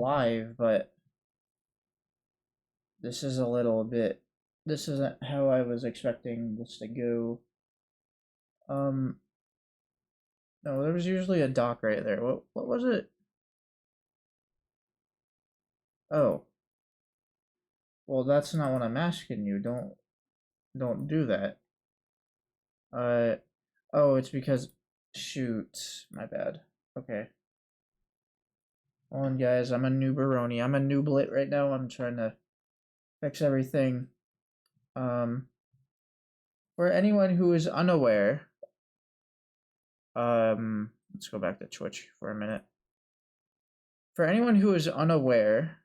live, but this is a little bit. This isn't how I was expecting this to go. No, there was usually a dock right there. What was it? Oh, well, that's not what I'm asking you. Don't do that. Uh, oh, it's because shoot, my bad. Okay. Hold on, guys. I'm a nooberoni. I'm a nooblet right now. I'm trying to fix everything. For anyone who is unaware, let's go back to Twitch for a minute. For anyone who is unaware,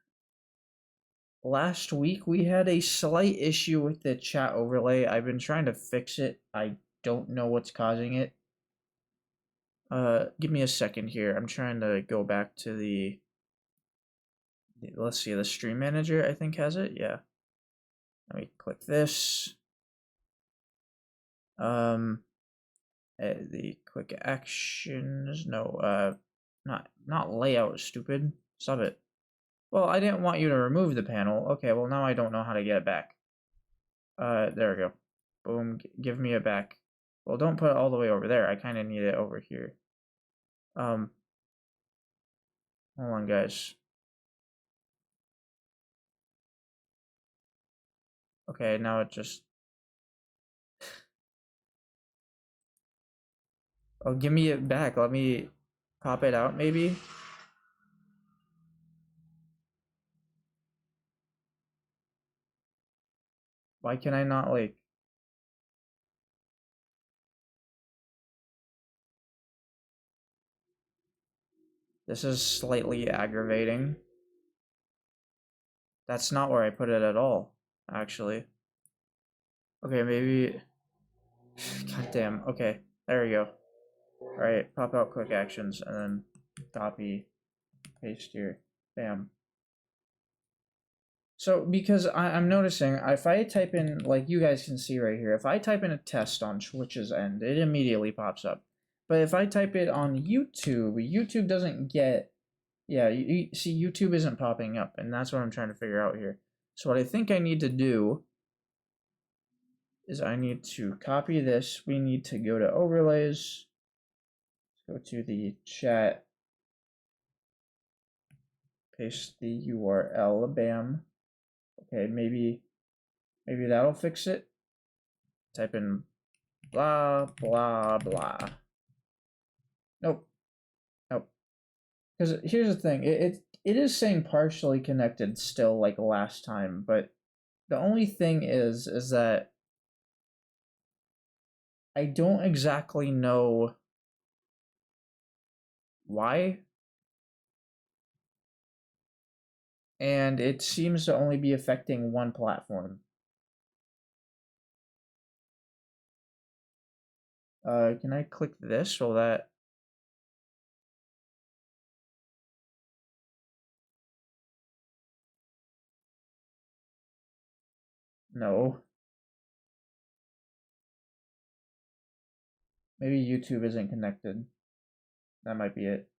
last week we had a slight issue with the chat overlay. I've been trying to fix it. I don't know what's causing it. Give me a second here. I'm trying to go back to the let's see, the stream manager I think has it. Yeah. Let me click this. The quick actions. No, not layout, stupid. Stop it. Well, I didn't want you to remove the panel. Okay, well now I don't know how to get it back. There we go. Boom, give me it back. Well, don't put it all the way over there. I kind of need it over here. Hold on, guys. Okay, now it just... Oh, give me it back. Let me pop it out, maybe. Why can I not, like... This is slightly aggravating. That's not where I put it at all, actually. Okay, maybe... God damn. Okay, there we go. Alright, pop out quick actions, and then copy, paste here. Bam. So, because I'm noticing, if I type in, like you guys can see right here, if I type in a test on Twitch's end, it immediately pops up. But if I type it on YouTube, YouTube doesn't get... Yeah, you see, YouTube isn't popping up, and that's what I'm trying to figure out here. So what I think I need to do is I need to copy this. We need to go to overlays, go to the chat, paste the URL, bam. Okay, maybe that'll fix it. Type in blah, blah, blah. Nope. Nope. Because here's the thing, it is saying partially connected still like last time, but the only thing is that I don't exactly know why. And it seems to only be affecting one platform. Can I click this? Will that... No. Maybe YouTube isn't connected. That might be it.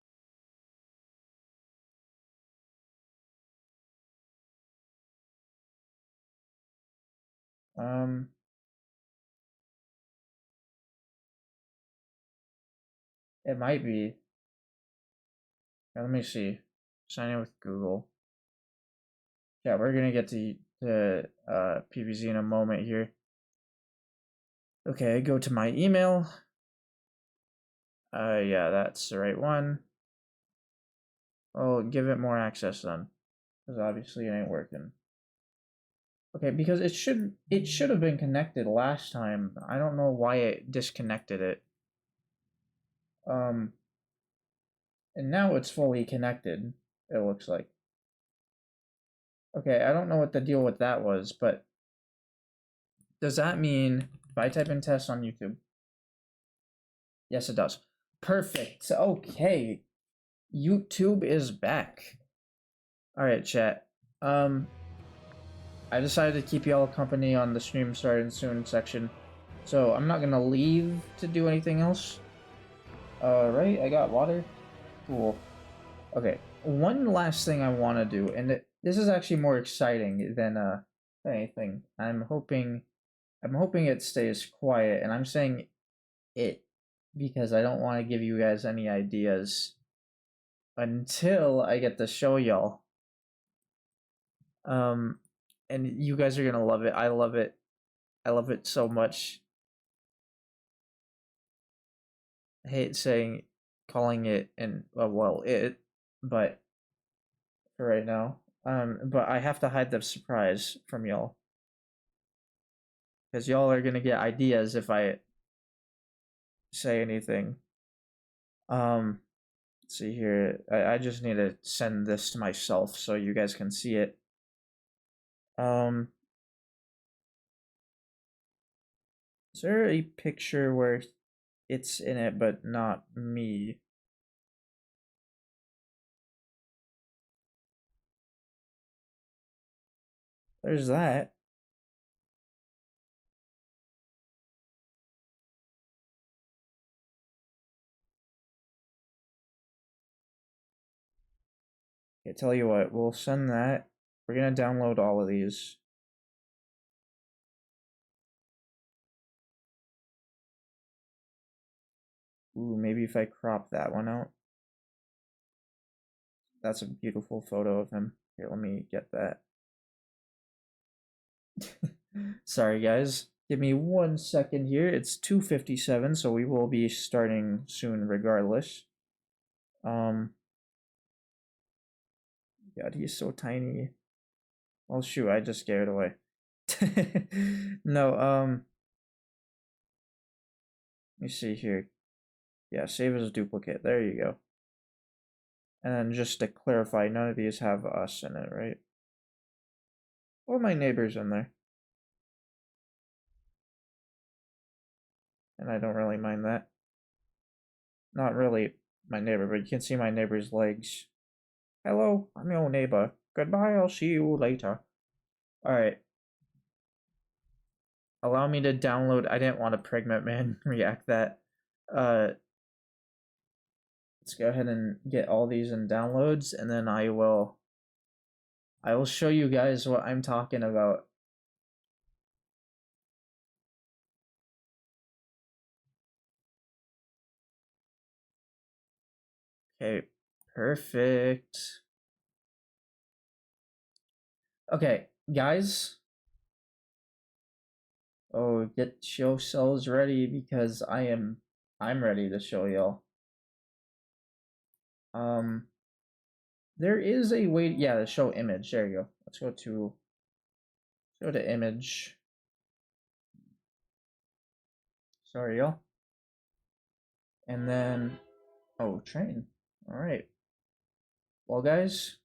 It might be. Now, let me see. Sign in with Google. Yeah, we're gonna get to PvZ in a moment here. Okay, go to my email. Yeah, that's the right one. Well, give it more access then, because obviously it ain't working. Okay, because it should have been connected last time. I don't know why it disconnected it. And now it's fully connected, it looks like. Okay, I don't know what the deal with that was, but does that mean if I type in test on YouTube? Yes, it does. Perfect. Okay. YouTube is back. Alright, chat. I decided to keep y'all company on the stream starting soon section. So I'm not gonna leave to do anything else. Right, I got water. Cool. Okay, one last thing I want to do, and this is actually more exciting than anything. I'm hoping it stays quiet, and I'm saying it because I don't want to give you guys any ideas until I get to show y'all. Um, and you guys are gonna love it. I love it. I love it so much. I hate calling it and well it, but for right now. But I have to hide the surprise from y'all because y'all are gonna get ideas if I say anything. Let's see here. I just need to send this to myself so you guys can see it. Is there a picture where it's in it but not me? There's that. Okay, tell you what, we'll send that. We're gonna download all of these. Ooh, maybe if I crop that one out. That's a beautiful photo of him. Here, let me get that. Sorry, guys. Give me 1 second here. It's 2:57, so we will be starting soon regardless. God, he's so tiny. Oh shoot, I just gave it away. No, let me see here. Yeah, save as a duplicate. There you go. And then just to clarify, none of these have us in it, right? Or my neighbors in there. And I don't really mind that. Not really my neighbor, but you can see my neighbor's legs. Hello, I'm your neighbor. Goodbye, I'll see you later. Alright. Allow me to download. I didn't want a pregnant man react that. Let's go ahead and get all these in downloads, and then I will show you guys what I'm talking about. Okay, perfect. Okay, guys. Oh, get yourselves ready because I'm ready to show y'all. There is a way, yeah, to show image. There you go. Let's go to image. Sorry, y'all. And then, oh, train. All right. Well, guys,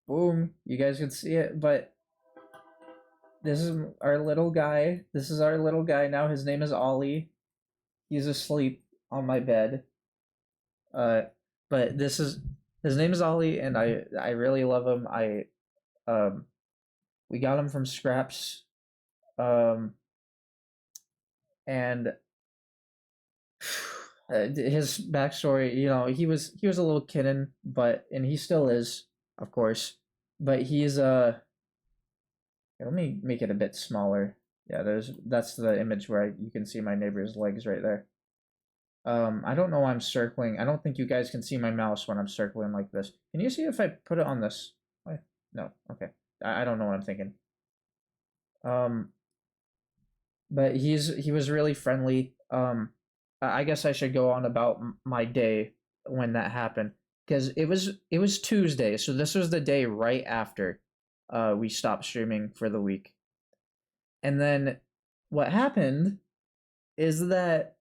boom. You guys can see it, but this is our little guy. This is our little guy now. His name is Ollie. He's asleep on my bed. But this is his name is Ollie, and I really love him. We got him from scraps, and his backstory, he was a little kitten, and he still is, of course, but he's let me make it a bit smaller. Yeah, that's the image where you can see my neighbor's legs right there. I don't know why I'm circling. I don't think you guys can see my mouse when I'm circling like this. Can you see if I put it on this? Why? No. Okay. I don't know what I'm thinking. But he was really friendly. I guess I should go on about my day when that happened because it was Tuesday, so this was the day right after we stopped streaming for the week. And then what happened is that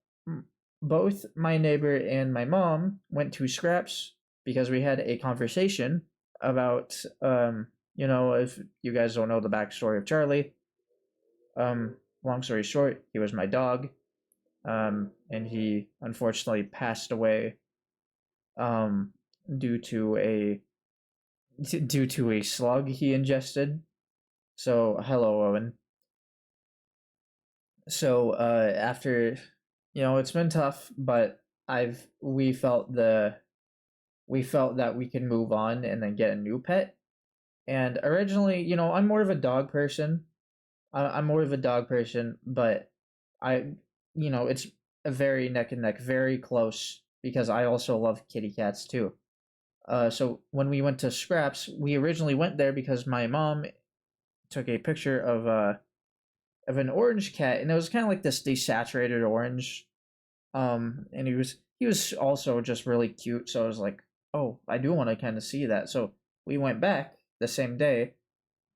both my neighbor and my mom went to scraps because we had a conversation about if you guys don't know the backstory of Charlie, long story short, he was my dog, and he unfortunately passed away due to a slug he ingested. So hello, Owen. So after, it's been tough, but we felt we felt that we could move on and then get a new pet. And originally, I'm more of a dog person. I'm more of a dog person, but I, it's a very neck and neck, very close because I also love kitty cats too. So when we went to Scraps, we originally went there because my mom took a picture of an orange cat, and it was kind of like this desaturated orange. And he was also just really cute. So I was like, oh, I do want to kind of see that. So we went back the same day,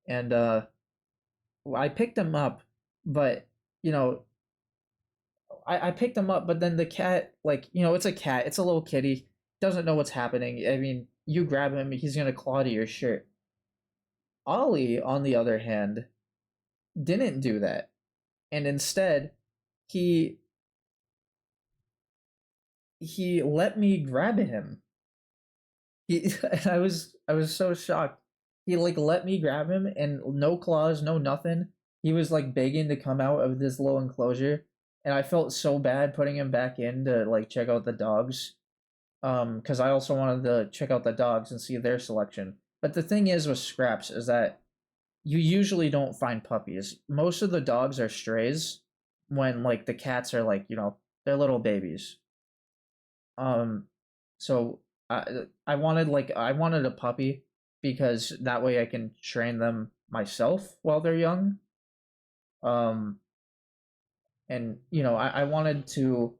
and I picked him up, but you know, I picked him up, but then the cat, like, it's a cat, it's a little kitty, doesn't know what's happening. I mean, you grab him, he's gonna claw to your shirt. Ollie, on the other hand, didn't do that, and instead, he he let me grab him. And I was so shocked. He like let me grab him, and no claws, no nothing. He was like begging to come out of this little enclosure, and I felt so bad putting him back in to like check out the dogs. Because I also wanted to check out the dogs and see their selection. But the thing is with scraps is that you usually don't find puppies. Most of the dogs are strays when like the cats are like, they're little babies. Um, so I wanted a puppy because that way I can train them myself while they're young. Um, and I wanted to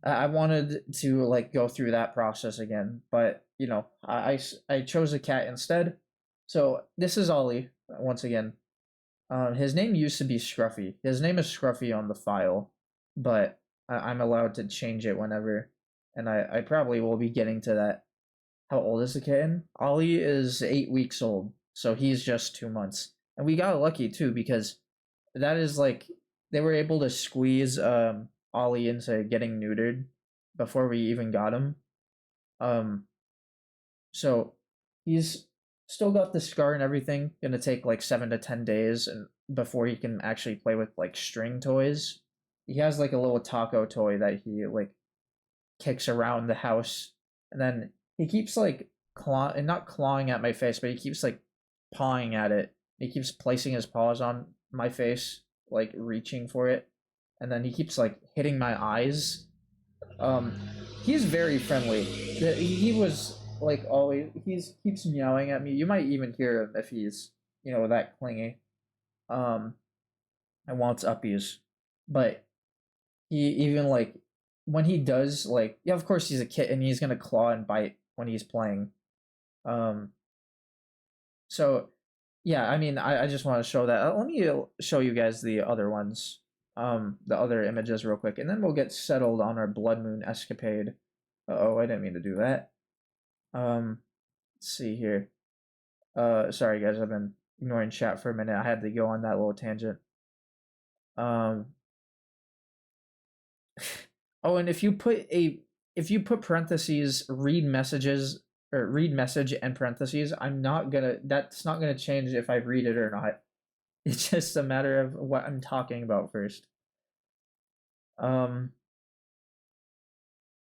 like go through that process again, but I chose a cat instead. So this is Ollie once again. His name used to be Scruffy. His name is Scruffy on the file, but I'm allowed to change it whenever, and I probably will be getting to that. How old is the kitten? Ollie is 8 weeks old, so he's just 2 months. And we got lucky too because that is like they were able to squeeze Ollie into getting neutered before we even got him. Um, so he's still got the scar and everything. Gonna take like 7 to 10 days and before he can actually play with like string toys. He has like a little taco toy that he like kicks around the house, and then he keeps like and not clawing at my face, but he keeps like pawing at it. He keeps placing his paws on my face, like reaching for it, and then he keeps like hitting my eyes. Um, he's very friendly. He was like always. He's keeps meowing at me. You might even hear him if he's that clingy. Um, and wants uppies, but he even like when he does like yeah, of course he's a kitten. He's gonna claw and bite when he's playing. Um, so yeah, I mean, I just want to show that. Let me show you guys the other ones, the other images real quick, and then we'll get settled on our Blood Moon escapade. Oh, I didn't mean to do that. Let's see here. Sorry guys, I've been ignoring chat for a minute. I had to go on that little tangent. Um, oh, and if you put parentheses, read messages or read message and parentheses, that's not gonna change if I read it or not. It's just a matter of what I'm talking about first. Um,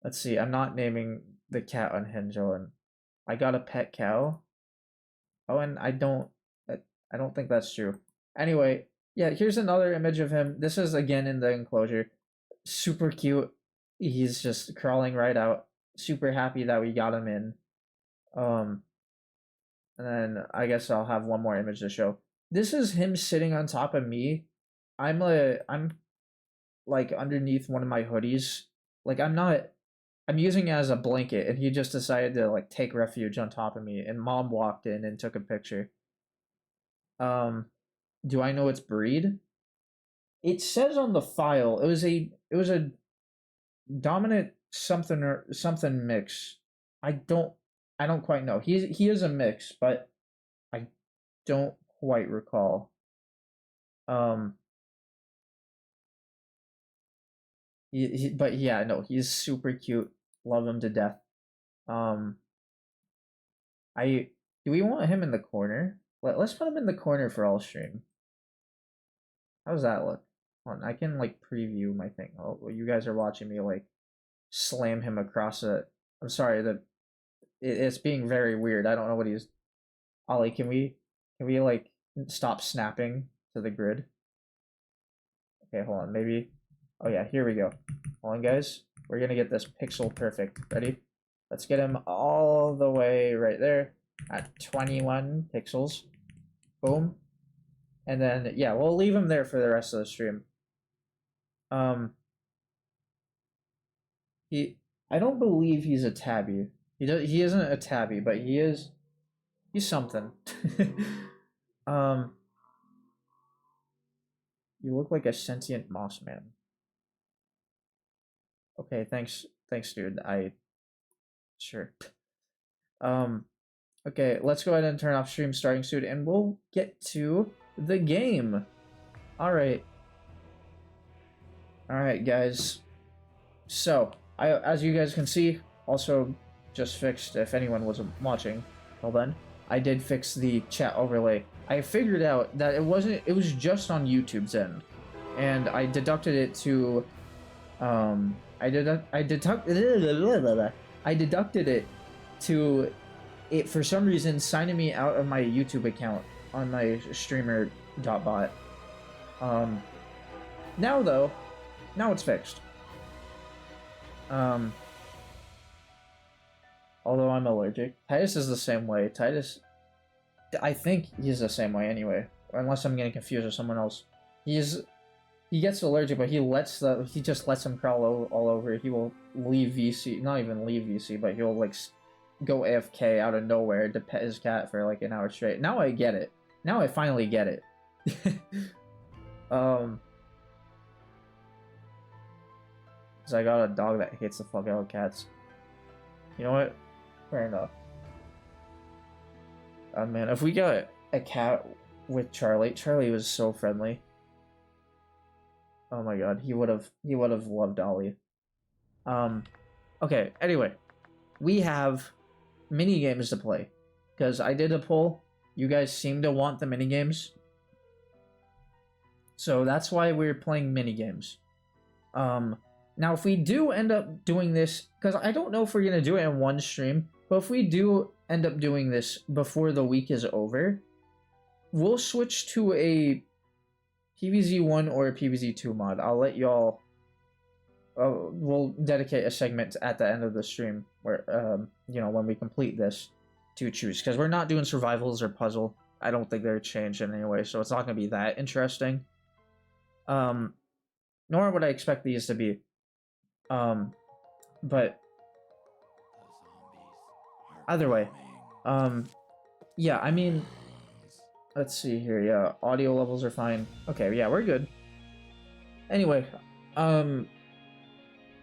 let's see. I'm not naming the cat on Hinge, Owen. I got a pet cow. Oh, and I don't think that's true. Anyway, yeah, here's another image of him. This is again in the enclosure. Super cute. He's just crawling right out. Super happy that we got him in. Um, and then I guess I'll have one more image to show. This is him sitting on top of me. I'm like underneath one of my hoodies. Like I'm using it as a blanket, and he just decided to like take refuge on top of me, and mom walked in and took a picture. Um, do I know its breed? It says on the file it was a dominant something or something mix. I don't I don't quite know. He is a mix, but I don't quite recall. Um, but yeah, no, he's super cute. Love him to death. Um, I do we want him in the corner? Let's put him in the corner for all stream. How's that look? Hold on, I can like preview my thing. Oh, well, you guys are watching me like slam him across a. I'm sorry, it's being very weird. I don't know what he's. Ollie, can we like stop snapping to the grid? Okay, hold on. Maybe. Oh yeah, here we go. Hold on, guys. We're gonna get this pixel perfect. Ready? Let's get him all the way right there at 21 pixels. Boom. And then yeah, we'll leave him there for the rest of the stream. I don't believe he's a tabby. He isn't a tabby, but he's something. You look like a sentient moss man. Okay, thanks, dude. Sure. Okay, let's go ahead and turn off stream starting soon, and we'll get to the game. All right, guys. So, as you guys can see, also just fixed. If anyone wasn't watching, well then, I did fix the chat overlay. I figured out that it was just on YouTube's end, and I deducted it to, I deducted it to it for some reason signing me out of my YouTube account on my streamer.bot. Now though, now it's fixed. Although I'm allergic. Titus is the same way. Titus, I think he's the same way anyway. Unless I'm getting confused with someone else. He gets allergic, but he just lets him crawl all over. He will leave VC, not even leave VC, but he'll like go AFK out of nowhere to pet his cat for like an hour straight. Now I get it. Now I finally get it. Cause I got a dog that hates the fuck out of cats. You know what? Fair enough. Man, if we got a cat with Charlie was so friendly. Oh my god, he would have loved Ollie. Okay, anyway. We have mini games to play. Because I did a poll. You guys seem to want the mini games. So that's why we're playing mini games. Now if we do end up doing this, because I don't know if we're gonna do it in one stream, but if we do end up doing this before the week is over, we'll switch to a PvZ 1 or a PvZ 2 mod. I'll let y'all. We'll dedicate a segment at the end of the stream where, you know, when we complete this, to choose, because we're not doing survivals or puzzle. I don't think they're changed in any way, so it's not going to be that interesting. Nor would I expect these to be. But either way, yeah, I mean, let's see here. Yeah, audio levels are fine. Okay, yeah, we're good. Anyway, a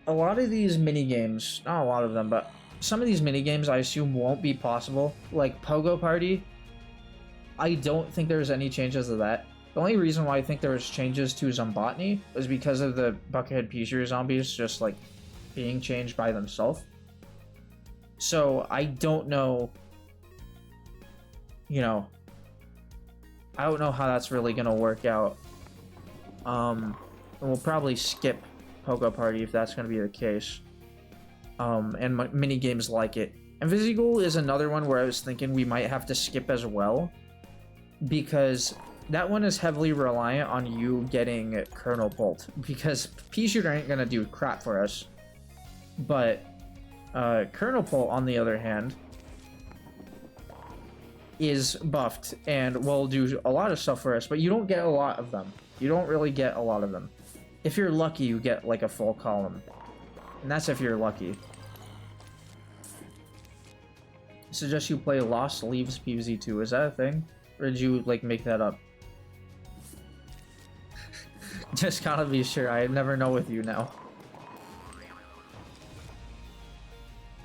lot of these mini games, not a lot of them, but some of these mini games I assume won't be possible. Like Pogo Party, I don't think there's any changes to that. The only reason why I think there was changes to Zombotany was because of the Buckethead Pichu zombies just like being changed by themselves. So I don't know, you know, I don't know how that's really gonna work out. We'll probably skip Pogo Party if that's gonna be the case. And mini games like it. Invisigoal is another one where I was thinking we might have to skip as well, because that one is heavily reliant on you getting Kernel Pult, because Pea-Shooter ain't gonna do crap for us. But Kernel Pult, on the other hand, is buffed and will do a lot of stuff for us, but you don't get a lot of them. You don't really get a lot of them. If you're lucky, you get like a full column. And that's if you're lucky. Suggest you play Lost Leaves PvZ 2. Is that a thing? Or did you like make that up? Just gotta be sure. I never know with you now.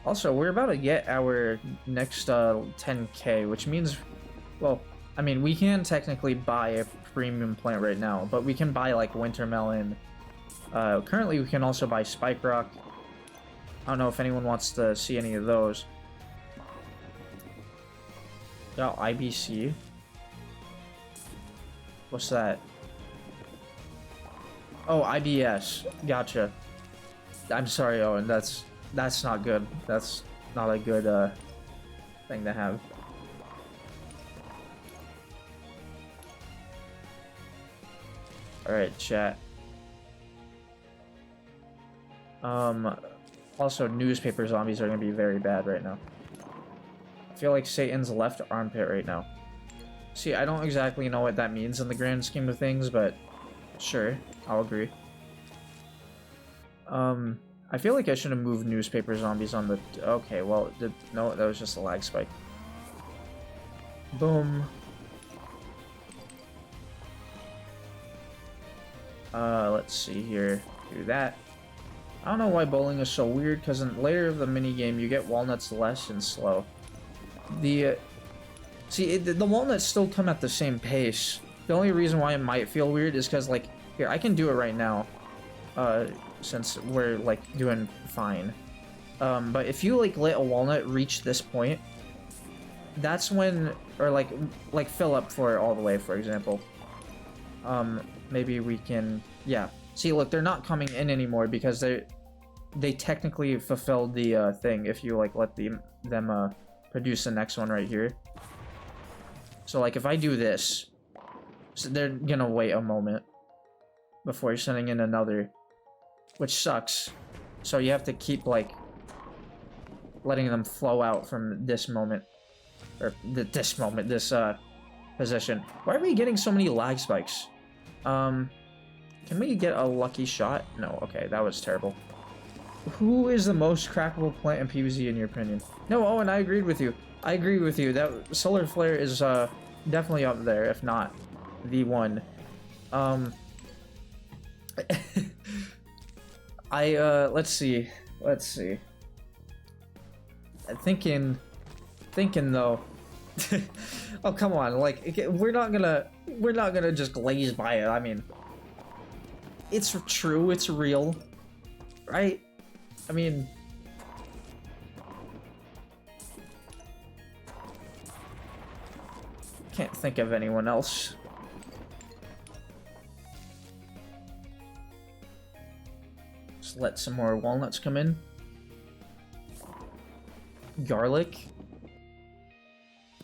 Also, we're about to get our next 10k, which means, well, I mean, we can technically buy a premium plant right now, but we can buy like Winter Melon. Currently, we can also buy Spike Rock. I don't know if anyone wants to see any of those. Got IBC. What's that? Oh, IBS. Gotcha. I'm sorry, Owen. That's not good. That's not a good thing to have. Alright, chat. Also, newspaper zombies are gonna be very bad right now. I feel like Satan's left armpit right now. See, I don't exactly know what that means in the grand scheme of things, but sure, I'll agree. I feel like I should have moved newspaper zombies on the... Okay, well, no, that was just a lag spike. Boom. Let's see here. Do that. I don't know why bowling is so weird, because later of the minigame, you get walnuts less and slow. The walnuts still come at the same pace. The only reason why it might feel weird is because, like, here, I can do it right now, since we're, like, doing fine. But if you, like, let a walnut reach this point, that's when, or, like fill up for it all the way, for example. Maybe we can, yeah. See, look, they're not coming in anymore because they technically fulfilled the, thing if you, like, let them produce the next one right here. So, like, if I do this, so they're gonna wait a moment before sending in another, which sucks. So you have to keep, like, letting them flow out from this moment, or this position. Why are we getting so many lag spikes? Can we get a lucky shot? No, okay, that was terrible. Who is the most crackable plant in PvZ in your opinion? No, Owen, I agreed with you. I agree with you. That solar flare is definitely up there, if not the one. Let's see. Thinking though. Oh, come on, like, we're not gonna just glaze by it. I mean, it's true, it's real, right? I mean, can't think of anyone else. Just let some more walnuts come in. Garlic.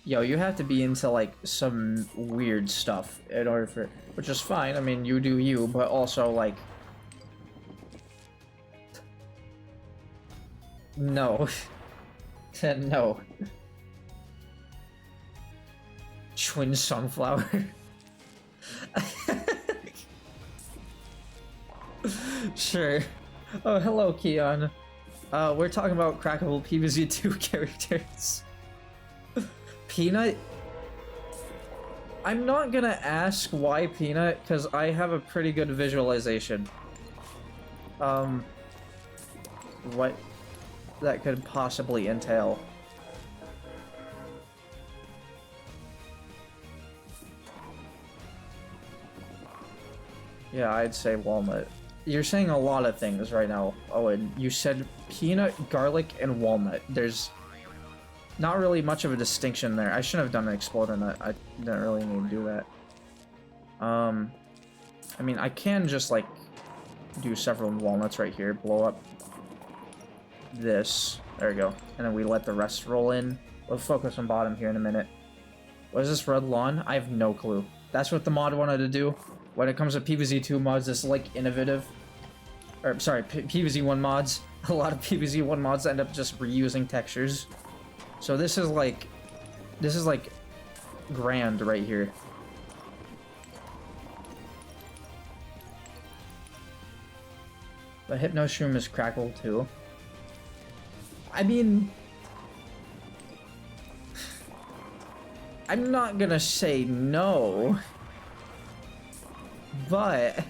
Yo, you have to be into, like, some weird stuff in order for... Which is fine, I mean, you do you, but also, like... No. No. Twin sunflower. Sure. Oh, hello, Keon. We're talking about crackable PvZ 2 characters. Peanut? I'm not gonna ask why Peanut, because I have a pretty good visualization. What that could possibly entail. Yeah, I'd say walnut. You're saying a lot of things right now, Owen. You said peanut, garlic, and walnut. There's not really much of a distinction there. I shouldn't have done an explode nut. I didn't really need to do that. I mean, I can just, like, do several walnuts right here, blow up this. There we go. And then we let the rest roll in. We'll focus on bottom here in a minute. What is this red lawn? I have no clue. That's what the mod wanted to do. When it comes to PvZ 2 mods, this is, like, innovative. Or, sorry, PvZ 1 mods. A lot of PvZ 1 mods end up just reusing textures. So this is like grand right here. The Hypno Shroom is crackle too. I mean, I'm not gonna say no, but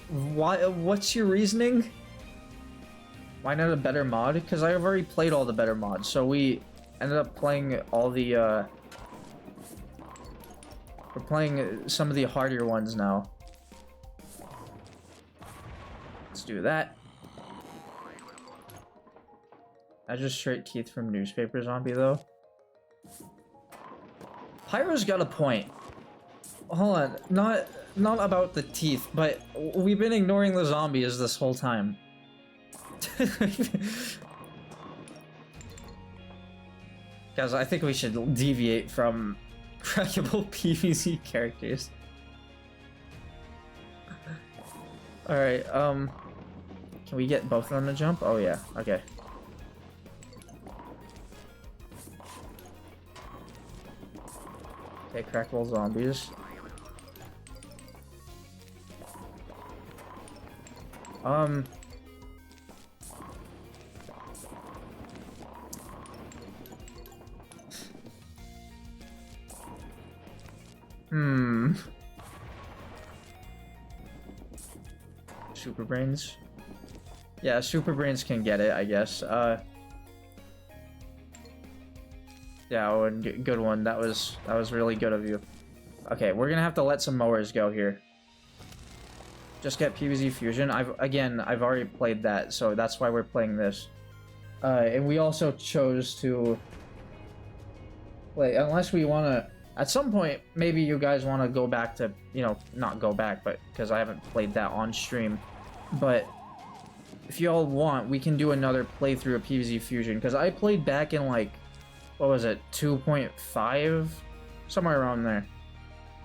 what's your reasoning? Why not a better mod? Because I've already played all the better mods, so we ended up playing all the, we're playing some of the harder ones now. Let's do that. I just straight teeth from newspaper zombie, though. Pyro's got a point. Hold on, not about the teeth, but we've been ignoring the zombies this whole time. Guys, I think we should deviate from crackable PvZ characters. Alright, can we get both of them to jump? Oh yeah, okay. Okay, crackable zombies. Super Brains. Yeah, Super Brains can get it, I guess. Yeah, oh, and good one. That was really good of you. Okay, we're gonna have to let some mowers go here. Just get PvZ Fusion. I've already played that, so that's why we're playing this. And we also chose to play, unless we want to, at some point, maybe you guys want to go back to, you know, not go back, but because I haven't played that on stream. But if you all want, we can do another playthrough of PvZ Fusion, because I played back in, like, what was it, 2.5? Somewhere around there.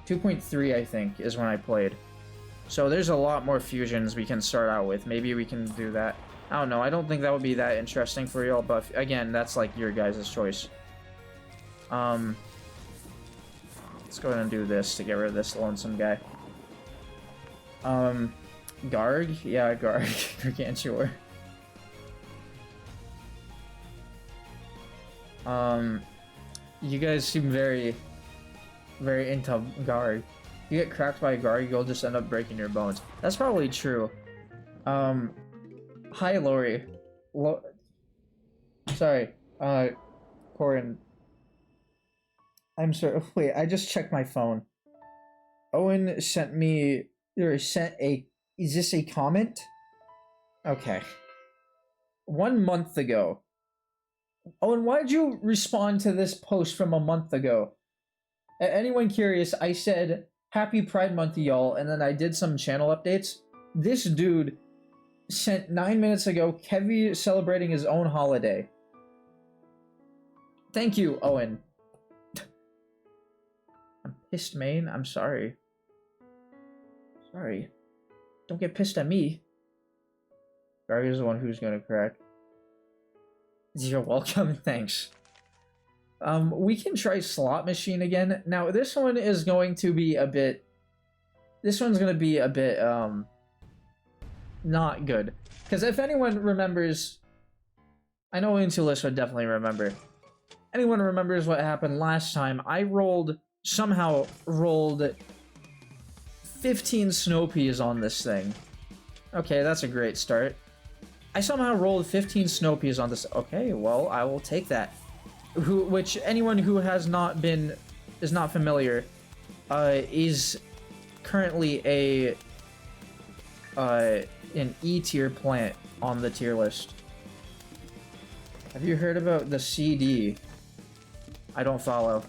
2.3, I think, is when I played. So there's a lot more fusions we can start out with. Maybe we can do that. I don't know. I don't think that would be that interesting for y'all, but again, that's like your guys' choice. Let's go ahead and do this to get rid of this lonesome guy. Garg? Yeah, Garg. Gargantuar. You guys seem very into Garg. You get cracked by a Garg, you'll just end up breaking your bones. That's probably true. Hi, Lori. Sorry, Corin. I'm sorry. Wait, I just checked my phone. Owen sent me, or sent a, is this a comment? Okay. 1 month ago. Owen, why did you respond to this post from a month ago? Anyone curious, I said, Happy Pride Month to y'all, and then I did some channel updates. This dude sent 9 minutes ago, Kevy celebrating his own holiday. Thank you, Owen. I'm pissed, man. I'm sorry. Sorry. Don't get pissed at me. Garg is the one who's gonna crack. You're welcome, thanks. We can try Slot Machine again. Now, this one is going to be a bit... This one's going to be a bit, not good. Because if anyone remembers... I know Intulis would definitely remember. Anyone remembers what happened last time? I somehow rolled 15 snow peas on this thing. Okay, that's a great start. I somehow rolled 15 snow peas on this. Okay, well, I will take that. Which anyone who is not familiar, is currently an E tier plant on the tier list. Have you heard about the CD? I don't follow.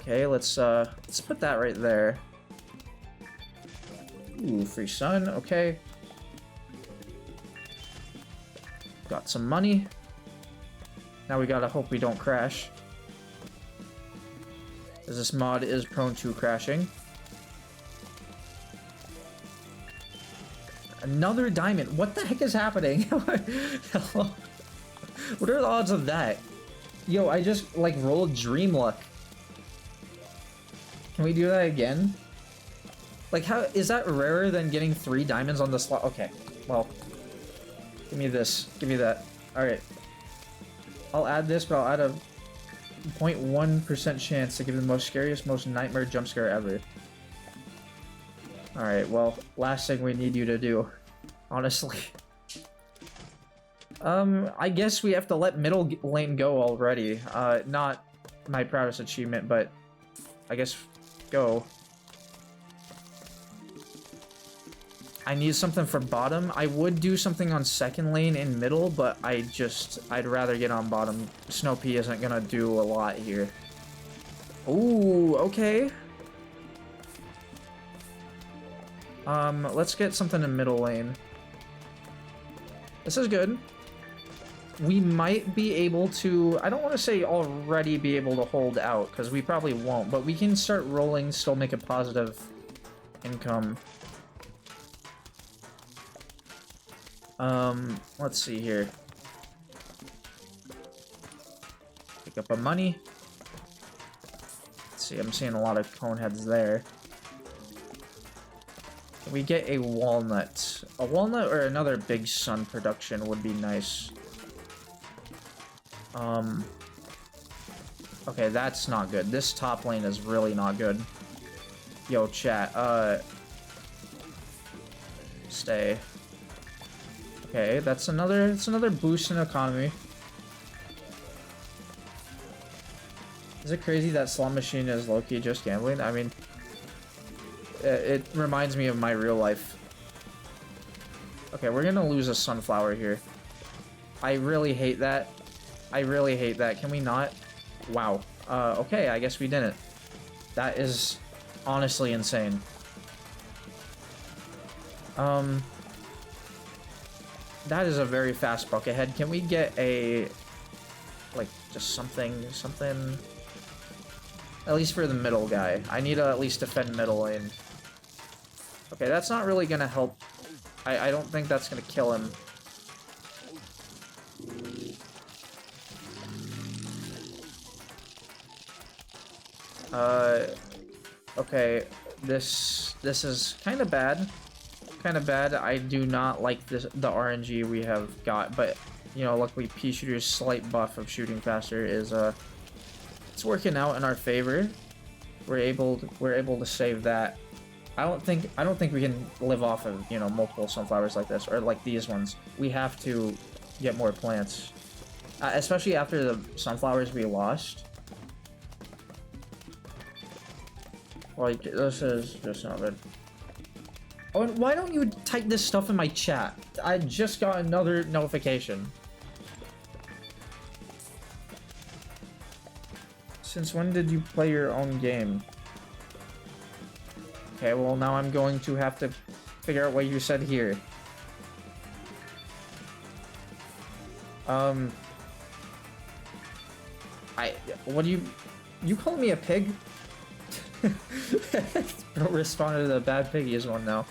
Okay, let's put that right there. Ooh, free sun, okay. Got some money. Now we gotta hope we don't crash, as this mod is prone to crashing. Another diamond. What the heck is happening? Hello? What are the odds of that? Yo, I just, like, rolled dream luck. Can we do that again? Like, how is that rarer than getting 3 diamonds on the slot? Okay, well, give me this. Give me that. Alright. I'll add this, but I'll add a 0.1% chance to give the most scariest, most nightmare jump scare ever. Alright, well, last thing we need you to do, honestly. I guess we have to let middle lane go already. Not my proudest achievement, but I guess go. I need something for bottom. I would do something on second lane and middle, but I'd rather get on bottom. Snow Pea isn't gonna do a lot here. Ooh, okay. Let's get something in middle lane. This is good. We might be able to, I don't want to say already be able to hold out, because we probably won't, but we can start rolling, still make a positive income. Let's see here. Pick up a money. Let's see, I'm seeing a lot of cone heads there. Can we get a walnut? A walnut or another big sun production would be nice. Okay, that's not good. This top lane is really not good. Yo, chat, stay. Okay, that's another boost in economy. Is it crazy that slot machine is low-key just gambling? I mean, it reminds me of my real life. Okay, we're gonna lose a sunflower here. I really hate that. I really hate that. Can we not? Wow. Okay, I guess we didn't. That is honestly insane. That is a very fast buckethead. Can we get a, like, just something, at least for the middle guy. I need to at least defend middle lane. Okay, that's not really gonna help. I don't think that's gonna kill him. Okay, this is kind of bad. I do not like the RNG we have got, but you know, luckily Pea Shooter's slight buff of shooting faster is it's working out in our favor. We're able to save that. I don't think we can live off of, you know, multiple sunflowers like this, or like these ones. We have to get more plants, especially after the sunflowers we lost. Like, this is just not good. Oh, and why don't you type this stuff in my chat? I just got another notification. Since when did you play your own game? Okay, well now I'm going to have to figure out what you said here. What do you call me a pig? Don't respond to the bad piggies one now.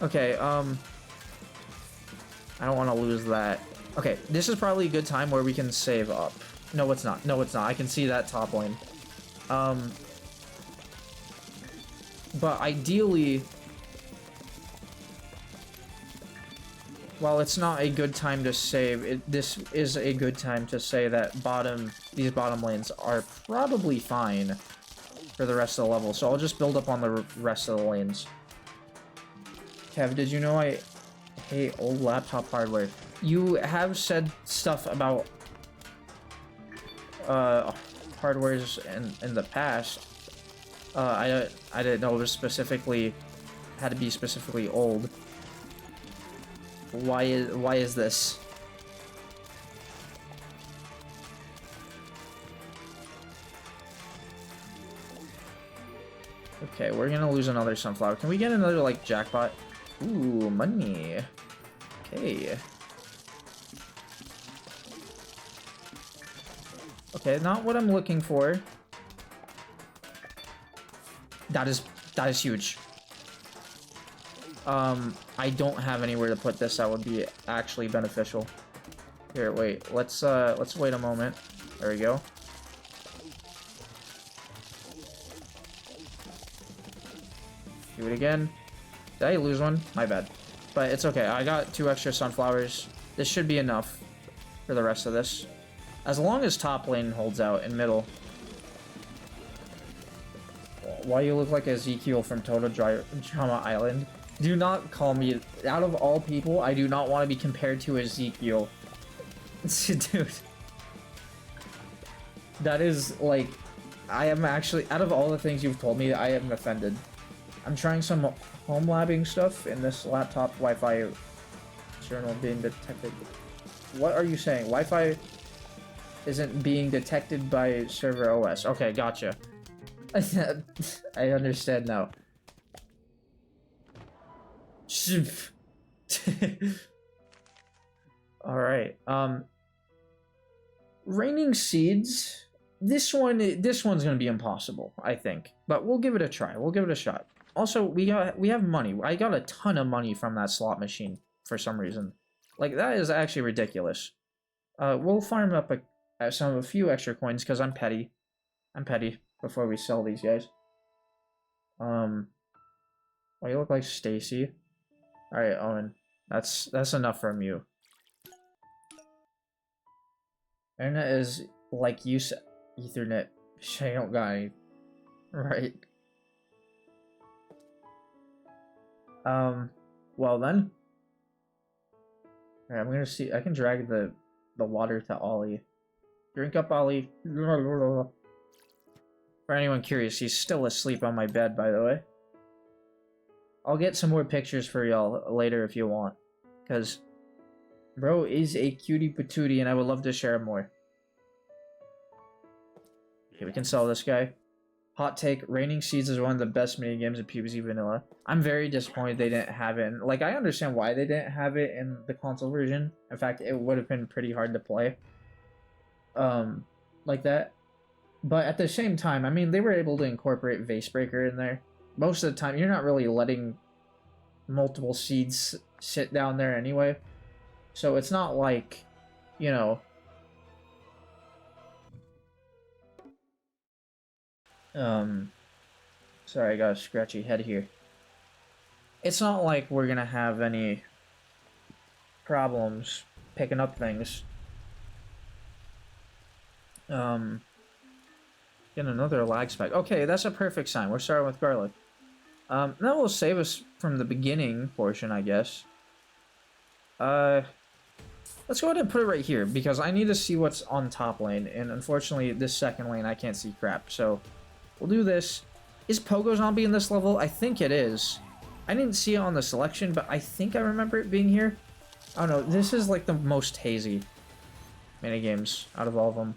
Okay, I don't want to lose that. Okay, this is probably a good time where we can save up. No, it's not. No, it's not. I can see that top lane. But ideally, while it's not a good time to save, this is a good time to say that these bottom lanes are probably fine for the rest of the level. So I'll just build up on the rest of the lanes. Kev, did you know I hate old laptop hardware? You have said stuff about hardwares in the past. I didn't know it was had to be specifically old. Why is this? Okay, we're gonna lose another sunflower. Can we get another, like, jackpot? Ooh, money. Okay. Okay, not what I'm looking for. That is huge. I don't have anywhere to put this that would be actually beneficial. Here, wait. Let's wait a moment. There we go. Do it again. Did I lose one? My bad. But it's okay. I got 2 extra sunflowers. This should be enough for the rest of this. As long as top lane holds out in middle. Why you look like Ezekiel from Total Drama Island? Do not call me. Out of all people, I do not want to be compared to Ezekiel. Dude. That is, like, I am actually, out of all the things you've told me, I am offended. I'm trying some home labbing stuff in this laptop Wi-Fi journal being detected. What are you saying? Wi-Fi isn't being detected by server OS. Okay, gotcha. I understand now. All right. Raining Seeds. This one's gonna be impossible, I think. But we'll give it a try. We'll give it a shot. Also, we have money. I got a ton of money from that slot machine for some reason. Like, that is actually ridiculous. We'll farm up a few extra coins because I'm petty. I'm petty before we sell these guys. Well, you look like Stacy. All right, Owen. That's enough from you. Internet is like you said, Ethernet. I don't got any. Right. Well then. Alright, I'm gonna see. I can drag the water to Ollie. Drink up, Ollie. For anyone curious, he's still asleep on my bed, by the way. I'll get some more pictures for y'all later if you want. Because bro is a cutie patootie and I would love to share more. Okay, we can sell this guy. Hot take, Raining Seeds is one of the best minigames in PvZ Vanilla. I'm very disappointed they didn't have it. Like, I understand why they didn't have it in the console version. In fact, it would have been pretty hard to play. Like that. But at the same time, I mean, they were able to incorporate Vase Breaker in there. Most of the time, you're not really letting multiple seeds sit down there anyway. So it's not like, you know... Sorry, I got a scratchy head here. It's not like we're gonna have any problems picking up things. Get another lag spike. Okay, that's a perfect sign. We're starting with garlic. That will save us from the beginning portion, I guess. Let's go ahead and put it right here, because I need to see what's on top lane, and unfortunately, this second lane, I can't see crap, so we'll do this. Is Pogo Zombie in this level? I think it is. I didn't see it on the selection, but I think I remember it being here. Oh no, this is like the most hazy minigames out of all of them.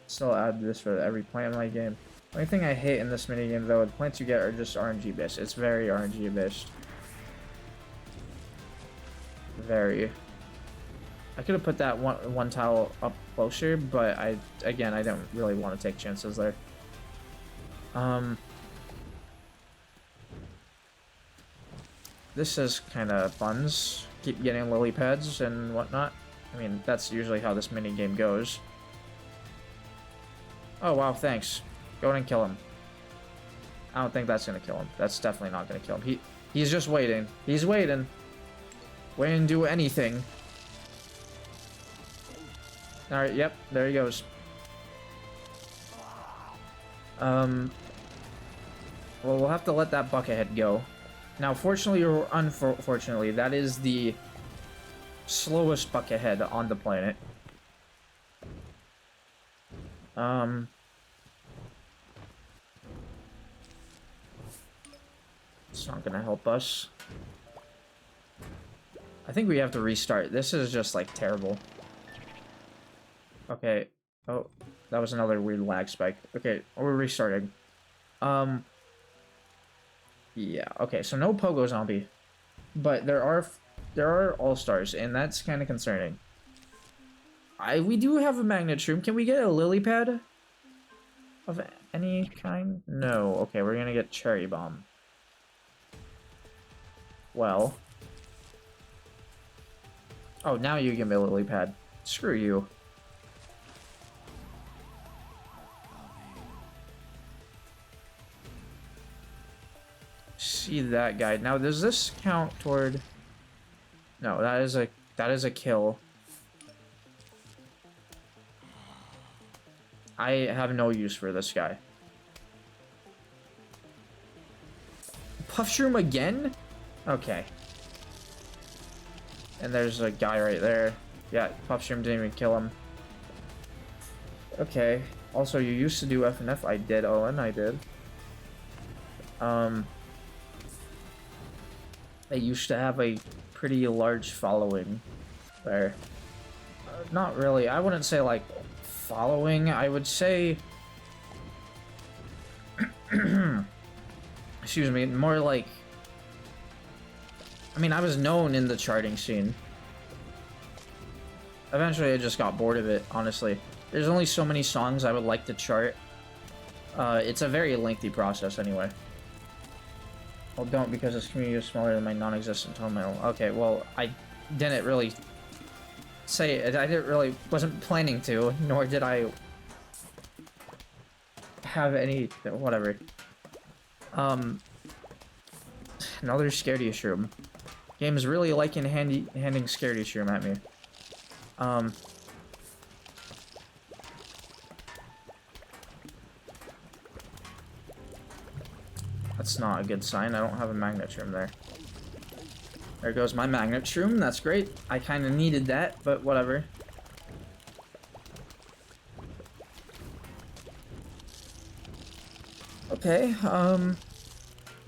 Still add this for every plant in my game. The only thing I hate in this minigame though, the plants you get are just RNG based. It's very RNG based. Very. I could have put that one tile up closer, but again, I don't really want to take chances there. This is kind of buns. Keep getting lily pads and whatnot. I mean, that's usually how this mini game goes. Oh wow, thanks. Go ahead and kill him. I don't think that's gonna kill him. That's definitely not gonna kill him. He's just waiting. He's waiting. Waiting to do anything. Alright, yep, there he goes. Well, we'll have to let that buckethead go. Now, fortunately or unfortunately, that is the slowest buckethead on the planet. It's not gonna help us. I think we have to restart. This is just, like, terrible. Okay. Oh, that was another weird lag spike. Okay, we're restarting. Yeah, okay, so no Pogo Zombie. But there are All-Stars, and that's kind of concerning. We do have a Magnet Shroom. Can we get a Lily Pad? Of any kind? No. Okay, we're gonna get Cherry Bomb. Well. Oh, now you give me a Lily Pad. Screw you. See that guy. Now, does this count toward... No, that is a kill. I have no use for this guy. Puffshroom again? Okay. And there's a guy right there. Yeah, Puffshroom didn't even kill him. Okay. Also, you used to do FNF. I did, Owen. I did. I used to have a pretty large following there. Not really. I wouldn't say like following, I would say... Excuse me, more like... I mean, I was known in the charting scene. Eventually, I just got bored of it, honestly. There's only so many songs I would like to chart. It's a very lengthy process, anyway. Well, don't, because this community is smaller than my non-existent thumbnail. Okay, well, I didn't really say it. I wasn't planning to, nor did I have any, whatever. Another scaredy shroom. Game's really liking handing scaredy shroom at me. That's not a good sign. I don't have a magnet shroom there. There goes my magnet shroom. That's great. I kind of needed that, but whatever. Okay,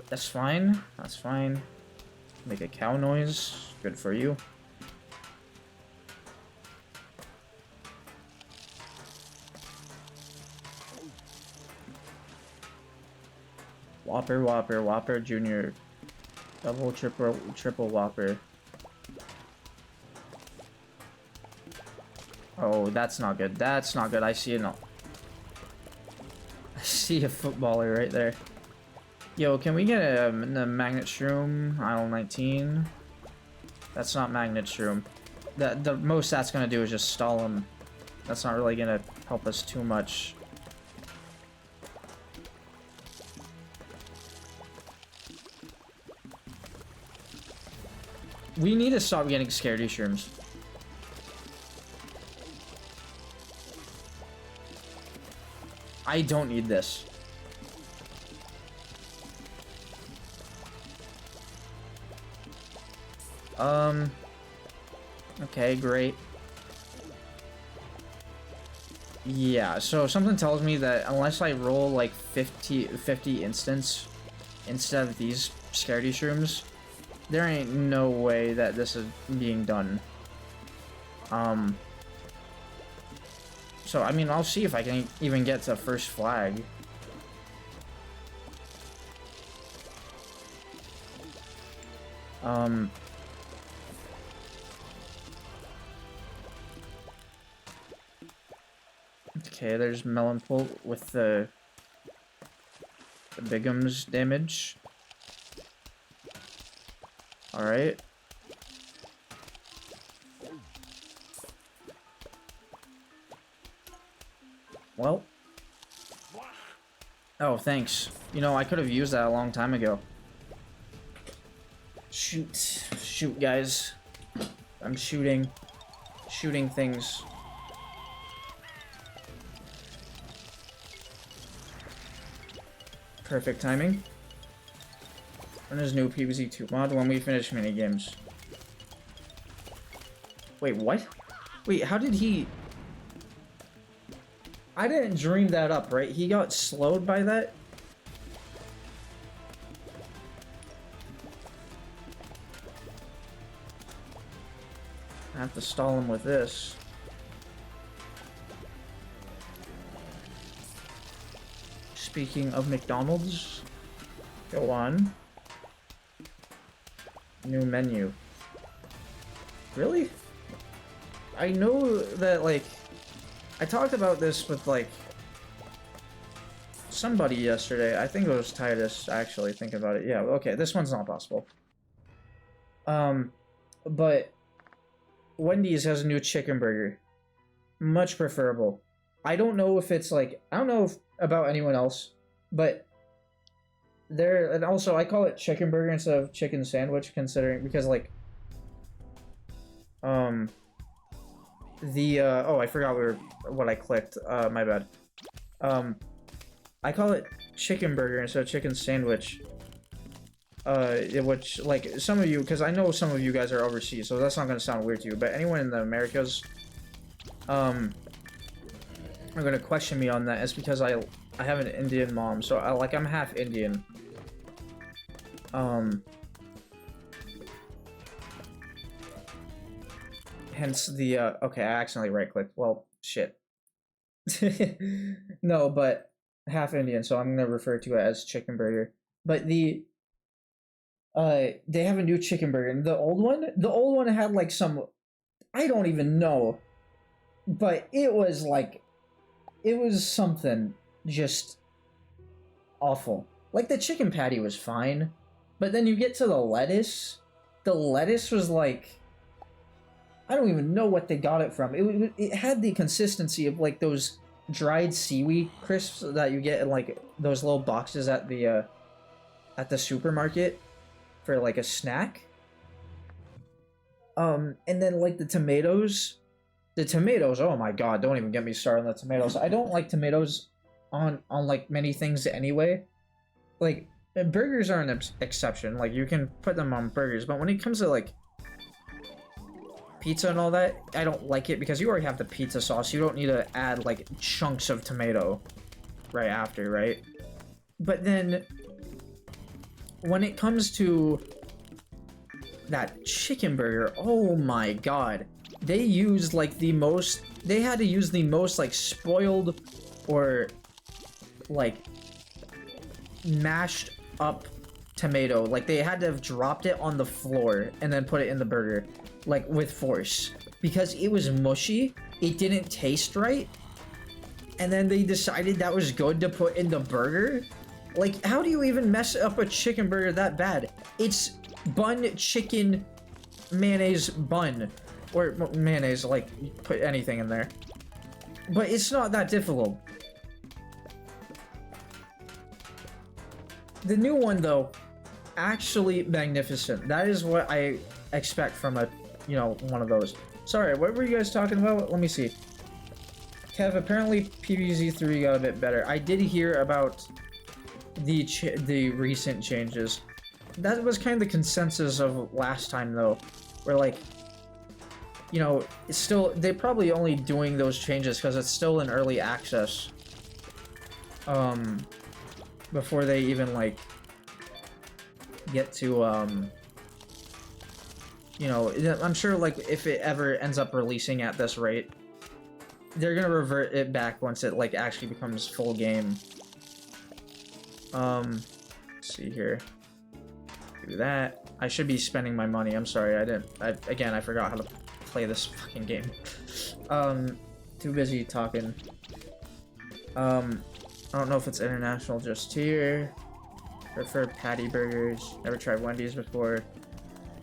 that's fine. That's fine. Make a cow noise. Good for you. Whopper, Whopper, Whopper Junior, double, triple Whopper. Oh, that's not good. That's not good. I see it. No. I see a footballer right there. Yo, can we get a magnet shroom? Aisle 19. That's not magnet shroom. The most that's gonna do is just stall him. That's not really gonna help us too much. We need to stop getting scaredy shrooms. I don't need this. Okay, great. Yeah, so something tells me that unless I roll like 50 instants instead of these scaredy shrooms, there ain't no way that this is being done. So, I mean, I'll see if I can even get to first flag. Okay, there's Melonpool with the Bigum's damage. Alright. Well. Oh, thanks. You know, I could have used that a long time ago. Shoot. Shoot, guys. I'm shooting. Shooting things. Perfect timing. When is new PvZ 2 mod? When we finish minigames. Wait, what? Wait, how did he... I didn't dream that up, right? He got slowed by that? I have to stall him with this. Speaking of McDonald's, go on. New menu. Really? I know that, like, I talked about this with, like, somebody yesterday. I think it was Titus, actually, thinking about it. Yeah, okay, this one's not possible. But Wendy's has a new chicken burger. Much preferable. I don't know if it's, like, I don't know if, about anyone else, but there, and also I call it chicken burger instead of chicken sandwich, considering, because, like, oh, I forgot what I clicked, my bad. I call it chicken burger instead of chicken sandwich, which, like, some of you, because I know some of you guys are overseas, so that's not going to sound weird to you, but anyone in the Americas, are going to question me on that. It's because I have an Indian mom, so I'm half Indian. Hence the, okay, I accidentally right-clicked. Well, shit. No, but half Indian, so I'm gonna refer to it as chicken burger. But they have a new chicken burger. And the old one had like some, I don't even know, but it was like, it was something just awful. Like the chicken patty was fine, but then you get to the lettuce. The lettuce was like, I don't even know what they got it from. It had the consistency of like those dried seaweed crisps that you get in like those little boxes at the supermarket for like a snack. And then like the tomatoes, oh my god, don't even get me started on the tomatoes. I don't like tomatoes on like many things anyway. Like burgers are an exception. Like you can put them on burgers, but when it comes to like pizza and all that, I don't like it because you already have the pizza sauce. You don't need to add like chunks of tomato right after, right? But then when it comes to that chicken burger, oh my god. They used like they had to use the most like spoiled or like mashed up tomato. Like they had to have dropped it on the floor and then put it in the burger, like with force, because it was mushy, it didn't taste right, and then they decided that was good to put in the burger. Like, how do you even mess up a chicken burger that bad? It's bun, chicken, mayonnaise, bun. Or mayonnaise, like, put anything in there. But it's not that difficult. The new one, though, actually magnificent. That is what I expect from a, you know, one of those. Sorry, what were you guys talking about? Let me see. Kev, apparently PvZ 3 got a bit better. I did hear about the recent changes. That was kind of the consensus of last time, though. Where, like, you know, it's still, they're probably only doing those changes because it's still in early access. Before they even, like, get to, you know, I'm sure, like, if it ever ends up releasing at this rate, they're gonna revert it back once it, like, actually becomes full game. Let's see here. Do that. I should be spending my money. I'm sorry, again, I forgot how to play this fucking game. Too busy talking. I don't know if it's international just here. Prefer patty burgers. Never tried Wendy's before.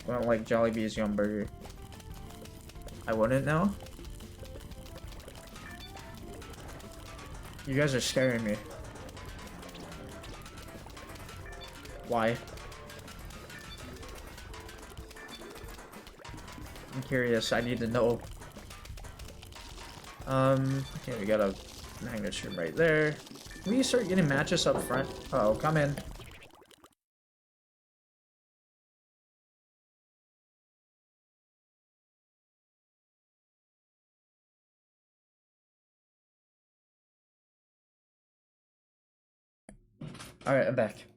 I don't like Jollibee's Yum Burger. I wouldn't know. You guys are scaring me. Why? I'm curious. I need to know. Okay, we got a magnet room right there. Can we start getting matches up front? Uh oh, come in. Alright, I'm back.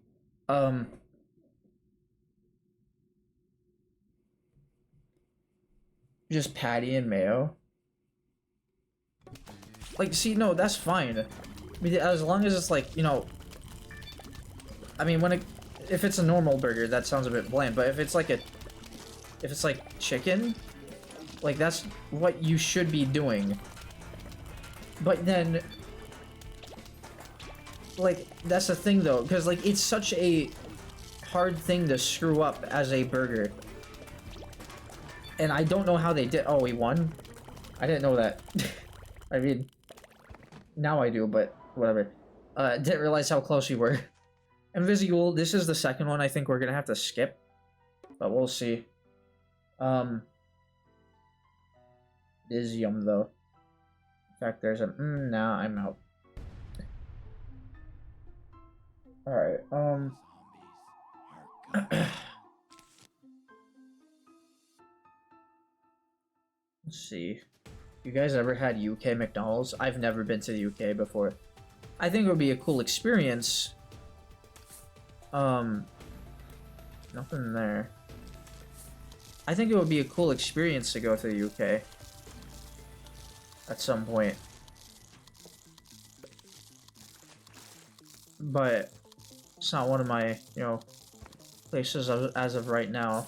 Just patty and mayo. Like, see, no, that's fine. I mean, as long as it's like, you know, I mean, if it's a normal burger, that sounds a bit bland, but if it's like chicken, like, that's what you should be doing. But then, like, that's the thing, though, because, like, it's such a hard thing to screw up as a burger. And I don't know how they did. Oh, we won? I didn't know that. I mean, now I do, but whatever. Didn't realize how close we were. Invisible, this is the second one I think we're gonna have to skip. But we'll see. Is yum, though. In fact, there's a... nah, I'm out. Alright, let's see. You guys ever had UK McDonald's? I've never been to the UK before. I think it would be a cool experience. Nothing there. I think it would be a cool experience to go to the UK. At some point. but it's not one of my, you know, places as of right now.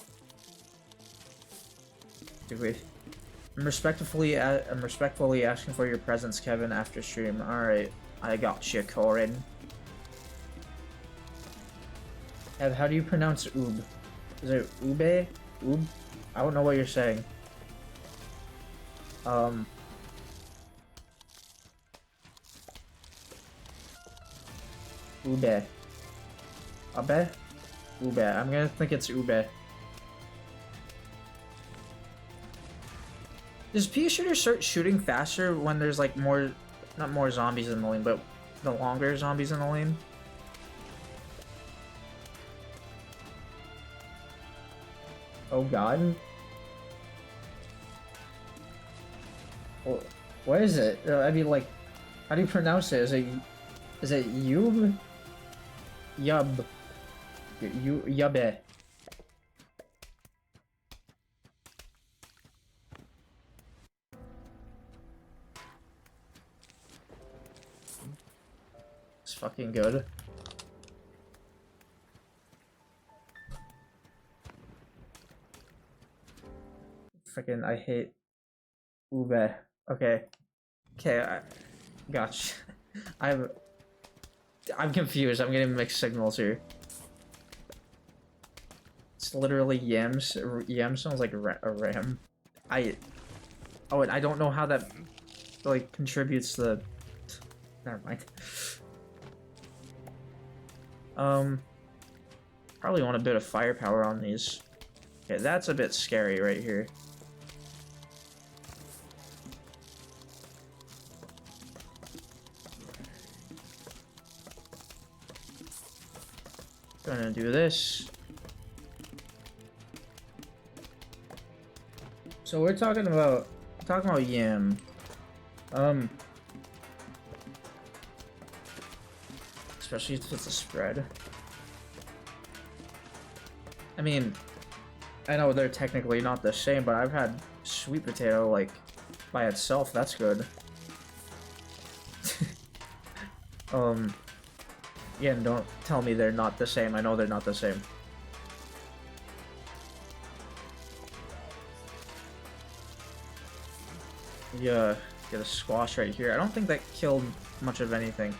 I'm respectfully asking for your presence, Kevin, after stream. Alright, I got you, Corin. Kev, how do you pronounce oob? Is it ube? Oob? I don't know what you're saying. Ube. Abe? Ube. I'm gonna think it's ube. Does Pea Shooter start shooting faster when there's like more, not more zombies in the lane, but the longer zombies in the lane? Oh god. What is it? I mean, like, how do you pronounce it? Is it Yub? Yub. Yubbe. It's fucking good. Freaking, I hate Ube. Okay. Okay, I gotcha. I'm confused. I'm getting mixed signals here. It's literally yams. Yam sounds like a ram. Oh, and I don't know how that like contributes to the. Never mind. Probably want a bit of firepower on these. Okay, that's a bit scary right here. Gonna do this. So we're talking about yam. Especially if it's a spread. I mean, I know they're technically not the same, but I've had sweet potato like by itself. That's good. Yeah, and don't tell me they're not the same. I know they're not the same. Yeah, get a squash right here. I don't think that killed much of anything.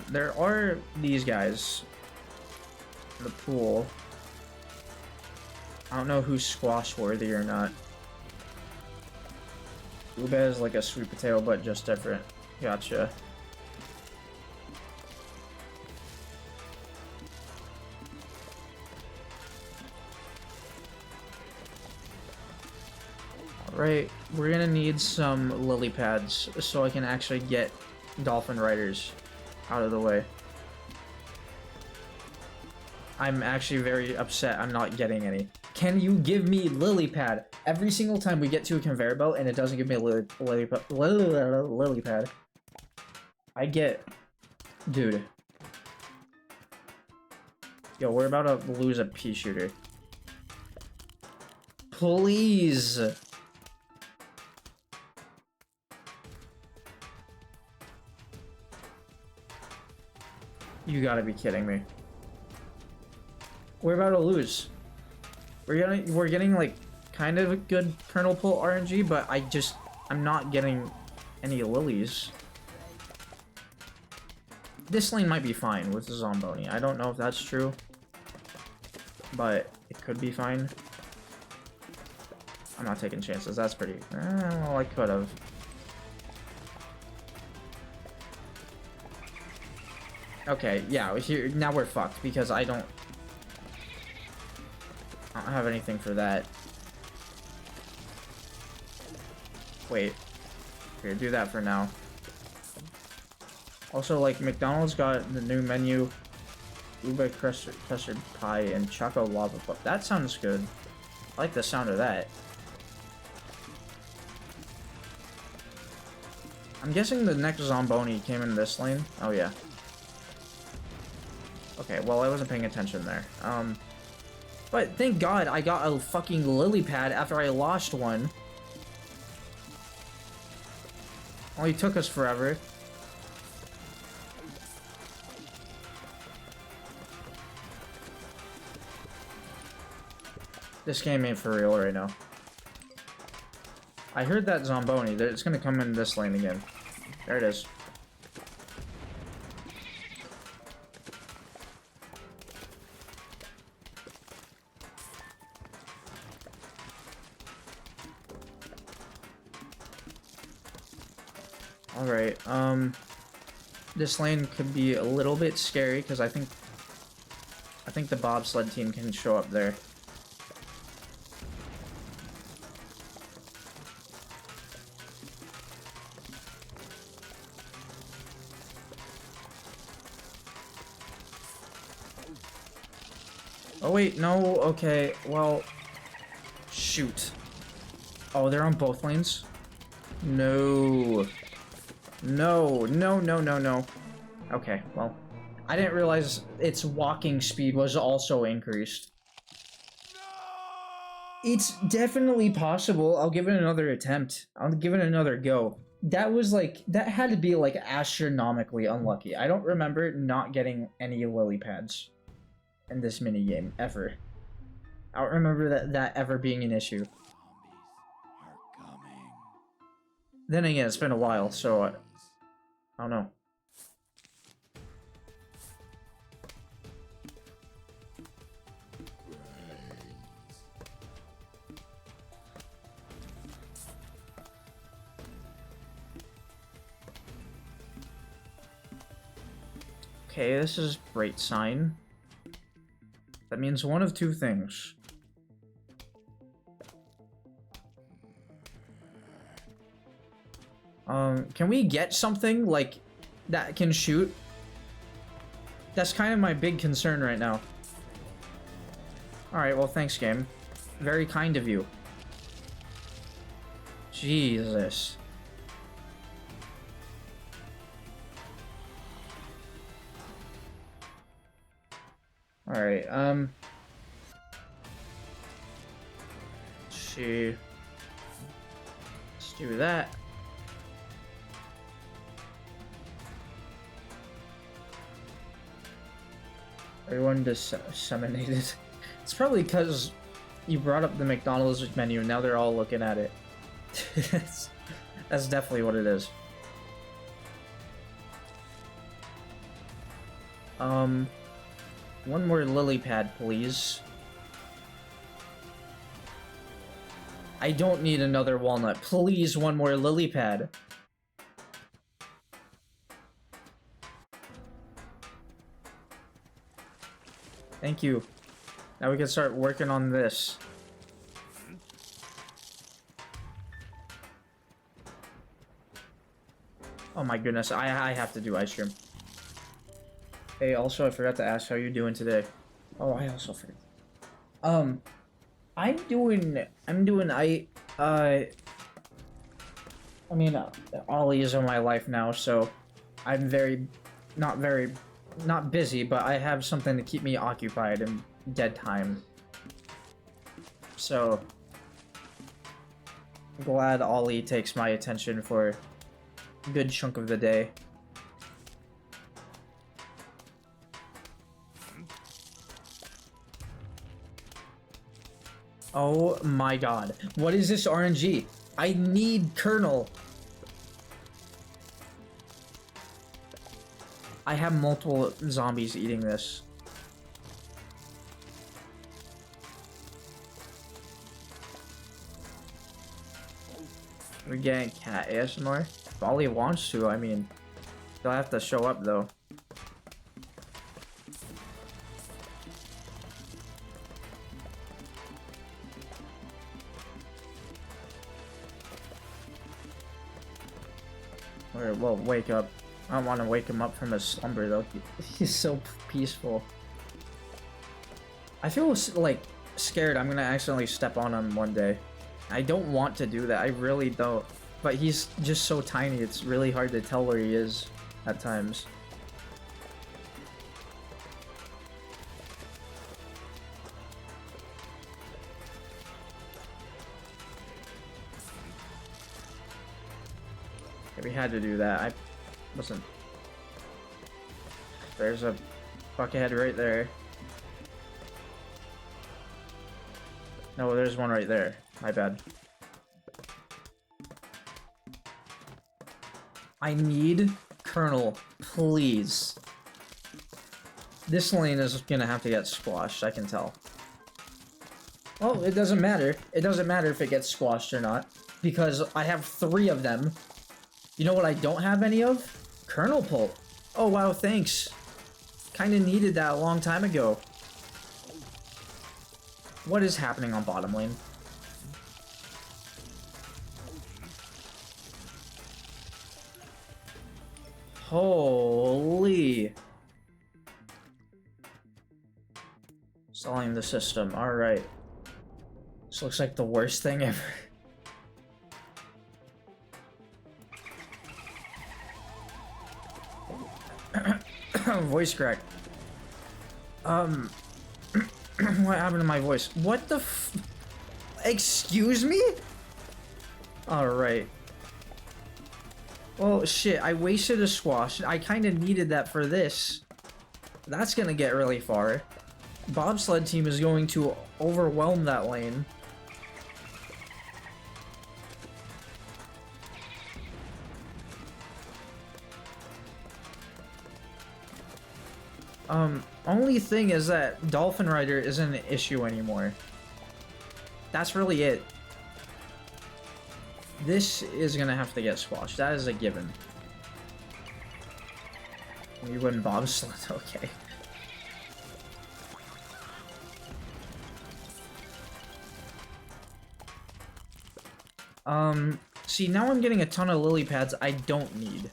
There are these guys in the pool. I don't know who's squash worthy or not. Ube is like a sweet potato, but just different. Gotcha. Alright, we're gonna need some lily pads so I can actually get dolphin riders out of the way. I'm actually very upset I'm not getting any. Can you give me lily pad? Every single time we get to a conveyor belt and it doesn't give me a lily pad, I get... Dude. Yo, we're about to lose a pea shooter. Please! You gotta be kidding me. We're about to lose. We're getting like kind of a good kernel pull RNG, but I'm not getting any lilies. This lane might be fine with the Zomboni. I don't know if that's true, but it could be fine. I'm not taking chances. That's pretty. Well, I could have. Okay, yeah. Here now we're fucked because I don't have anything for that. Wait. Here, do that for now. Also, like, McDonald's got the new menu, Ube custard pie and choco lava puff. That sounds good. I like the sound of that. I'm guessing the next Zomboni came in this lane. Oh yeah. Okay, well I wasn't paying attention there. But thank God I got a fucking lily pad after I lost one. Only took us forever. This game ain't for real right now. I heard that Zomboni. It's gonna come in this lane again. There it is. Alright, this lane could be a little bit scary because I think the bobsled team can show up there. Oh wait, no, okay, well, shoot. Oh, they're on both lanes? No. No, no, no, no, no. Okay, well, I didn't realize its walking speed was also increased. It's definitely possible. I'll give it another attempt. I'll give it another go. That was like, that had to be like astronomically unlucky. I don't remember not getting any lily pads in this minigame, ever. I don't remember that ever being an issue. Then again, it's been a while, so I don't know. Okay, this is great sign. That means one of two things. Can we get something, like, that can shoot? That's kind of my big concern right now. Alright, well, thanks, game. Very kind of you. Jesus. Alright, let's see. Let's do that. Everyone disseminated. It's probably because you brought up the McDonald's menu and now they're all looking at it. That's definitely what it is. One more lily pad, please. I don't need another walnut. Please, one more lily pad. Thank you. Now we can start working on this. Oh my goodness, I have to do ice cream. Hey, also I forgot to ask how you're doing today. Oh, I also forgot. I mean, Ollie is in my life now, so I'm not busy, but I have something to keep me occupied in dead time. So, I'm glad Ollie takes my attention for a good chunk of the day. Oh my god. What is this RNG? I need Kernel. I have multiple zombies eating this. We're getting cat ASMR? If Ollie wants to, I mean, he'll have to show up though. Or, well, wake up. I don't want to wake him up from his slumber though. He's so peaceful. I feel like scared I'm gonna accidentally step on him one day. I don't want to do that. I really don't. But he's just so tiny. It's really hard to tell where he is at times. Yeah, we had to do that. I wasn't. There's a buckethead right there. No, there's one right there. My bad. I need Colonel, please. This lane is gonna have to get squashed, I can tell. Oh, it doesn't matter. It doesn't matter if it gets squashed or not, because I have 3 of them. You know what I don't have any of? Colonel Pult. Oh wow, thanks. Kinda needed that a long time ago. What is happening on bottom lane? Holy. Stalling the system, alright. This looks like the worst thing ever. Voice crack. What happened to my voice? What the f- Excuse me? Alright. Well, shit, I wasted a squash. I kinda needed that for this. That's gonna get really far. Bobsled team is going to overwhelm that lane. Only thing is that Dolphin Rider isn't an issue anymore. That's really it. This is gonna have to get squashed. That is a given. You wouldn't bobsled? Okay. See, now I'm getting a ton of lily pads I don't need.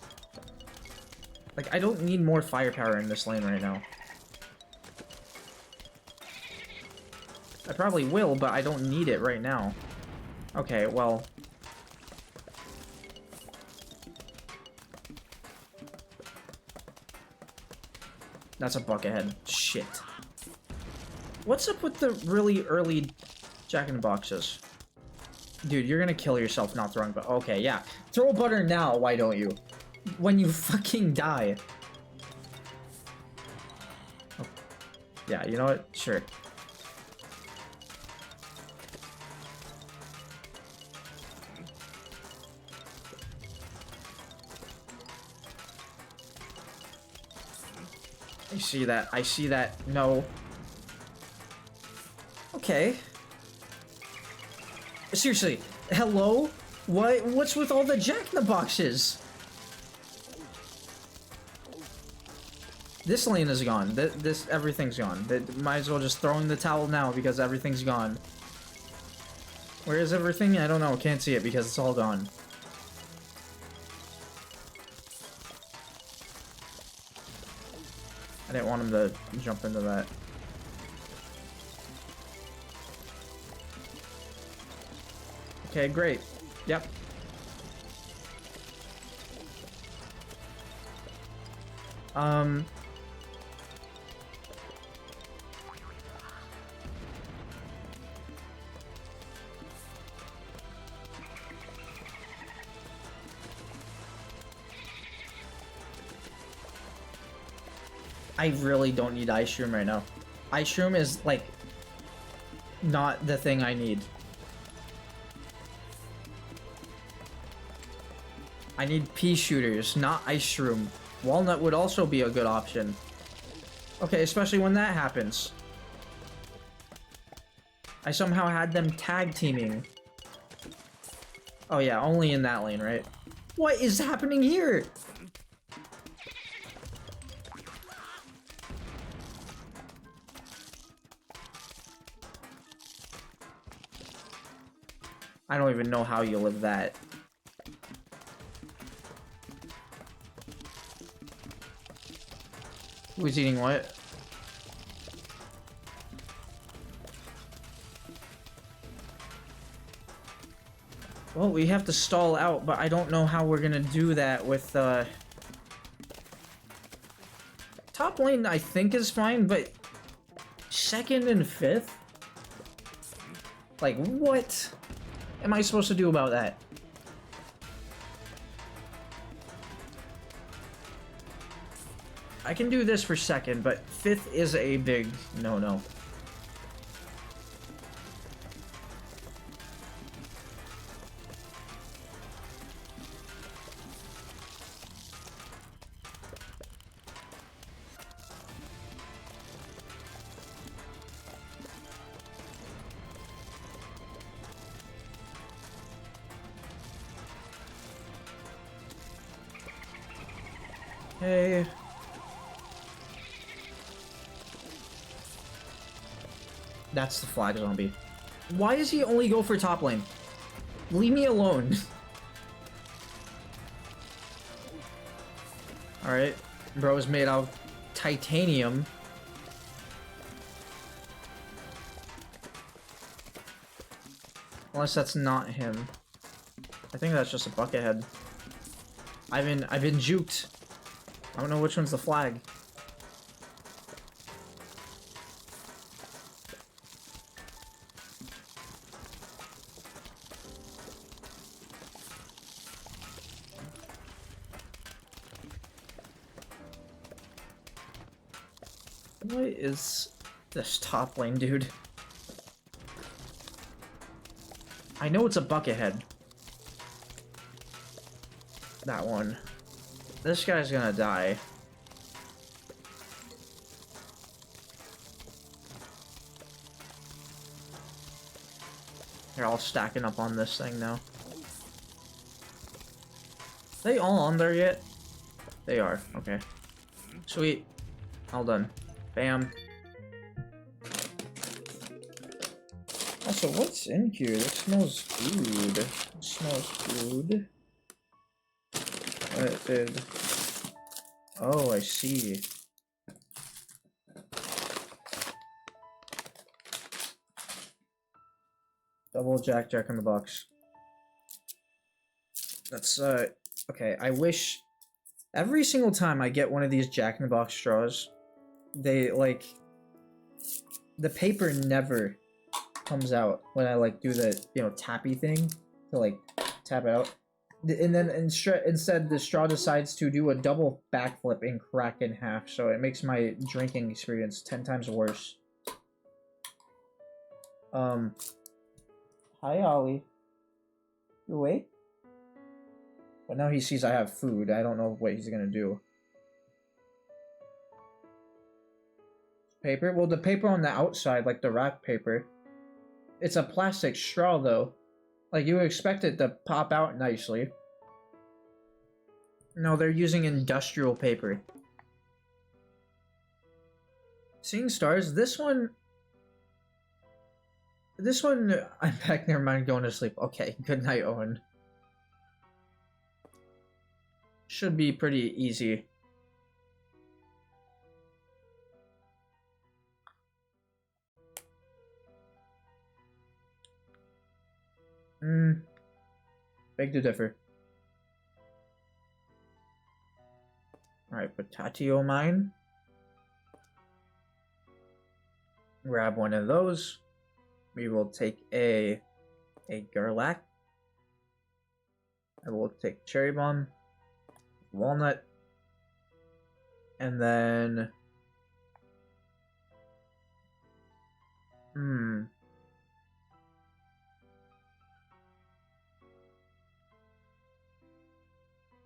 Like, I don't need more firepower in this lane right now. I probably will, but I don't need it right now. Okay, well... That's a buck ahead. Shit. What's up with the really early Jack-in-the-Boxes? Dude, you're gonna kill yourself not throwing butter. Okay, yeah. Throw butter now, why don't you? When you fucking die. Oh. Yeah, you know what? Sure. I see that. I see that. No. Okay. Seriously. Hello? What's with all the Jack-in-the-Boxes? This lane is gone. Everything's gone. Might as well just throw in the towel now because everything's gone. Where is everything? I don't know. Can't see it because it's all gone. I didn't want him to jump into that. Okay, great. Yep. I really don't need Ice Shroom right now. Ice Shroom is, like, not the thing I need. I need pea shooters, not Ice Shroom. Walnut would also be a good option. Okay, especially when that happens. I somehow had them tag teaming. Oh yeah, only in that lane, right? What is happening here? I don't even know how you live that. Who's eating what? Well, we have to stall out, but I don't know how we're gonna do that with, top lane I think is fine, but second and fifth? Like, what am I supposed to do about that? I can do this for second, but fifth is a big no-no. Okay. That's the flag zombie. Why does he only go for top lane? Leave me alone. Alright. Bro is made out of titanium. Unless that's not him. I think that's just a buckethead. I've been juked. I don't know which one's the flag. What is this top lane, dude? I know it's a buckethead. That one. This guy's gonna die. They're all stacking up on this thing now. Are they all on there yet? They are. Okay. Sweet. All done. Bam. Also, what's in here? This smells food. It smells food. What did... Oh, I see. Double Jack in the box. That's, okay, I wish... Every single time I get one of these Jack in the Box straws, they, like... The paper never comes out when I, like, do the, you know, tappy thing to, like, tap it out. And then instead, the straw decides to do a double backflip and crack in half, so it makes my drinking experience 10 times worse. Hi, Ollie. You awake? But now he sees I have food. I don't know what he's gonna do. Paper? Well, the paper on the outside, like the wrap paper. It's a plastic straw, though. Like, you would expect it to pop out nicely. No, they're using industrial paper. Seeing stars? This one, I'm back, never mind, going to sleep. Okay, good night, Owen. Should be pretty easy. Beg to differ. Alright, potato mine. Grab one of those. We will take a garlic. I will take cherry bomb, walnut, and then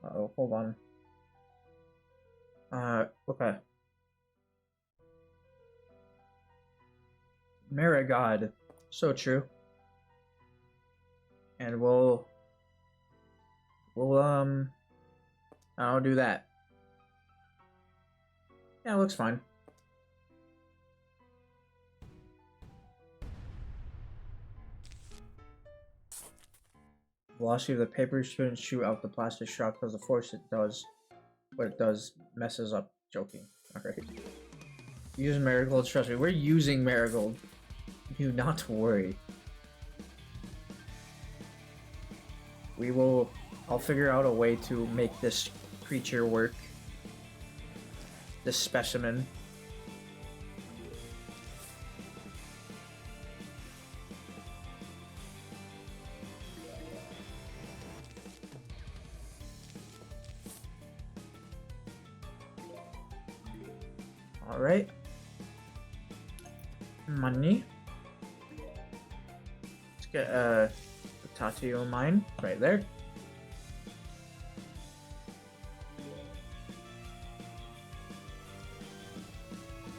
uh-oh, hold on. Okay. Marigod. So true. And I'll do that. Yeah, it looks fine. Velocity of the paper shouldn't shoot out the plastic straw because of force it does. What it does messes up. Joking. Alright. Use marigold, trust me. We're using marigold. Do not worry. I'll figure out a way to make this creature work. This specimen. Alright. Money. Let's get a potato mine right there.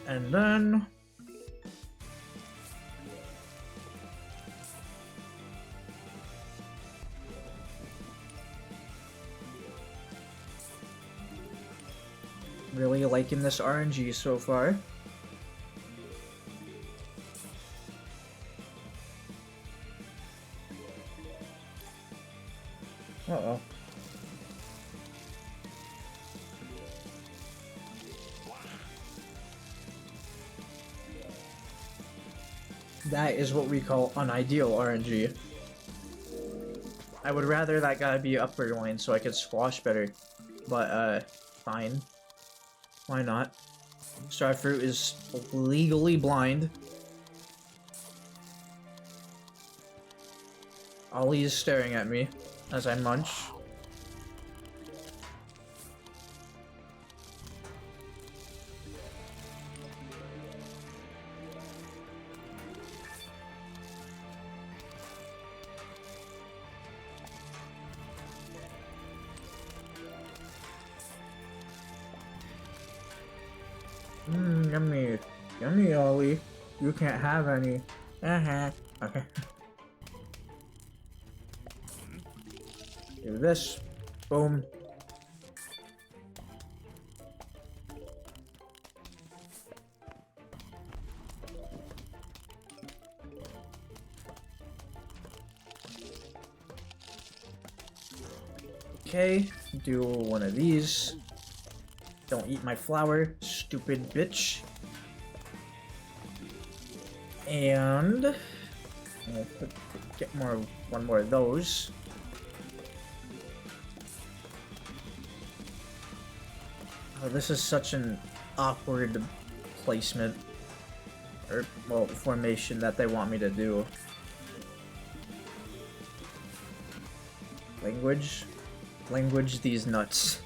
And then Really liking this RNG so far. Uh-oh. That is what we call unideal RNG. I would rather that guy be upper lane so I could squash better. But, fine. Why not? Starfruit is legally blind. Ollie is staring at me as I munch. Yummy. Yummy, Ollie. You can't have any. Okay. Do this. Boom. Okay, do one of these. Don't eat my flower, stupid bitch. And I'll get one more of those. Oh, this is such an awkward placement, or well, formation that they want me to do. Language these nuts.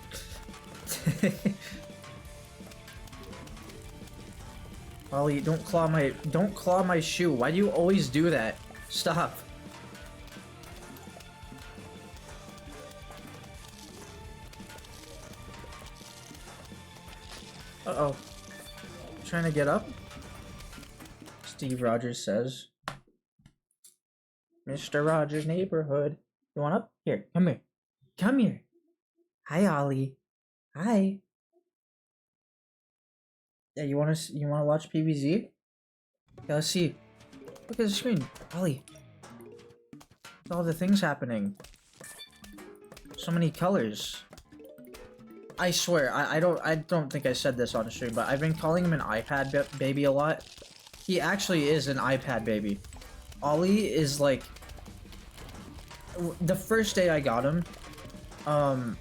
Ollie, don't claw my shoe. Why do you always do that? Stop. Uh-oh. Trying to get up? Steve Rogers says. Mr. Rogers' neighborhood. You want up? Here, come here. Come here. Hi, Ollie. Hi. Yeah, you wanna watch PvZ? Yeah, let's see. Look at the screen, Ollie. Look at all the things happening. So many colors. I swear, I don't think I said this on stream, but I've been calling him an iPad baby a lot. He actually is an iPad baby. Ollie is like, the first day I got him, I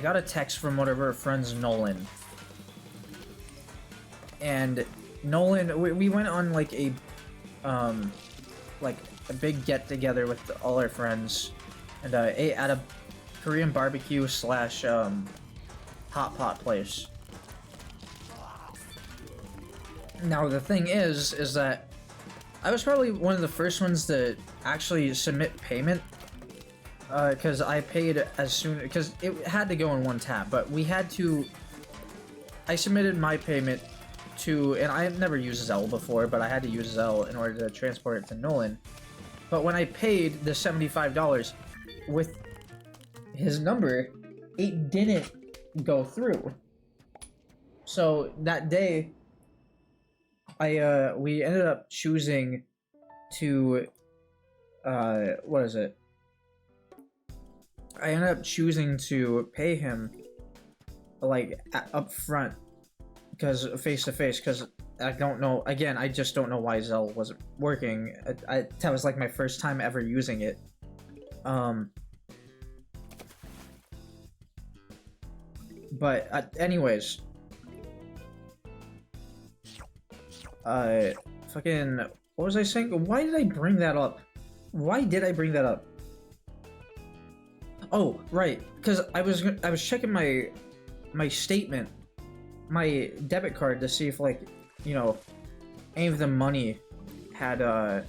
got a text from one of our friends, Nolan. And Nolan, we went on like a big get together with all our friends, and ate at a Korean barbecue slash hot pot place. Now the thing is that I was probably one of the first ones to actually submit payment, because I paid as soon, because it had to go in one tap, but I submitted my payment to, and I had never used Zelle before, but I had to use Zelle in order to transport it to Nolan. But when I paid the $75 with his number, it didn't go through. So that day, we ended up choosing to, what is it? I ended up choosing to pay him, like, up front, because face to face, because I don't know, again, I just don't know why Zelle wasn't working. That was like my first time ever using it. But anyways, fucking, what was I saying? Why did I bring that up? Why did I bring that up? Oh, right, because I was checking my statement, my debit card, to see if, like, you know, any of the money had I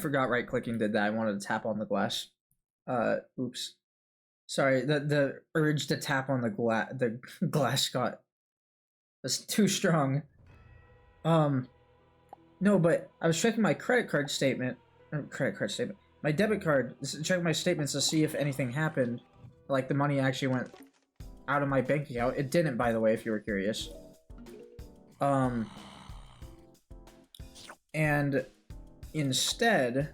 forgot right clicking did that. I wanted to tap on the glass. Oops. Sorry, the urge to tap on the glass was too strong. No, but I was checking my my debit card, checking my statements to see if anything happened, like the money actually went out of my bank account. It didn't, by the way, if you were curious. And instead,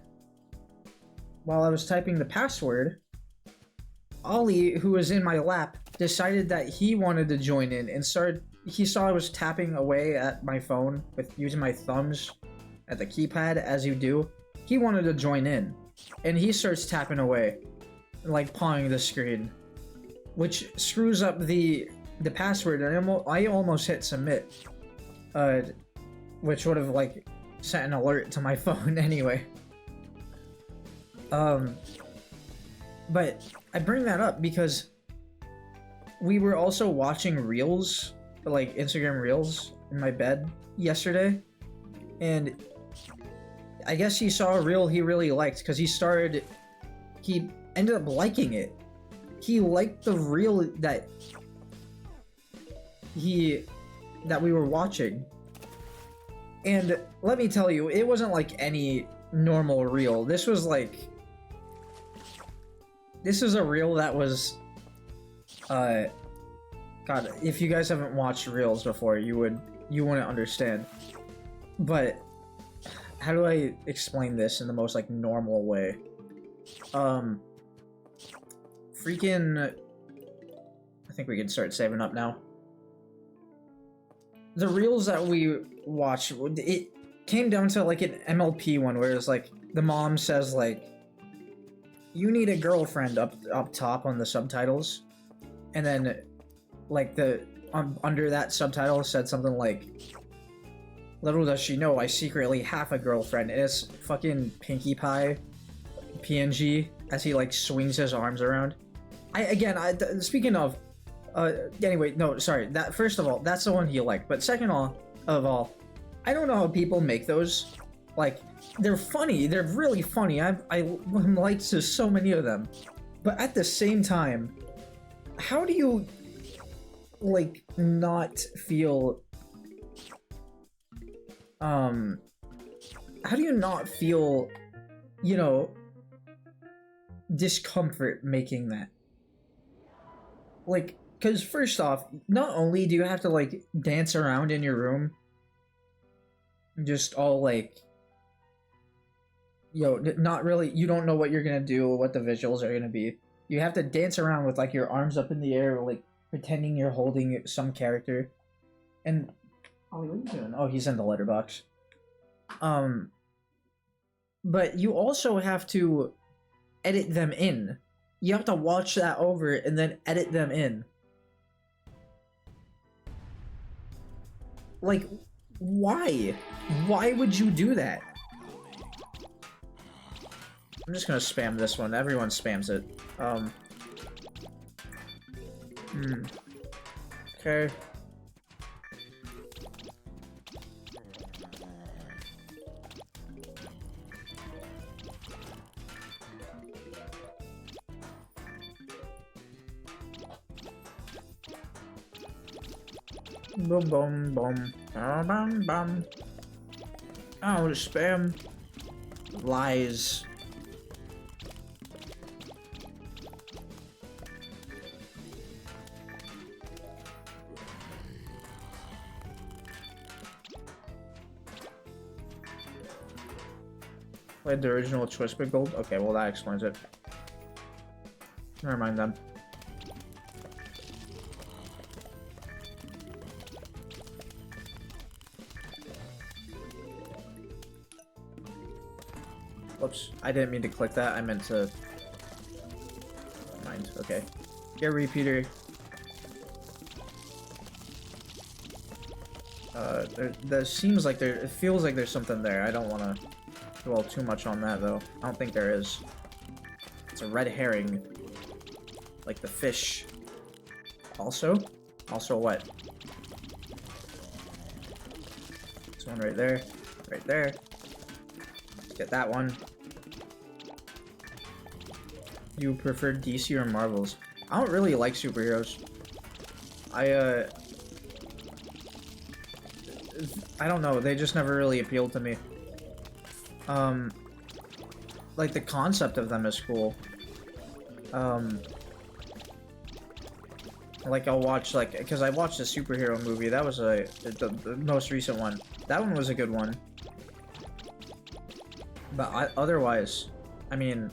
while I was typing the password, Ollie, who was in my lap, decided that he wanted to join in and he saw I was tapping away at my phone with using my thumbs at the keypad as you do. He wanted to join in, and he starts tapping away, like pawing the screen, which screws up the password, and I almost hit submit, which would have like sent an alert to my phone anyway. But I bring that up because we were also watching Reels, like Instagram Reels, in my bed yesterday, and I guess he saw a Reel he really liked because he ended up liking it. He liked the Reel that we were watching. And let me tell you, it wasn't like any normal Reel. This was a Reel that was, God, if you guys haven't watched Reels before, you wouldn't understand. But how do I explain this in the most like normal way? Freaking, I think we can start saving up now. The Reels that we watched, it came down to like an MLP one where it's like the mom says like, "You need a girlfriend" up top on the subtitles, and then like under that subtitle said something like, "Little does she know I secretly have a girlfriend," and it's fucking Pinkie Pie PNG as he like swings his arms around. Speaking of, anyway, no, sorry. That first of all, that's the one he liked. But second of all, I don't know how people make those. Like, they're funny. They're really funny. I'm liked to so many of them. But at the same time, how do you like not feel? How do you not feel, you know, discomfort making that? Like, because first off, not only do you have to like dance around in your room, just all like, not really, you don't know what you're gonna do, what the visuals are gonna be. You have to dance around with like your arms up in the air, like pretending you're holding some character. And Ollie, what are you doing? Oh, he's in the letterbox. But you also have to edit them in. You have to watch that over and then edit them in. Like, why? Why would you do that? I'm just gonna spam this one. Everyone spams it. Okay. Boom, boom, boom. Bum, bum, bum. Oh, spam. Lies. Played the original Twisted Gold? Okay, well that explains it. Never mind then. Whoops, I didn't mean to click that, I meant to... Mind, okay. Get repeater. There seems like it feels like there's something there. I don't want to dwell too much on that though. I don't think there is. It's a red herring. Like the fish. Also what? This one right there. Right there. Let's get that one. You prefer DC or Marvels? I don't really like superheroes. I don't know, they just never really appealed to me. Like the concept of them is cool. Like I'll watch like because I watched a superhero movie. That was the most recent one. That one was a good one. But otherwise, I mean,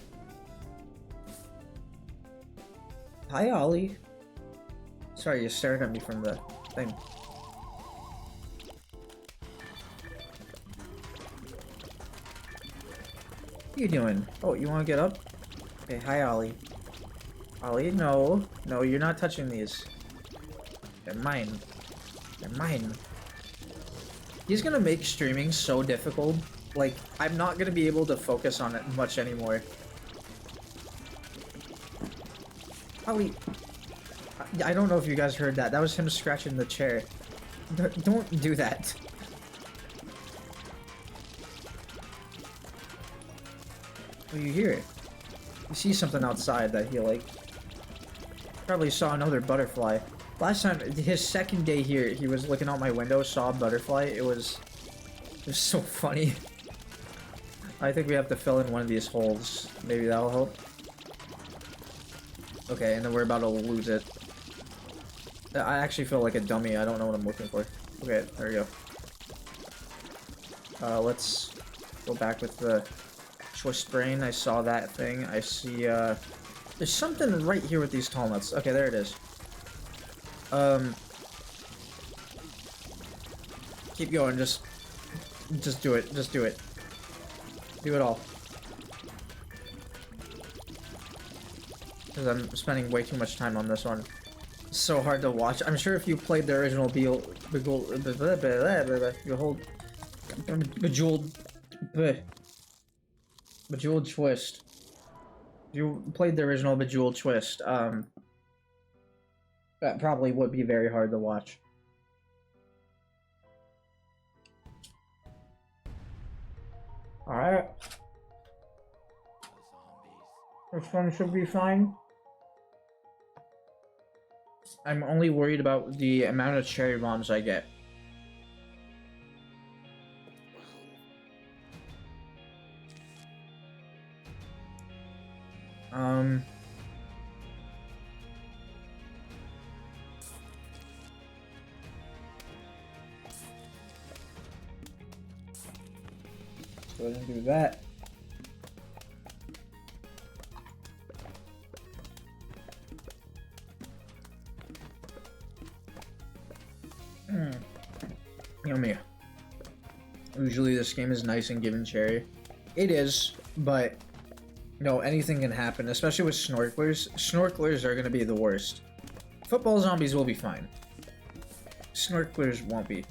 hi Ollie. Sorry, you stared at me from the thing. What are you doing? Oh, you want to get up? Okay, hi Ollie. Ollie, no. No, you're not touching these. They're mine. They're mine. He's gonna make streaming so difficult. Like, I'm not gonna be able to focus on it much anymore. Ollie. I don't know if you guys heard that. That was him scratching the chair. Don't do that. Oh, you hear it. You see something outside that he, like... Probably saw another butterfly. Last time, his second day here, he was looking out my window, saw a butterfly. It was so funny. I think we have to fill in one of these holes. Maybe that'll help. Okay, and then we're about to lose it. I actually feel like a dummy. I don't know what I'm looking for. Okay, there we go. Let's go back with the twist brain. I saw that thing. I see, there's something right here with these tall nuts. Okay, there it is. Keep going. Just do it. Just do it. Do it all. Because I'm spending way too much time on this one. It's so hard to watch. I'm sure if you played the original Bejeweled Twist. If you played the original Bejeweled Twist, that probably would be very hard to watch. Alright. This one should be fine. I'm only worried about the amount of cherry bombs I get. Go ahead and do that. Yummy. Usually this game is nice and giving cherry. It is, but no, anything can happen, especially with snorkelers. Snorkelers are gonna be the worst. Football zombies will be fine. Snorkelers won't be.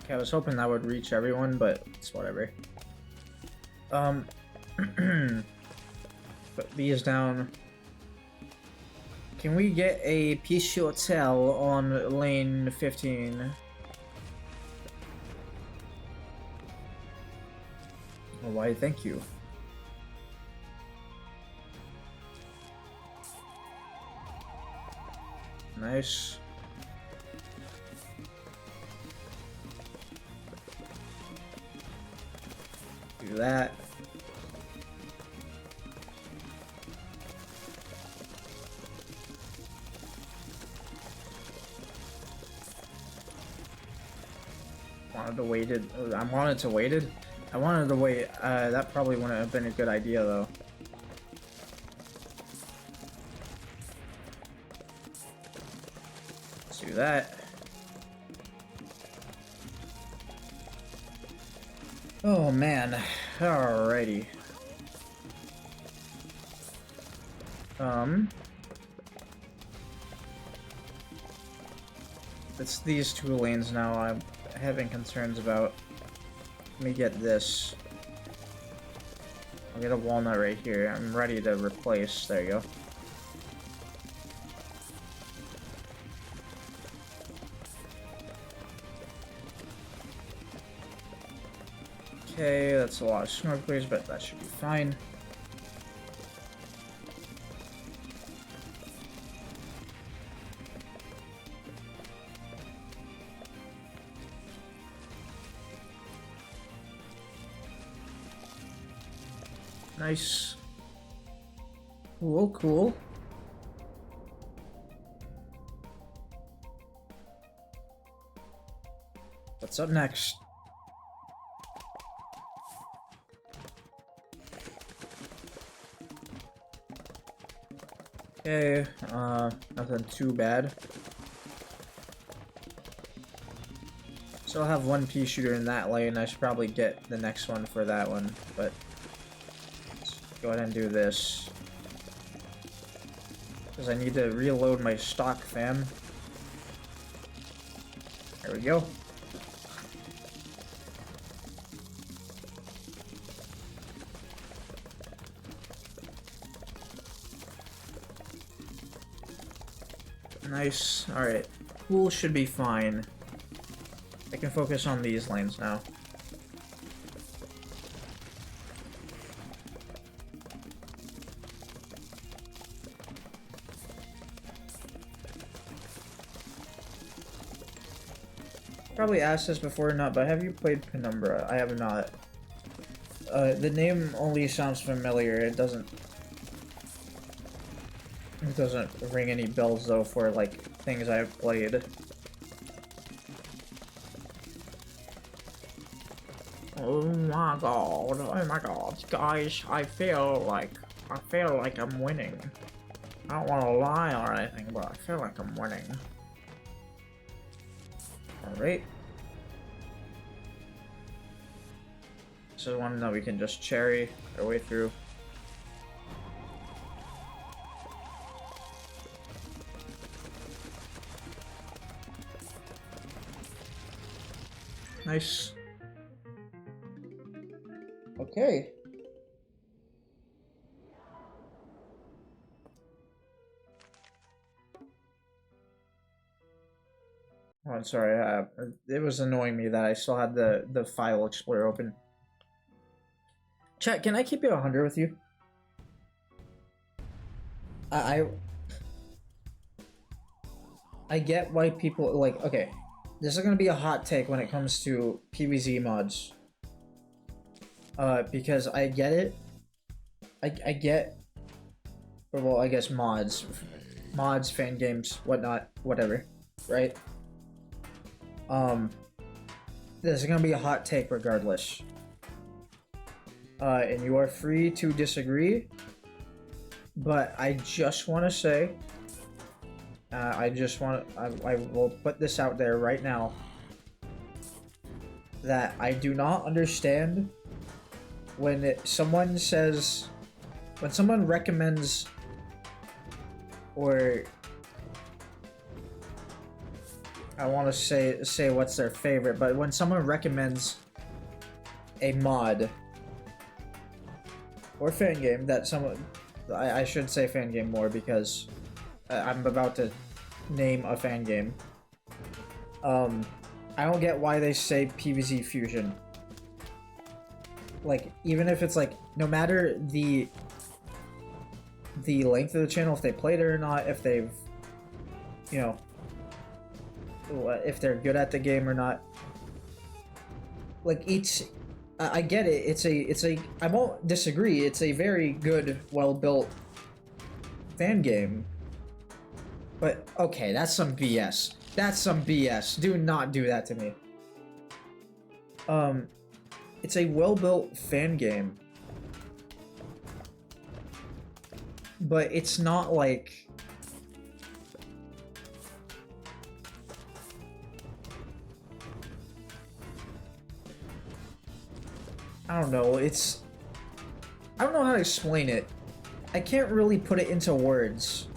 Okay, I was hoping that would reach everyone, but it's whatever. Put these down. Can we get a Peace Hotel on lane 15? Oh, why, thank you. Nice. Do that. Wanted to wait it. I wanted to wait it. I wanted to wait. That probably wouldn't have been a good idea though. Let's do that. Oh man, alrighty. It's these two lanes now I'm having concerns about. Let me get this. I'll get a walnut right here. I'm ready to replace. There you go. Okay, that's a lot of snorkelers, but that should be fine. Nice. Cool, cool. What's up next? Okay, nothing too bad. So I'll have one pea shooter in that lane. I should probably get the next one for that one, but let's go ahead and do this. Because I need to reload my stock, fam. There we go. Nice. Alright. Pool should be fine. I can focus on these lanes now. Probably asked this before or not, but have you played Penumbra? I have not. The name only sounds familiar. It doesn't ring any bells though for like things I've played. Oh my god, guys, I feel like I'm winning. I don't want to lie or anything, but I feel like I'm winning. Alright. This is one that we can just cherry our way through. Nice. Okay. Oh, I'm sorry. It was annoying me that I still had the file explorer open. Chat, can I keep it 100 with you? I get why people like. Okay, this is gonna be a hot take when it comes to PvZ mods. Because I get it. I get. Well, I guess mods, fan games, whatnot, whatever, right? This is gonna be a hot take regardless. And you are free to disagree, but I just want to say, I will put this out there right now, that I do not understand when someone recommends, or I want to say what's their favorite, but when someone recommends a mod or fan game that someone, I should say fan game more because I'm about to name a fan game. I don't get why they say PvZ Fusion. Like, even if it's like, no matter the length of the channel, if they played it or not, if they've, you know, if they're good at the game or not. Like, I get it. It's a. I won't disagree. It's a very good, well-built fan game. But okay, that's some BS. That's some BS. Do not do that to me. It's a well-built fan game, but it's not like. I don't know, I don't know how to explain it. I can't really put it into words.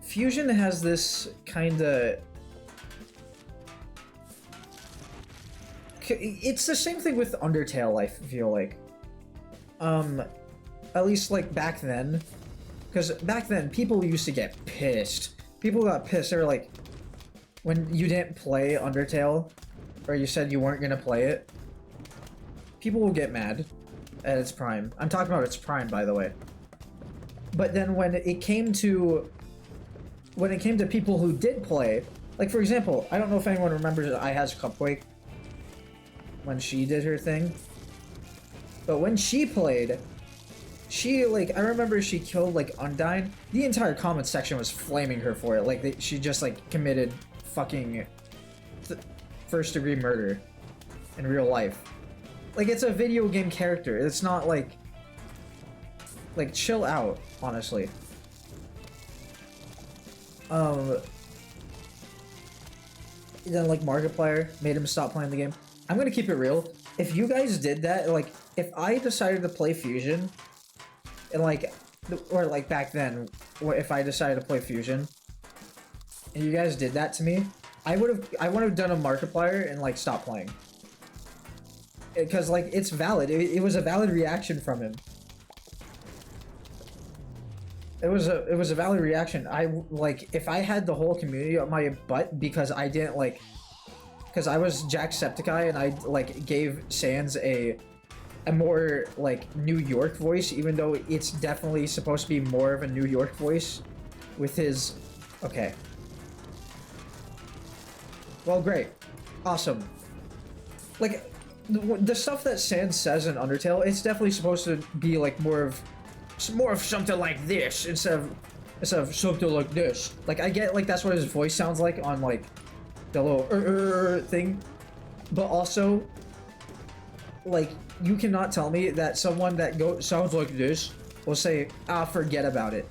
Fusion has this kinda... It's the same thing with Undertale, I feel like. At least, like, back then. Because back then, people used to get pissed. People got pissed. They were like... When you didn't play Undertale... or you said you weren't gonna play it, people will get mad at its prime. I'm talking about its prime, by the way. But then when it came to people who did play, like for example, I don't know if anyone remembers I Has Cupquake when she did her thing, but when she played, she I remember she killed like Undyne. The entire comment section was flaming her for it. Like she just like committed fucking first-degree murder in real life. Like it's a video game character. It's not like chill out, honestly. Then like Markiplier made him stop playing the game. I'm gonna keep it real. If you guys did that, like if I decided to play Fusion, and or like back then, if I decided to play Fusion, and you guys did that to me, I would have done a Markiplier and like stopped playing. Because like it's valid. It was a valid reaction from him. It was a valid reaction. If I had the whole community up my butt because I didn't because I was Jacksepticeye and I gave Sans a more New York voice, even though it's definitely supposed to be more of a New York voice with his. Okay. Well, great, awesome. Like the stuff that Sans says in Undertale, it's definitely supposed to be more of something like this instead of something like this. Like I get that's what his voice sounds like on the little thing, but also you cannot tell me that someone that sounds like this will say, ah, forget about it.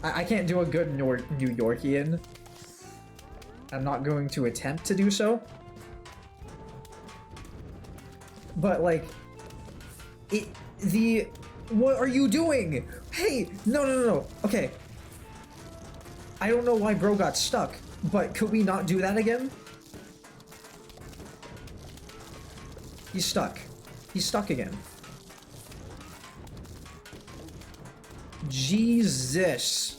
I can't do a good New Yorkian. I'm not going to attempt to do so. But what are you doing? Hey, no. Okay. I don't know why bro got stuck, but could we not do that again? He's stuck. He's stuck again. Jesus.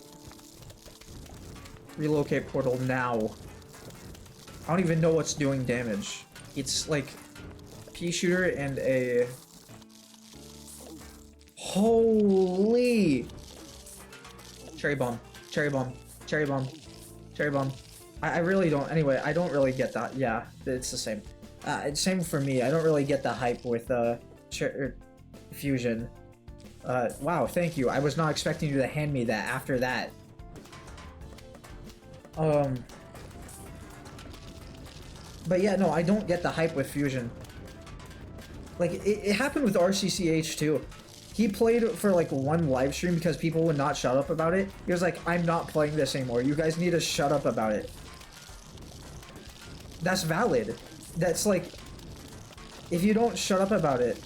Relocate portal now. I don't even know what's doing damage. It's pea shooter and a... Holy! Cherry bomb. Cherry bomb. Cherry bomb. Cherry bomb. I really don't... Anyway, I don't really get that. Yeah, it's the same. It's same for me. I don't really get the hype with Fusion. Wow, thank you. I was not expecting you to hand me that after that. But yeah, no, I don't get the hype with Fusion. It happened with RCCH too. He played for one live stream because people would not shut up about it. He was like, I'm not playing this anymore. You guys need to shut up about it. That's valid. That's if you don't shut up about it,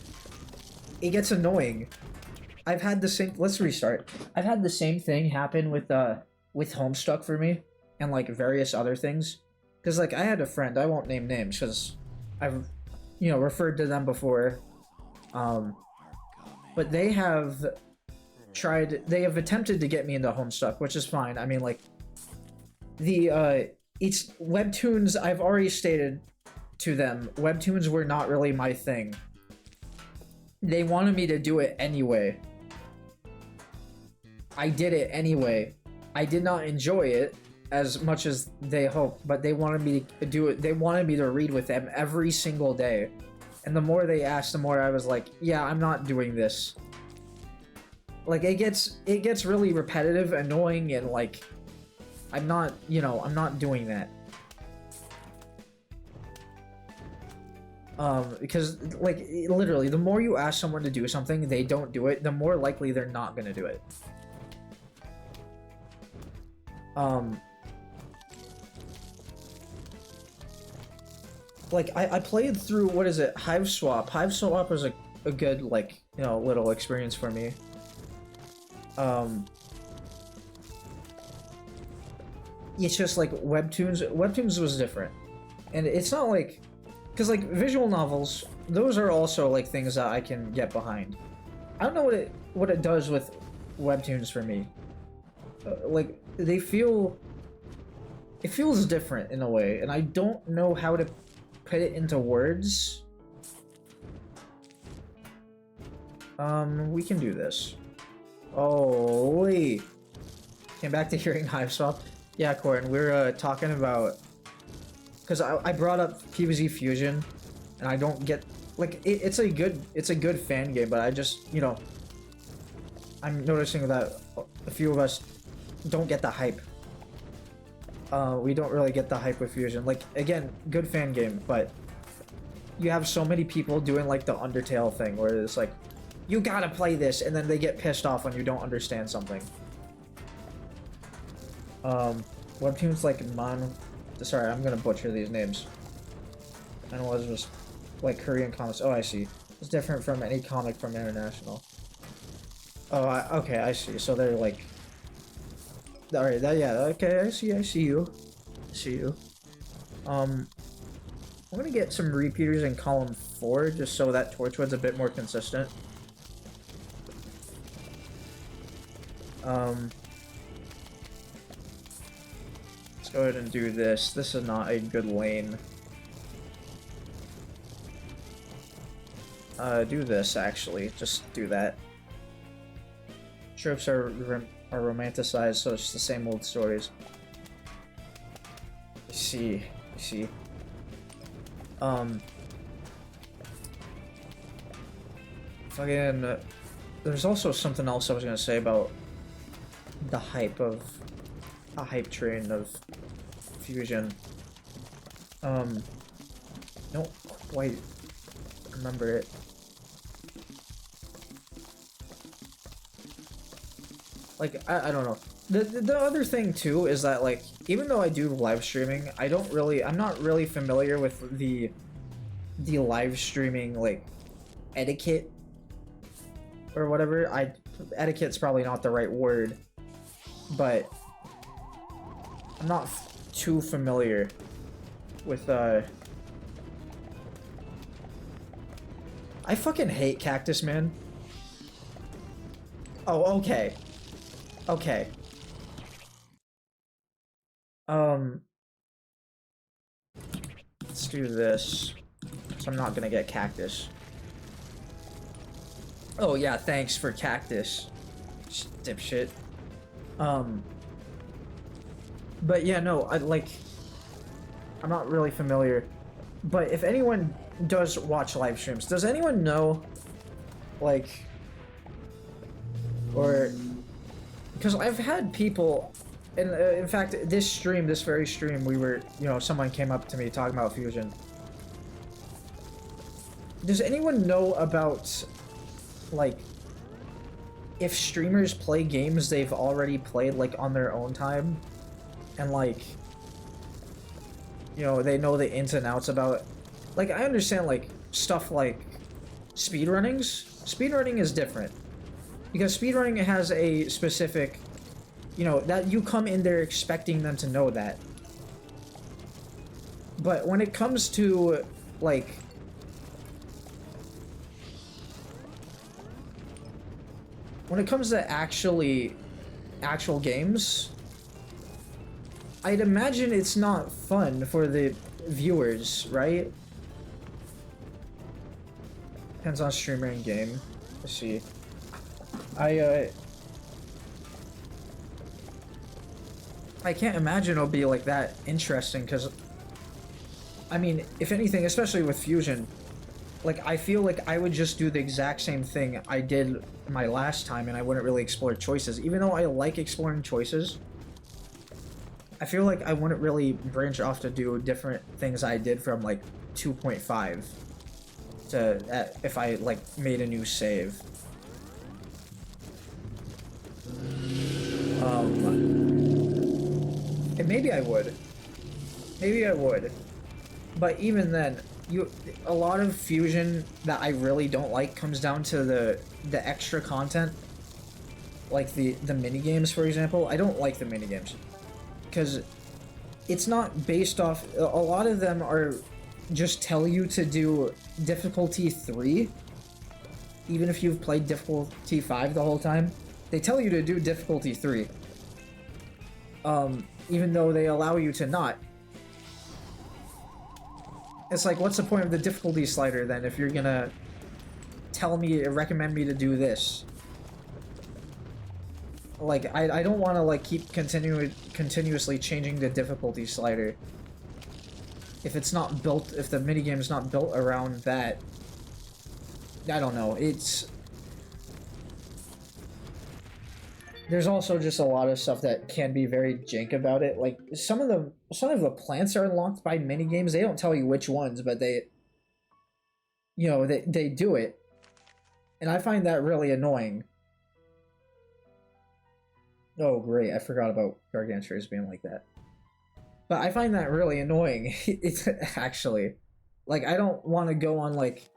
it gets annoying. I've had the same... Let's restart. I've had the same thing happen with Homestuck for me and various other things. Because I had a friend, I won't name names because I've, referred to them before. But they have attempted to get me into Homestuck, which is fine. I mean, it's webtoons. I've already stated to them, webtoons were not really my thing. They wanted me to do it anyway. I did it anyway. I did not enjoy it as much as they hoped, but they wanted me to do it. They wanted me to read with them every single day. And the more they asked, the more I was like, yeah, I'm not doing this. It gets really repetitive, annoying, and I'm not, I'm not doing that. Because literally, the more you ask someone to do something, they don't do it, the more likely they're not gonna do it. I played through, what is it, Hive Swap. Hive Swap was a good, little experience for me. It's just Webtoons was different. And it's not because visual novels, those are also things that I can get behind. I don't know what it does with Webtoons for me. They feel it feels different in a way, and I don't know how to put it into words. We can do this. Holy. Came back to hearing Hive Swap. Yeah, Corin, we're talking about, because I brought up PvZ Fusion, and I don't get, like, it's a good fan game, but I just, you know, I'm noticing that a few of us don't get the hype. We don't really get the hype with Fusion. Like, again, good fan game, but you have so many people doing like the Undertale thing where it's like, you gotta play this, and then they get pissed off when you don't understand something. Webtoons like sorry, I'm gonna butcher these names. And it was just like Korean comics. Oh, I see. It's different from any comic from International. Oh, okay, I see. So they're like, all right, yeah, okay, I see you. I'm gonna get some repeaters in column 4 just so that Torchwood's a bit more consistent. Let's go ahead and do this. This is not a good lane. Do this, actually. Just do that. Tropes are romanticized, so it's the same old stories. You see. Fucking, there's also something else I was gonna say about the hype train of Fusion. Don't quite remember it. Like, I don't know. The other thing too is that, like, even though I do live streaming, I'm not really familiar with the live streaming, like, etiquette or whatever. Etiquette's probably not the right word, but I'm not too familiar with I fucking hate Cactus Man. Oh, okay. Okay. Let's do this. So I'm not gonna get Cactus. Oh yeah, thanks for Cactus, dipshit. But yeah, no, I'm not really familiar. But if anyone does watch live streams, does anyone know, like, or, because I've had people, and in fact, this very stream, we were, you know, someone came up to me talking about Fusion. Does anyone know about, like, if streamers play games they've already played, like, on their own time, and, like, you know, they know the ins and outs about it? Like, I understand, like, stuff like speedrunnings. Speedrunning is different, because speedrunning has a specific, you know, that you come in there expecting them to know that. But when it comes to, like, when it comes to actual games, I'd imagine it's not fun for the viewers, right? Depends on streamer and game. Let's see. I can't imagine it'll be like that interesting, because, I mean, if anything, especially with Fusion, like, I feel like I would just do the exact same thing I did my last time, and I wouldn't really explore choices. Even though I like exploring choices, I feel like I wouldn't really branch off to do different things I did from, like, 2.5 to if I, like, made a new save. And maybe I would. Maybe I would. But even then, a lot of Fusion that I really don't like comes down to the extra content. Like the minigames, for example. I don't like the minigames, because it's not based off, a lot of them are just tell you to do difficulty 3, even if you've played difficulty 5 the whole time. They tell you to do difficulty 3. even though they allow you to not. It's like, what's the point of the difficulty slider then if you're gonna tell me, recommend me to do this? Like, I don't want to, like, keep continuously changing the difficulty slider. If it's not built, if the minigame's not built around that, I don't know, it's... There's also just a lot of stuff that can be very jank about it. Like, some of the plants are unlocked by minigames. They don't tell you which ones, but they... You know, they do it. And I find that really annoying. Oh, great. I forgot about Gargantuars being like that. But I find that really annoying. It's actually... Like, I don't want to go on, like...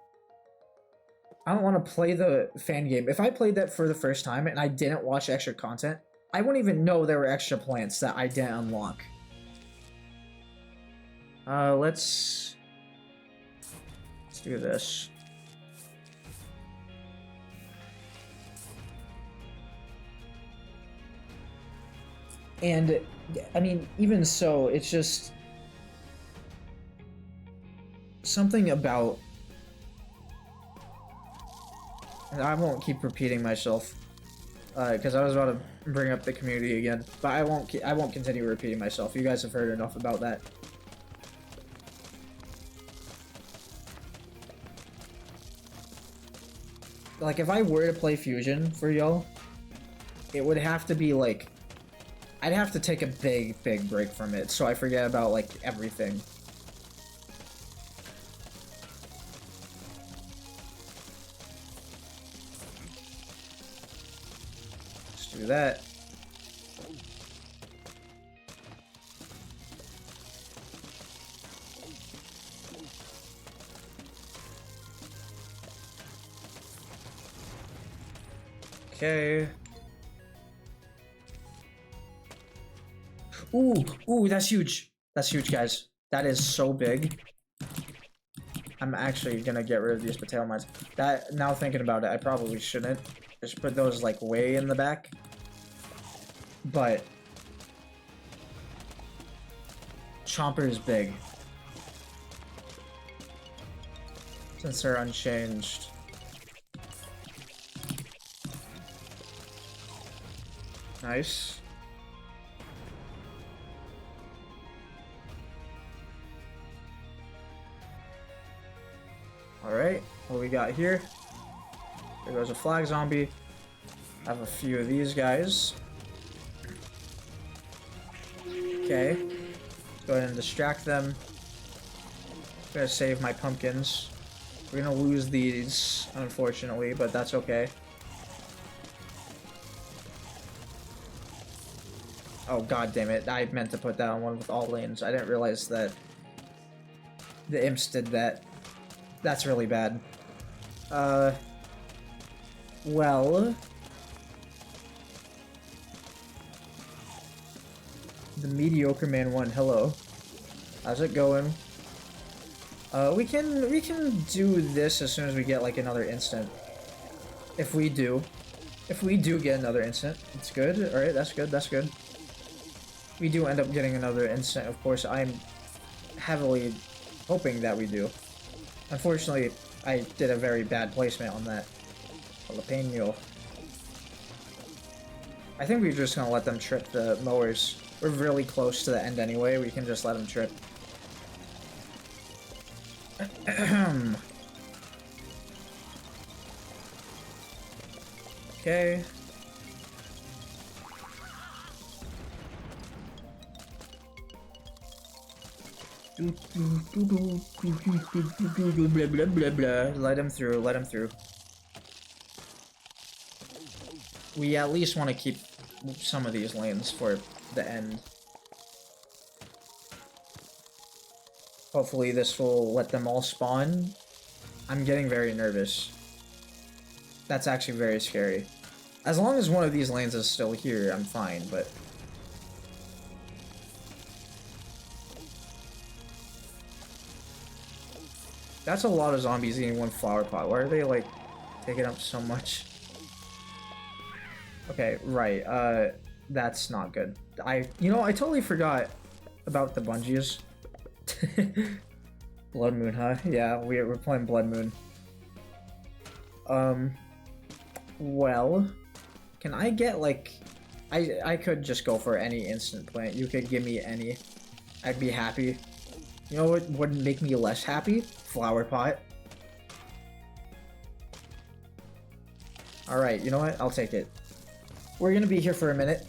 I don't want to play the fan game. If I played that for the first time and I didn't watch extra content, I wouldn't even know there were extra plants that I didn't unlock. Let's do this. And, I mean, even so, it's just something about... I won't keep repeating myself, because I was about to bring up the community again, but I won't continue repeating myself. You guys have heard enough about that. Like, if I were to play Fusion for y'all, it would have to be, like... I'd have to take a big break from it, so I forget about, like, everything. Let's do that. Okay. Ooh, that's huge. That's huge, guys. That is so big. I'm actually gonna get rid of these potato mines. That, now thinking about it, I probably shouldn't. Just put those, like, way in the back. But... Chomper is big. Since they're unchanged. Nice. Alright, what we got here? There goes a flag zombie. I have a few of these guys. Okay. Let's go ahead and distract them. I'm gonna save my pumpkins. We're gonna lose these, unfortunately, but that's okay. Oh, god damn it. I meant to put that on one with all lanes. I didn't realize that the imps did that. That's really bad. Well... The Mediocre Man 1, hello. How's it going? We can do this as soon as we get, like, another instant. If we do get another instant, it's good. Alright, that's good, that's good. We do end up getting another instant, of course. I'm heavily hoping that we do. Unfortunately, I did a very bad placement on that jalapeno. I think we're just gonna let them trip the mowers. We're really close to the end anyway, we can just let them trip. Okay. Let him through, let him through. We at least want to keep some of these lanes for the end. Hopefully this will let them all spawn. I'm getting very nervous. That's actually very scary. As long as one of these lanes is still here, I'm fine, but... That's a lot of zombies eating one flower pot. Why are they, like, taking up so much? Okay, right, That's not good. You know, I totally forgot about the bungees. Blood Moon, huh? Yeah, we're playing Blood Moon. Well, can I get, like... I could just go for any instant plant. You could give me any. I'd be happy. You know what wouldn't make me less happy? Flower pot. Alright, you know what? I'll take it. We're gonna be here for a minute.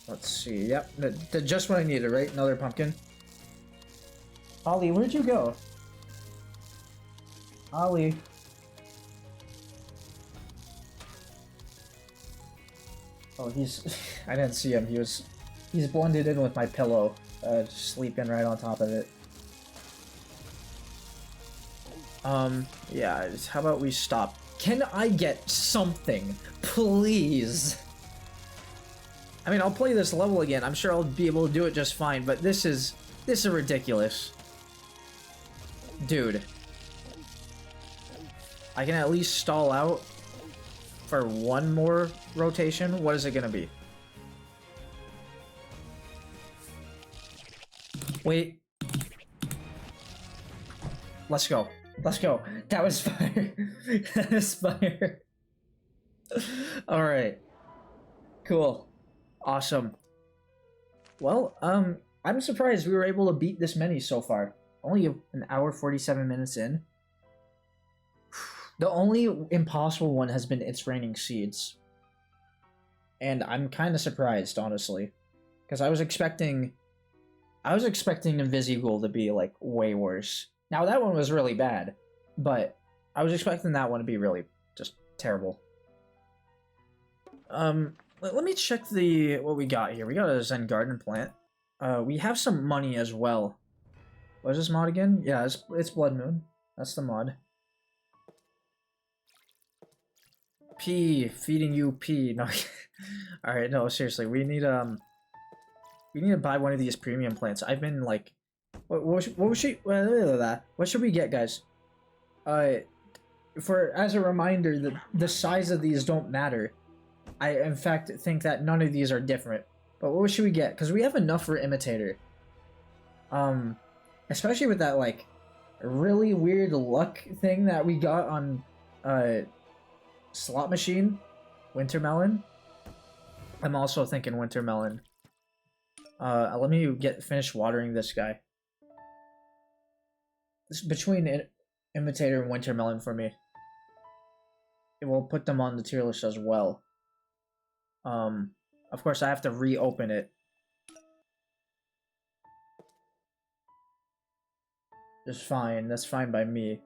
Let's see. Yep, just what I needed, right? Another pumpkin. Ollie, where'd you go? Ollie. Oh, he's... I didn't see him. He's blended in with my pillow. Just sleeping right on top of it. Yeah, how about we stop? Can I get something? Please! I mean, I'll play this level again. I'm sure I'll be able to do it just fine, but this is ridiculous. Dude. I can at least stall out for one more rotation. What is it gonna be? Wait. Let's go. Let's go. That was fire. That was fire. Alright. Cool. Awesome. Well, I'm surprised we were able to beat this many so far. Only an hour 47 minutes in. The only impossible one has been It's Raining Seeds. And I'm kind of surprised, honestly. Because I was expecting Invisigold to be, like, way worse. Now, that one was really bad. But I was expecting that one to be really just terrible. Let me check what we got here. We got a Zen Garden plant. We have some money as well. What is this mod again? Yeah, it's Blood Moon. That's the mod. P, feeding you P. No. Alright, no, seriously, we need to buy one of these premium plants. I've been like, what should we get, guys? As a reminder, the size of these don't matter. I in fact think that none of these are different. But what should we get? Because we have enough for Imitator. Especially with that like really weird luck thing that we got on Slot Machine, Wintermelon. I'm also thinking Wintermelon. Let me finish watering this guy. This between Imitator and Wintermelon for me. It will put them on the tier list as well. Of course I have to reopen it. It's fine, that's fine by me.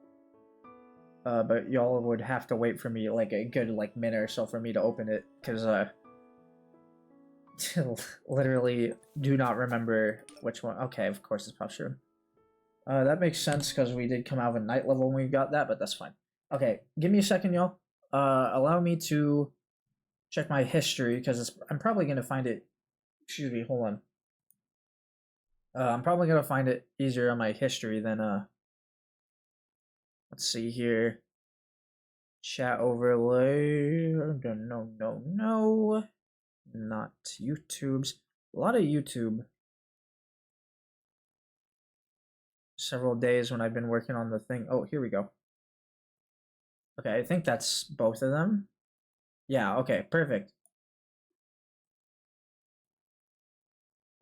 But y'all would have to wait for me like a good like minute or so for me to open it, because literally do not remember which one. Okay, of course it's Puffshroom. That makes sense because we did come out of a night level when we got that, but that's fine. Okay, give me a second, y'all. Allow me to check my history because I'm probably gonna find it. Excuse me, hold on. I'm probably gonna find it easier on my history than let's see here. Chat overlay. No. Not YouTube's. A lot of YouTube. Several days when I've been working on the thing. Oh, here we go. Okay, I think that's both of them. Yeah, okay, perfect.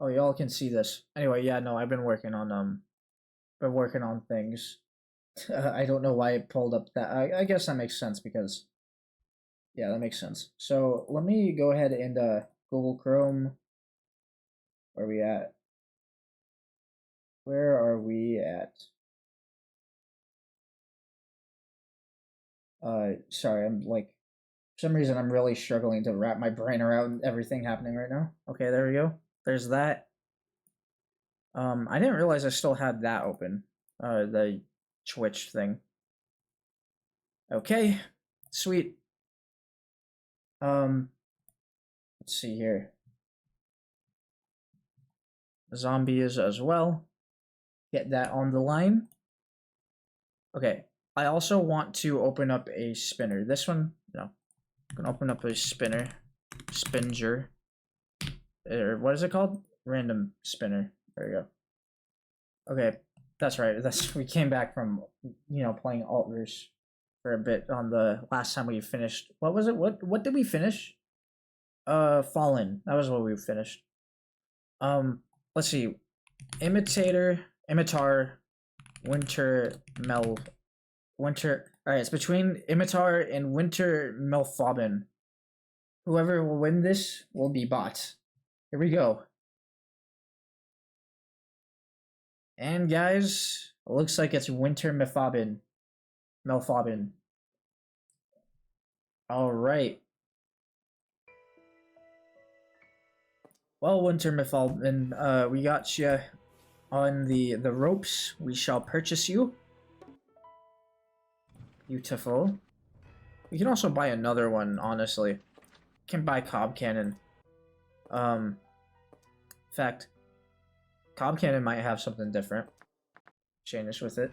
Oh, y'all can see this. Anyway, yeah, no, I've been working on things. I don't know why it pulled up that. I guess that makes sense because, yeah, that makes sense. So let me go ahead and Google Chrome. Where are we at? Where are we at? Sorry, I'm like, for some reason I'm really struggling to wrap my brain around everything happening right now. Okay, there we go. There's that. I didn't realize I still had that open. The Twitch thing. Okay, sweet. Let's see here. Zombies as well. Get that on the line. Okay, I also want to open up a spinner. This one, no. I'm gonna open up a spinner. Spinger. Or what is it called? Random spinner. There we go. Okay, that's right. We came back from playing Alters for a bit on the last time we finished. What was it? What did we finish? Fallen. That was what we finished. Let's see. Imitar, Winter. Alright, it's between Imitar and Winter Melfobin. Whoever will win this will be bought. Here we go. And guys, it looks like it's Winter Melfobin. Alright. Well, Winter Melfobin, we got you on the ropes. We shall purchase you. Beautiful. We can also buy another one, honestly. Can buy Cob Cannon. In fact, Cob Cannon might have something different. Change with it.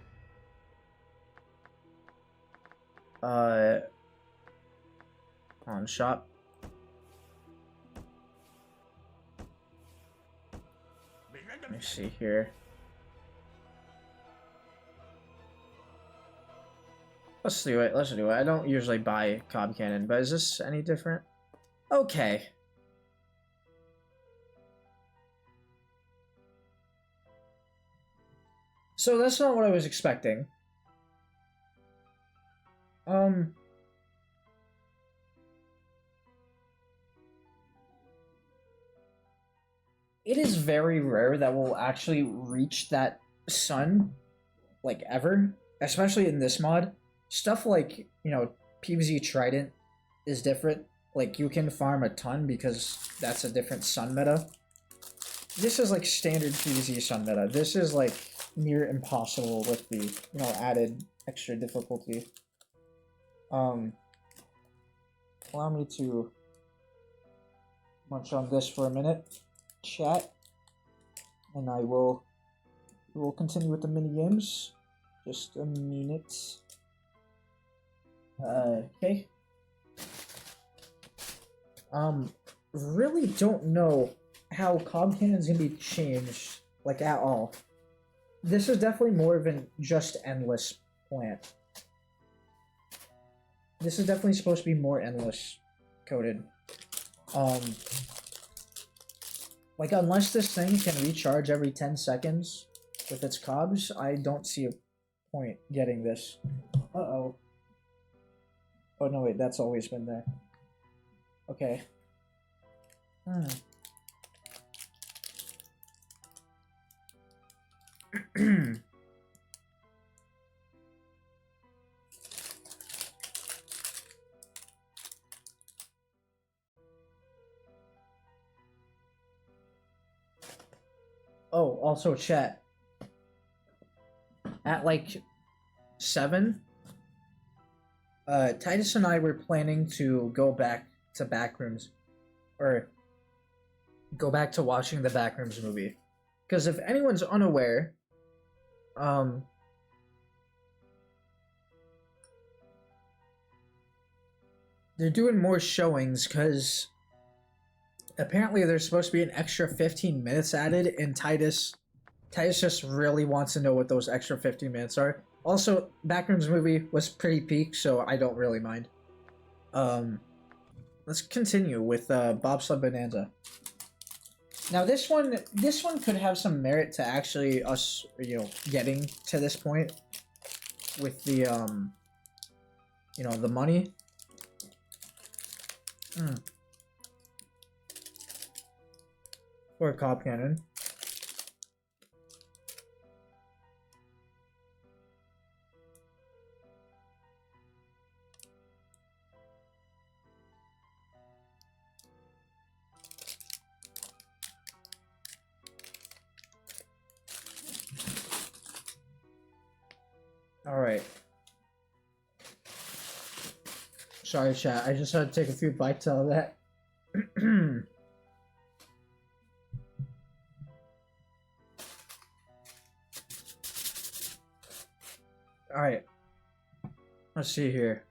On shop. Let me see here. Let's do it. Let's do it. I don't usually buy Cob Cannon, but is this any different? Okay. So that's not what I was expecting. It is very rare that we'll actually reach that sun, like, ever. Especially in this mod. Stuff like, PvZ Trident is different. Like, you can farm a ton because that's a different sun meta. This is like standard PvZ sun meta. This is like near impossible with the, added extra difficulty. Allow me to munch on this for a minute, chat, and we will continue with the mini games. Just a minute. Okay. Really don't know how Cob Cannon's gonna be changed, like, at all. This is definitely more of an just endless plant. This is definitely supposed to be more endless coded. Like, unless this thing can recharge every 10 seconds with its cobs, I don't see a point getting this. Uh-oh. Oh, no, wait, that's always been there. Okay. Oh, also chat. At like 7, Titus and I were planning to go back to Backrooms, or go back to watching the Backrooms movie. Because if anyone's unaware, they're doing more showings because apparently there's supposed to be an extra 15 minutes added, and Titus just really wants to know what those extra 15 minutes are. Also, Backrooms movie was pretty peak, so I don't really mind. Let's continue with Bobsled Bonanza. Now this one could have some merit to actually us, getting to this point with the the money. Or Cob Cannon. Alright. Sorry, chat. I just had to take a few bites out of that. Alright. Let's see here.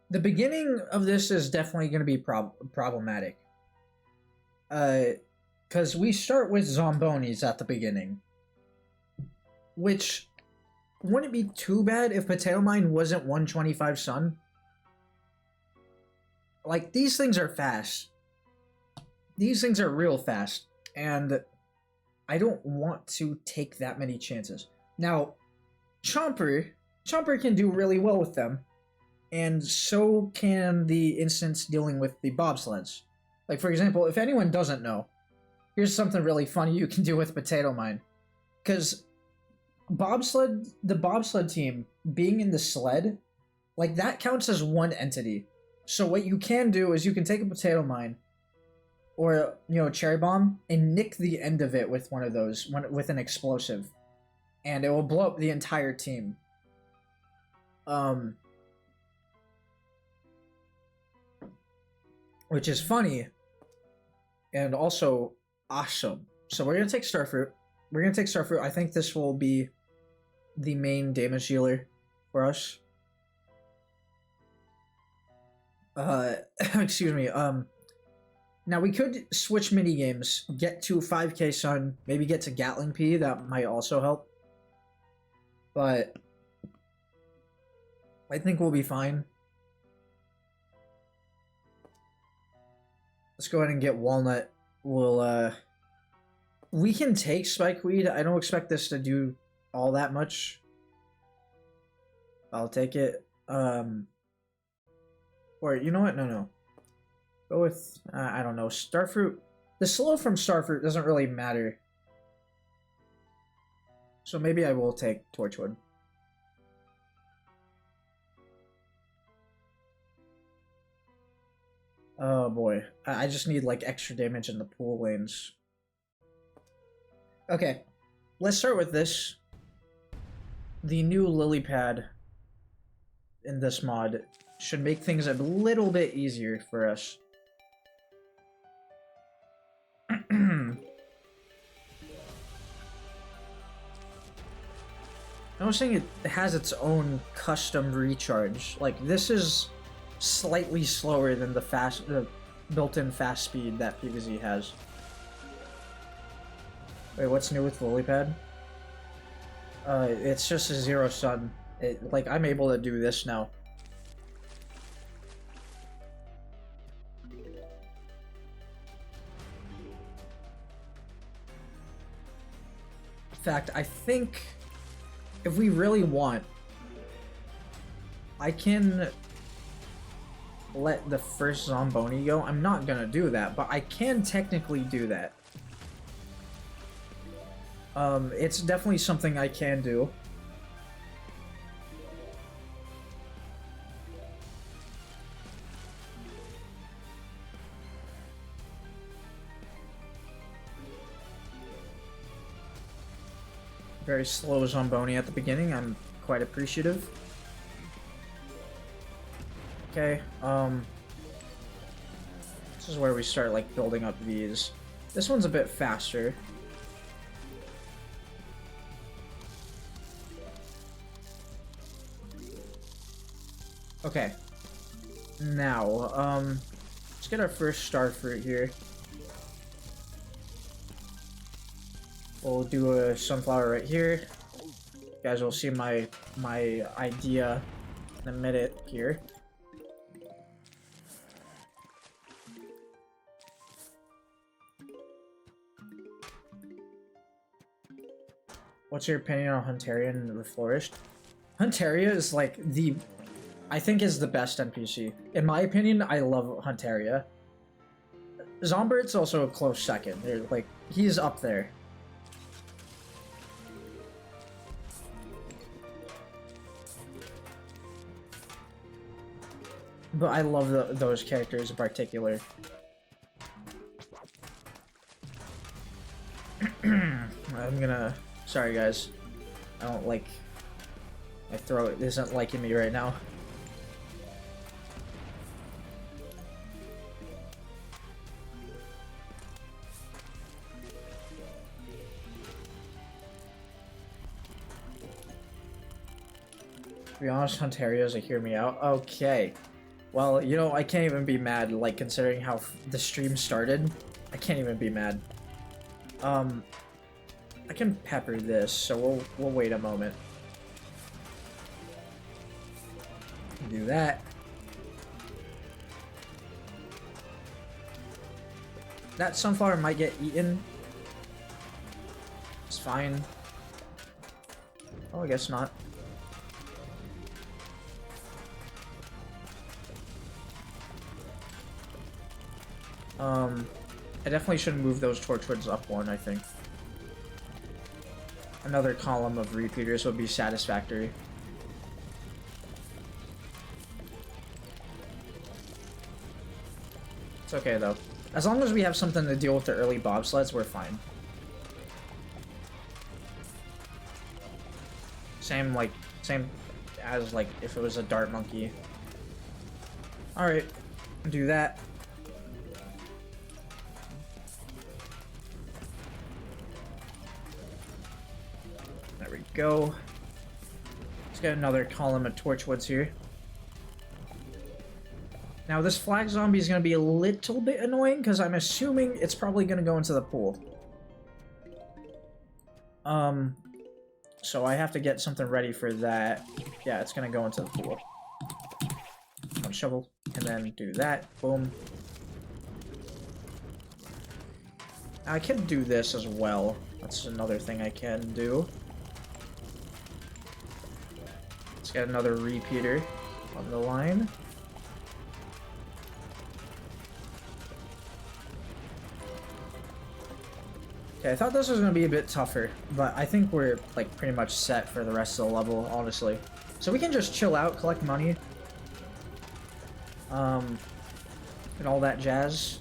The beginning of this is definitely going to be problematic. Because we start with Zombonis at the beginning. Which wouldn't be too bad if Potato Mine wasn't 125 Sun. Like, these things are fast. These things are real fast. And I don't want to take that many chances. Now, Chomper can do really well with them. And so can the instance dealing with the bobsleds. Like, for example, if anyone doesn't know, here's something really funny you can do with Potato Mine. Because the bobsled team being in the sled, like, that counts as one entity. So what you can do is you can take a Potato Mine, or, you know, Cherry Bomb, and nick the end of it with one of those, with an explosive. And it will blow up the entire team. Which is funny, and also awesome. So we're going to take Starfruit. I think this will be the main damage dealer for us. Excuse me. Now we could switch minigames, get to 5k Sun, maybe get to Gatling P, that might also help. But I think we'll be fine. Let's go ahead and get Walnut. We can take Spikeweed. I don't expect this to do all that much. I'll take it. Or, you know what? No. Go with, I don't know, Starfruit. The slow from Starfruit doesn't really matter. So maybe I will take Torchwood. Oh boy, I just need like extra damage in the pool lanes. Okay, let's start with this. The new lily pad in this mod should make things a little bit easier for us. Noticing it has its own custom recharge. Like, this is slightly slower than the built-in fast speed that PvZ has. Wait, what's new with Lilypad? It's just a 0 Sun. Like, I'm able to do this now. In fact, I think if we really want, I can let the first Zomboni go. I'm not gonna do that, but I can technically do that. It's definitely something I can do. Very slow Zomboni at the beginning. I'm quite appreciative. Okay, this is where we start, like, building up these. This one's a bit faster. Okay. Now, let's get our first Starfruit here. We'll do a Sunflower right here. You guys will see my idea in a minute here. What's your opinion on Huntaria and Reflourished? Huntaria is like I think is the best NPC. In my opinion, I love Huntaria. Zombert's also a close second. Like, he's up there. But I love those characters in particular. I'm gonna... Sorry guys. I don't like... My throat isn't liking me right now. be honest, Ontario doesn't hear me out. Okay. Well, you know, I can't even be mad, like, considering how the stream started. I can't even be mad. I can pepper this, so we'll wait a moment. Do that. That sunflower might get eaten. It's fine. Oh, I guess not. I definitely should move those torchwoods up one, I think. Another column of repeaters would be satisfactory. It's okay, though. As long as we have something to deal with the early bobsleds, we're fine. Same as, like, if it was a dart monkey. Alright, do that. There we go. Let's get another column of torchwoods here. Now, this flag zombie is going to be a little bit annoying, because I'm assuming it's probably going to go into the pool. So I have to get something ready for that. Yeah, it's going to go into the pool. One shovel, and then do that. Boom. I can do this as well. That's another thing I can do. Let's get another repeater on the line. Okay, I thought this was going to be a bit tougher, but I think we're, like, pretty much set for the rest of the level, honestly. So we can just chill out, collect money. And all that jazz.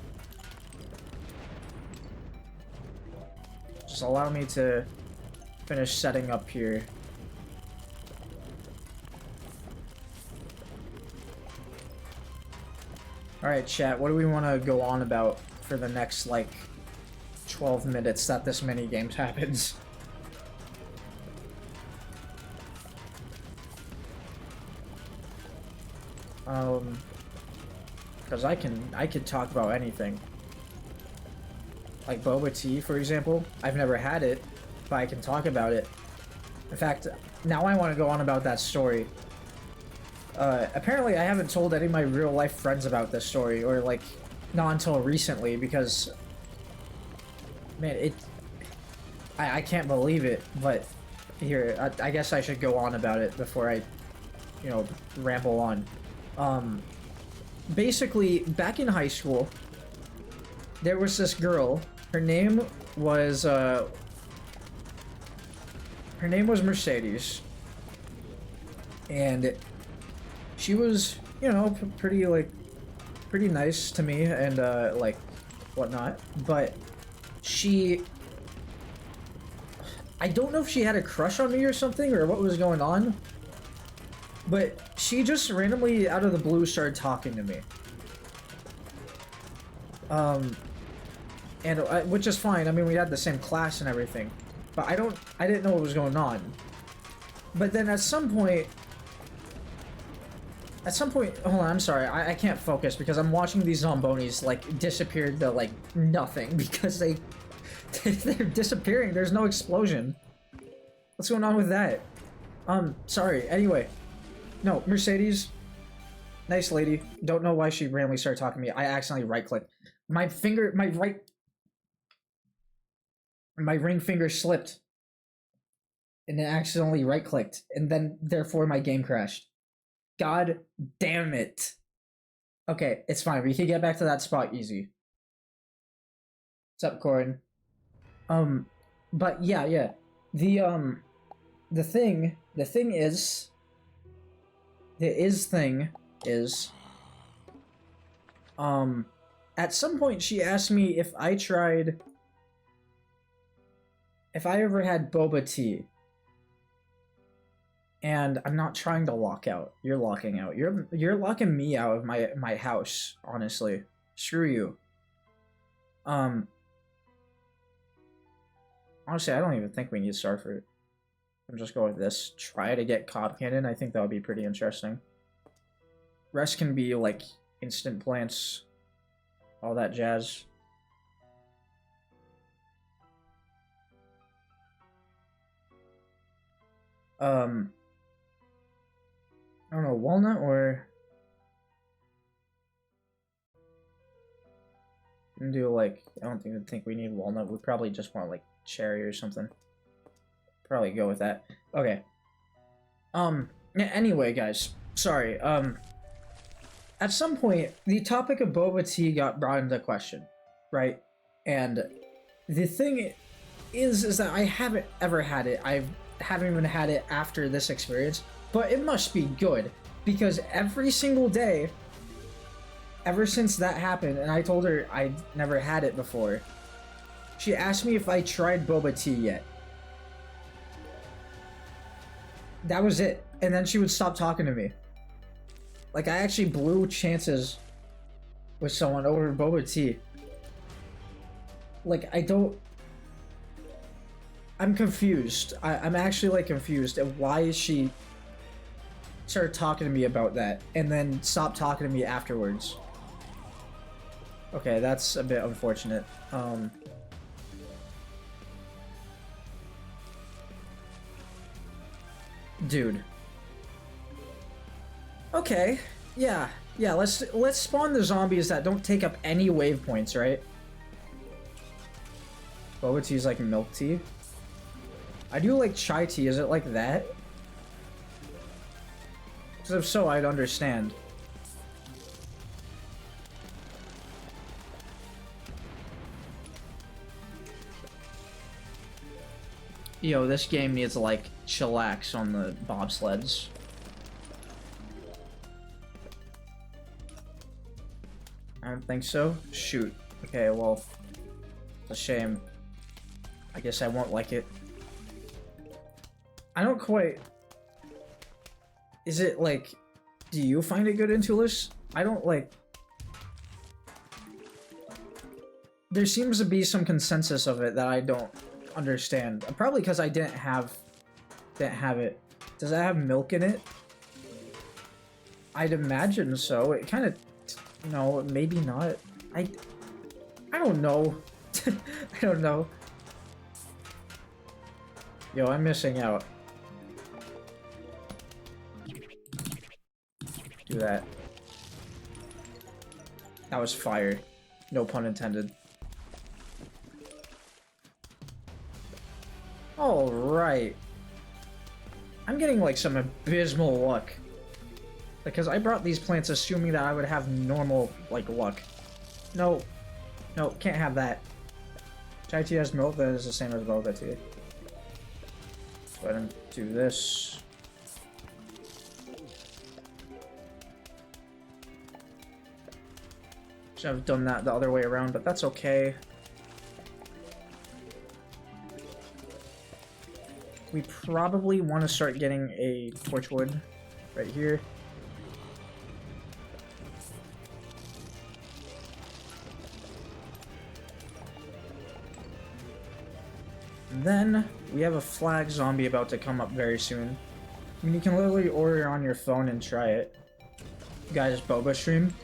Just allow me to finish setting up here. Alright, chat, what do we want to go on about for the next, like, 12 minutes that this mini-game happens? Because I could talk about anything. Like boba tea, for example. I've never had it, but I can talk about it. In fact, now I want to go on about that story. Apparently I haven't told any of my real-life friends about this story, or, like, not until recently, because... Man, I can't believe it, but here, I guess I should go on about it before I, you know, ramble on. Basically, back in high school, there was this girl. Her name was Mercedes. And she was, you know, pretty nice to me and, like, whatnot, but I don't know if she had a crush on me or something, or what was going on, but she just randomly, out of the blue, started talking to me. Which is fine, I mean, we had the same class and everything, but I didn't know what was going on. But then at some point, hold on, I'm sorry, I can't focus because I'm watching these zombonis, like, disappear to, like, nothing because they're disappearing. There's no explosion. What's going on with that? Sorry, anyway. No, Mercedes. Nice lady. Don't know why she randomly started talking to me. I accidentally right-clicked. My ring finger slipped. And it accidentally right-clicked. And then, therefore, my game crashed. God damn it. Okay, it's fine. We can get back to that spot easy. What's up, Corin? But yeah. The thing is, at some point she asked me if I ever had boba tea. And I'm not trying to lock out. You're locking out. You're locking me out of my house, honestly. Screw you. Honestly, I don't even think we need star fruit. I'm just going with this. Try to get Cob Cannon. I think that would be pretty interesting. Rest can be like instant plants, all that jazz. I don't know, walnut or do like, I don't even think we need walnut. We probably just want like cherry or something. Probably go with that. Okay. Anyway, guys, sorry. At some point, the topic of boba tea got brought into question, right? And the thing is that I haven't ever had it. I haven't even had it after this experience, but it must be good because every single day, ever since that happened, and I told her I'd never had it before, she asked me if I tried boba tea yet. That was it. And then she would stop talking to me. Like, I actually blew chances with someone over boba tea. Like, I'm confused. I'm actually, like, confused at why she started talking to me about that and then stopped talking to me afterwards. Okay, that's a bit unfortunate. Dude. Okay, yeah, let's spawn the zombies that don't take up any wave points, right? Boba tea is like milk tea. I do like chai tea, is it like that? Because if so, I'd understand. Yo, this game needs like chillax on the bobsleds. I don't think so. Shoot. Okay, well, it's a shame. I guess I won't like it. I don't quite... Is it like... Do you find it good in Tulis? I don't like... There seems to be some consensus of it that I don't understand. Probably because I didn't have it. Does it have milk in it? I'd imagine so. It kind of... No, maybe not. I don't know. I don't know. Yo, I'm missing out. Do that. That was fire. No pun intended. Alright. I'm getting like some abysmal luck. Because I brought these plants assuming that I would have normal, like, luck. No. No, can't have that. Chai tea has milk that is the same as boba tea. Go ahead and do this. Should have done that the other way around, but that's okay. We probably want to start getting a torchwood right here. Then, we have a flag zombie about to come up very soon. I mean, you can literally order on your phone and try it. Guys, Boba stream.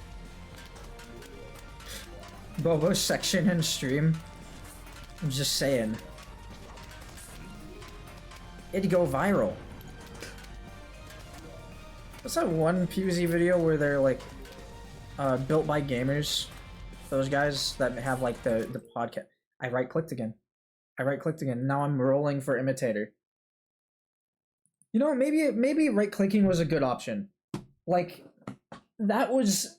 Boba section and stream. I'm just saying. It'd go viral. What's that one PvZ video where they're like, built by gamers? Those guys that have like the podcast. I right-clicked again. Now I'm rolling for imitator. You know, maybe right-clicking was a good option. Like, that was...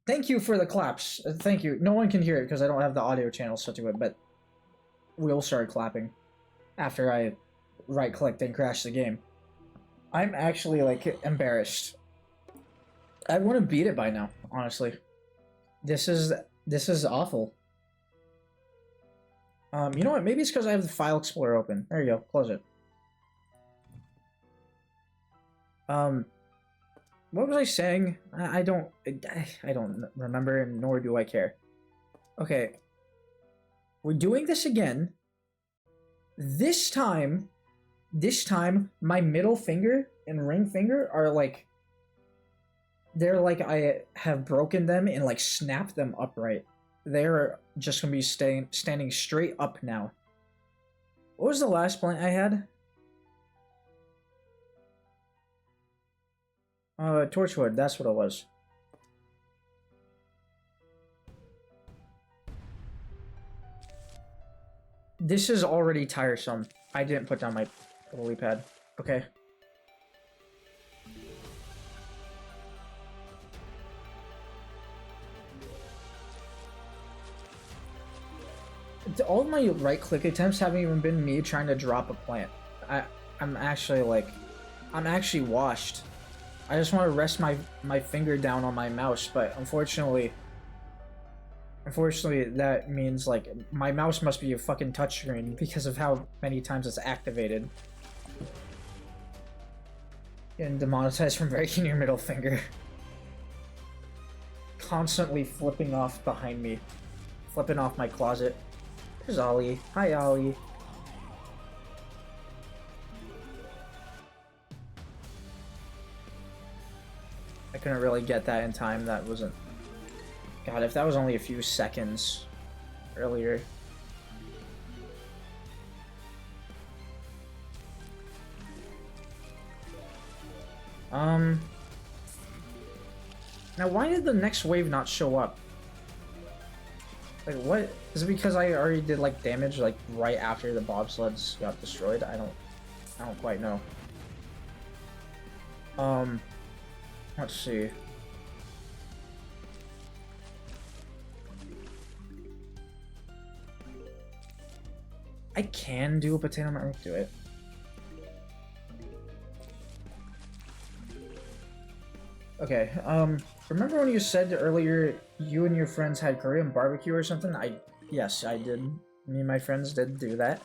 Thank you for the claps. Thank you. No one can hear it because I don't have the audio channel set to it, but we'll start clapping after I right-clicked and crashed the game. I'm actually, like, embarrassed. I want to beat it by now, honestly. This is awful. You know what? Maybe it's because I have the File Explorer open. There you go. Close it. What was I saying? I don't remember, nor do I care. Okay. We're doing this again. This time, This time, my middle finger and ring finger are like... They're like I have broken them and like snapped them upright. They're just gonna be standing straight up now. What was the last plant I had? Torchwood, that's what it was. This is already tiresome. I didn't put down my lily pad. Okay. All of my right-click attempts haven't even been me trying to drop a plant. I'm actually like... I'm actually washed. I just want to rest my finger down on my mouse, but unfortunately, that means like my mouse must be a fucking touchscreen because of how many times it's activated. Getting demonetized from breaking your middle finger. Constantly flipping off behind me. Flipping off my closet. There's Ollie. Hi, Ollie. I couldn't really get that in time. That wasn't... God, if that was only a few seconds earlier. Now why did the next wave not show up? Like, what? Is it because I already did, like, damage, like, right after the bobsleds got destroyed? I don't quite know. Let's see. I can do a potato mark, do it. Okay, remember when you said earlier you and your friends had Korean barbecue or something? Yes, I did. Me and my friends did do that.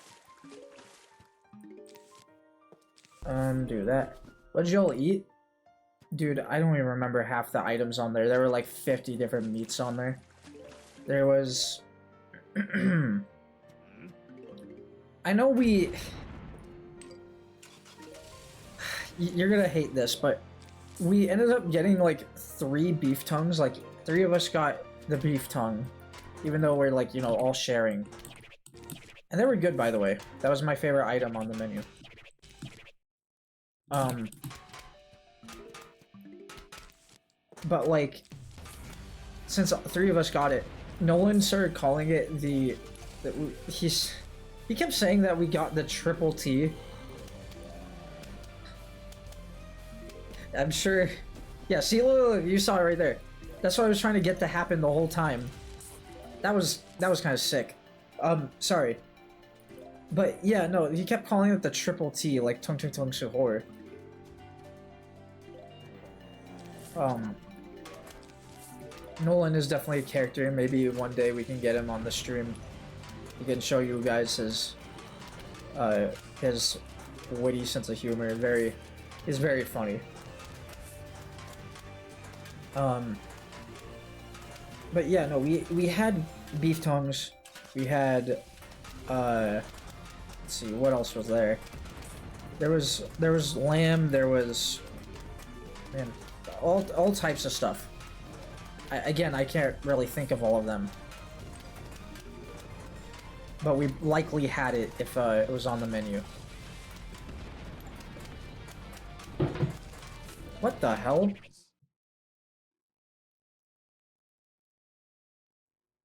Do that. What did y'all eat? Dude, I don't even remember half the items on there. There were like 50 different meats on there. There was... I know we... You're gonna hate this, but we ended up getting like 3 beef tongues. Like 3 of us got the beef tongue, even though we're like, you know, all sharing. And they were good, by the way. That was my favorite item on the menu. But like, since 3 of us got it, Nolan started calling it he kept saying that we got the triple T. I'm sure. Yeah, see, look, you saw it right there. That's what I was trying to get to happen the whole time. That was kind of sick. Sorry. But yeah, no, he kept calling it the triple T, like Tung Tung Tung Suhor. Nolan is definitely a character. Maybe one day we can get him on the stream. He can show you guys his witty sense of humor. He's very funny. But yeah, no, we had beef tongues. We had let's see, what else was there? There was lamb. There was, man, all types of stuff. Again, I can't really think of all of them. But we likely had it if it was on the menu. What the hell?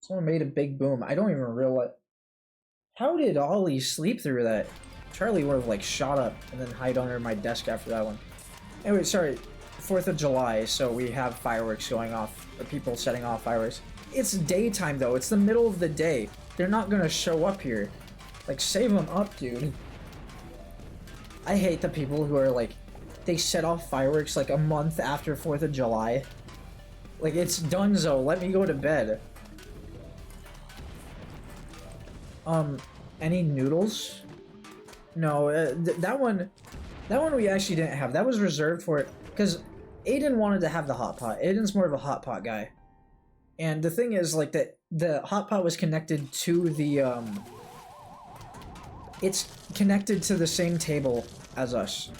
Someone made a big boom. I don't even realize. How did Ollie sleep through that? Charlie would have like shot up and then hide under my desk after that one. Anyway, sorry. 4th of July, so we have fireworks going off, or people setting off fireworks. It's daytime though, it's the middle of the day. They're not gonna show up here. Like, save them up, dude. I hate the people who are like, they set off fireworks like a month after 4th of July. Like, it's donezo, let me go to bed. Any noodles? No, that one we actually didn't have. That was reserved for it, because Aiden wanted to have the hot pot. Aiden's more of a hot pot guy. And the thing is, like, the hot pot was connected to the it's connected to the same table as us.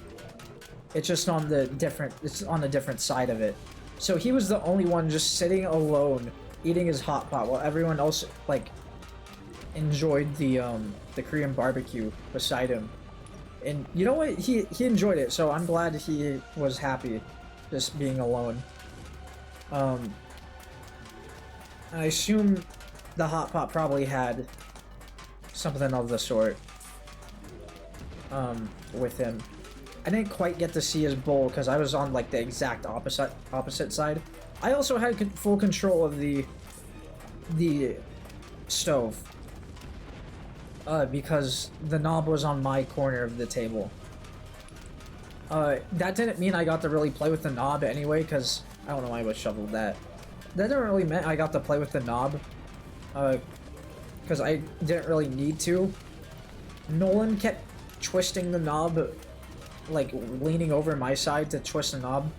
It's just on the different side of it. So he was the only one just sitting alone, eating his hot pot, while everyone else like enjoyed the Korean barbecue beside him. And you know what? He enjoyed it, so I'm glad he was happy just being alone. I assume the hot pot probably had something of the sort with him. I didn't quite get to see his bowl because I was on like the exact opposite side. I also had full control of the stove because the knob was on my corner of the table. That didn't mean I got to really play with the knob anyway, because I don't know why I was shoveled that. That didn't really mean I got to play with the knob, because I didn't really need to. Nolan kept twisting the knob, like leaning over my side to twist the knob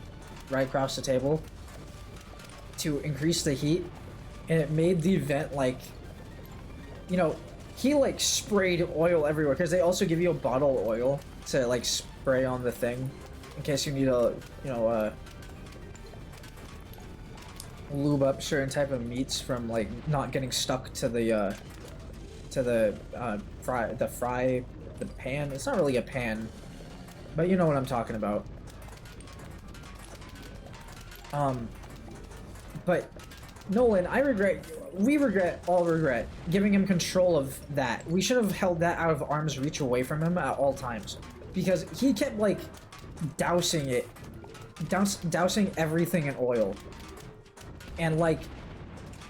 right across the table to increase the heat, and it made the vent like, you know, he like sprayed oil everywhere because they also give you a bottle of oil to like spray on the thing in case you need to, you know, lube up certain type of meats from like not getting stuck to the pan. It's not really a pan, but you know what I'm talking about. But Nolan, we all regret giving him control of that. We should have held that out of arm's reach away from him at all times, because he kept like dousing everything in oil, and like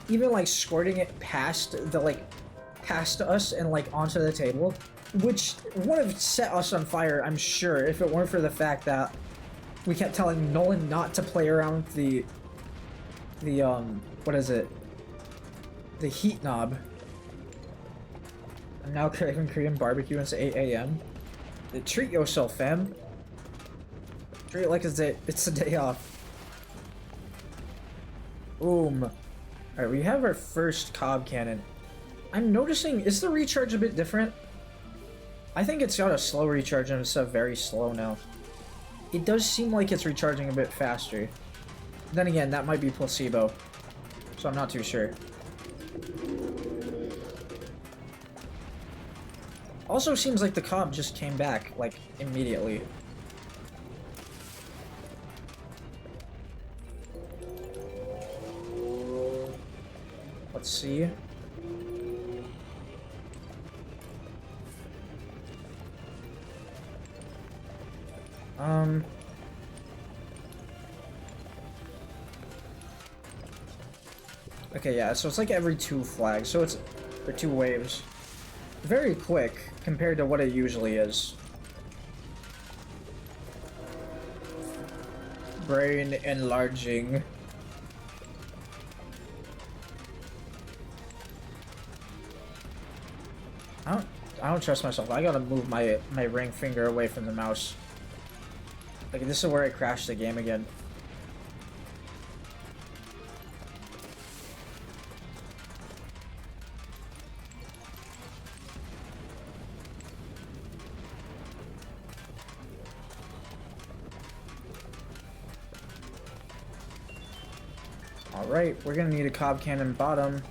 even like squirting it past us and like onto the table, which would have set us on fire, I'm sure, if it weren't for the fact that we kept telling Nolan not to play around with the what is it? The heat knob. I'm now craving Korean barbecue. It's 8 a.m. Treat yourself, fam. Treat it like it's a day off. Boom. Alright, we have our first cob cannon. I'm noticing, is the recharge a bit different? I think it's got a slow recharge and it's very slow now. It does seem like it's recharging a bit faster. Then again, that might be placebo, so I'm not too sure. Also seems like the cob just came back, like, immediately. Let's see. Okay, yeah, so it's like every 2 flags, so it's, or 2 waves. Very quick compared to what it usually is. Brain enlarging. I don't trust myself. I gotta move my ring finger away from the mouse. Like, this is where I crashed the game again. Alright, we're gonna need a cob cannon bottom,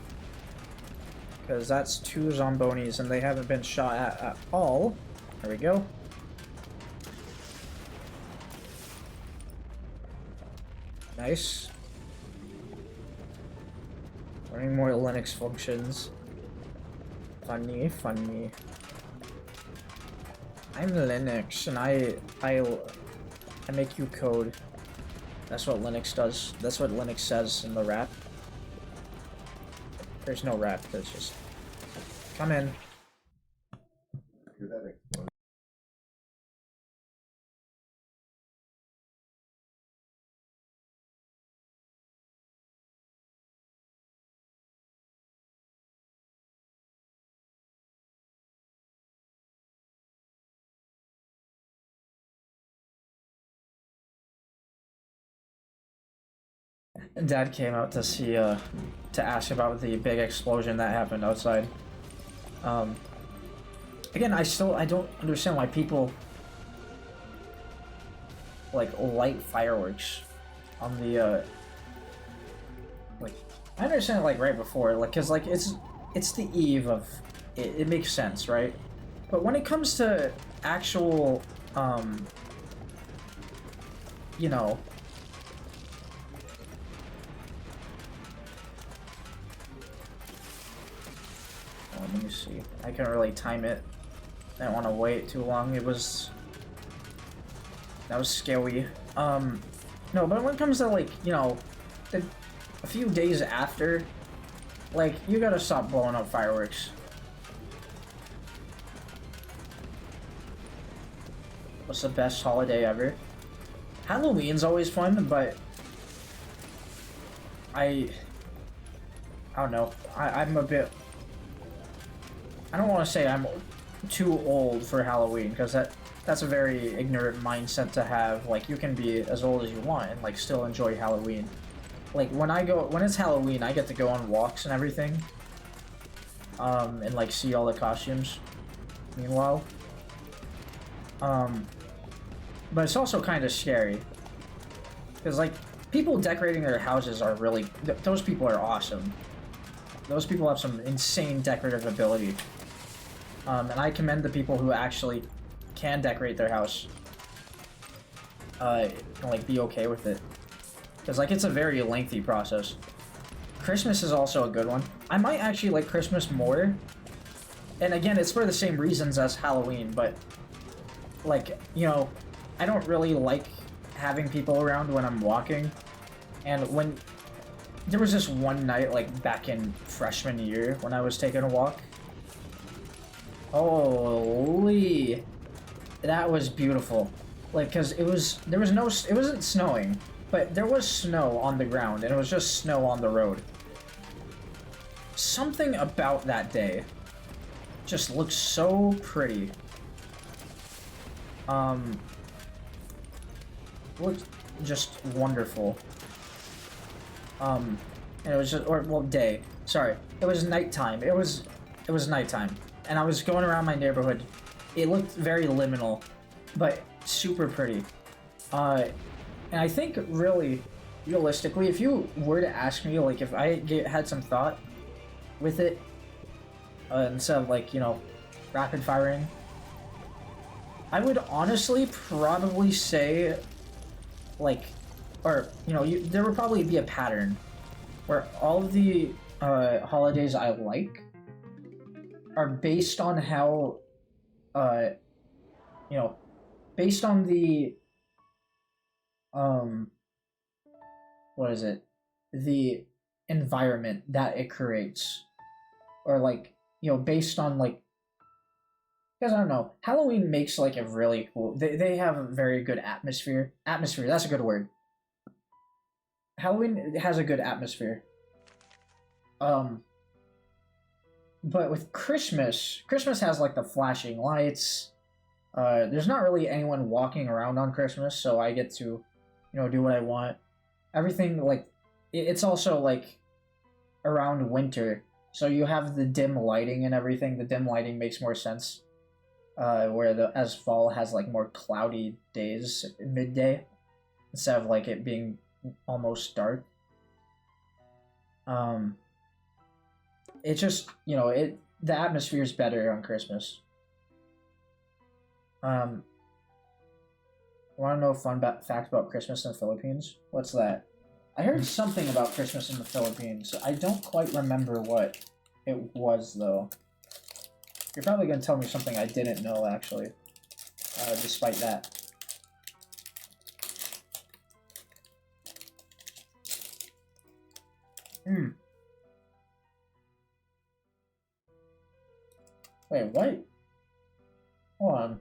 because that's 2 zombonis and they haven't been shot at all. There we go. Nice. Learning more Linux functions. Funny, funny. I'm Linux and I make you code. That's what Linux does. That's what Linux says in the rap. There's no rap, there's just... Come in. Dad came out to see, to ask about the big explosion that happened outside. Again, I don't understand why people like light fireworks on the like. I understand like right before, like, cause like it's the eve of it. It makes sense, right? But when it comes to actual, you know, let me see. I can't really time it. I don't want to wait too long. That was scary. No, but when it comes to like, you know, a few days after, like, you gotta stop blowing up fireworks. What's the best holiday ever? Halloween's always fun, but I don't know. I'm a bit. I don't want to say I'm too old for Halloween, because that's a very ignorant mindset to have. Like, you can be as old as you want and like still enjoy Halloween. Like, when it's Halloween, I get to go on walks and everything, and like see all the costumes. Meanwhile, but it's also kind of scary, because like people decorating their houses are really those people are awesome. Those people have some insane decorative ability. And I commend the people who actually can decorate their house. And like be okay with it. Because like it's a very lengthy process. Christmas is also a good one. I might actually like Christmas more. And again, it's for the same reasons as Halloween, but like, you know, I don't really like having people around when I'm walking. And when there was this one night, like back in freshman year, when I was taking a walk. Holy, that was beautiful. Like, cause it wasn't snowing, but there was snow on the ground, and it was just snow on the road. Something about that day just looked so pretty. Looked just wonderful. And it was just, day. Sorry, it was nighttime. It was nighttime. And I was going around my neighborhood. It looked very liminal, but super pretty. And I think really, realistically, if you were to ask me, like, if I had some thought with it, instead of like, you know, rapid firing, I would honestly probably say, like, or, you know, there would probably be a pattern where all of the holidays I like are based on how, you know, based on the, what is it? The environment that it creates. Or, like, you know, based on, like, because I don't know, Halloween makes, like, a really cool, they have a very good atmosphere. Atmosphere, that's a good word. Halloween has a good atmosphere. But with Christmas has like the flashing lights. There's not really anyone walking around on Christmas, so I get to, you know, do what I want. Everything, like, it's also like around winter, so you have the dim lighting and everything. The dim lighting makes more sense. Where as fall has like more cloudy days midday, instead of like it being almost dark. It just, you know, the atmosphere is better on Christmas. Want to know a fun fact about Christmas in the Philippines? What's that? I heard something about Christmas in the Philippines. I don't quite remember what it was, though. You're probably going to tell me something I didn't know, actually. Despite that. Wait, what? Hold on.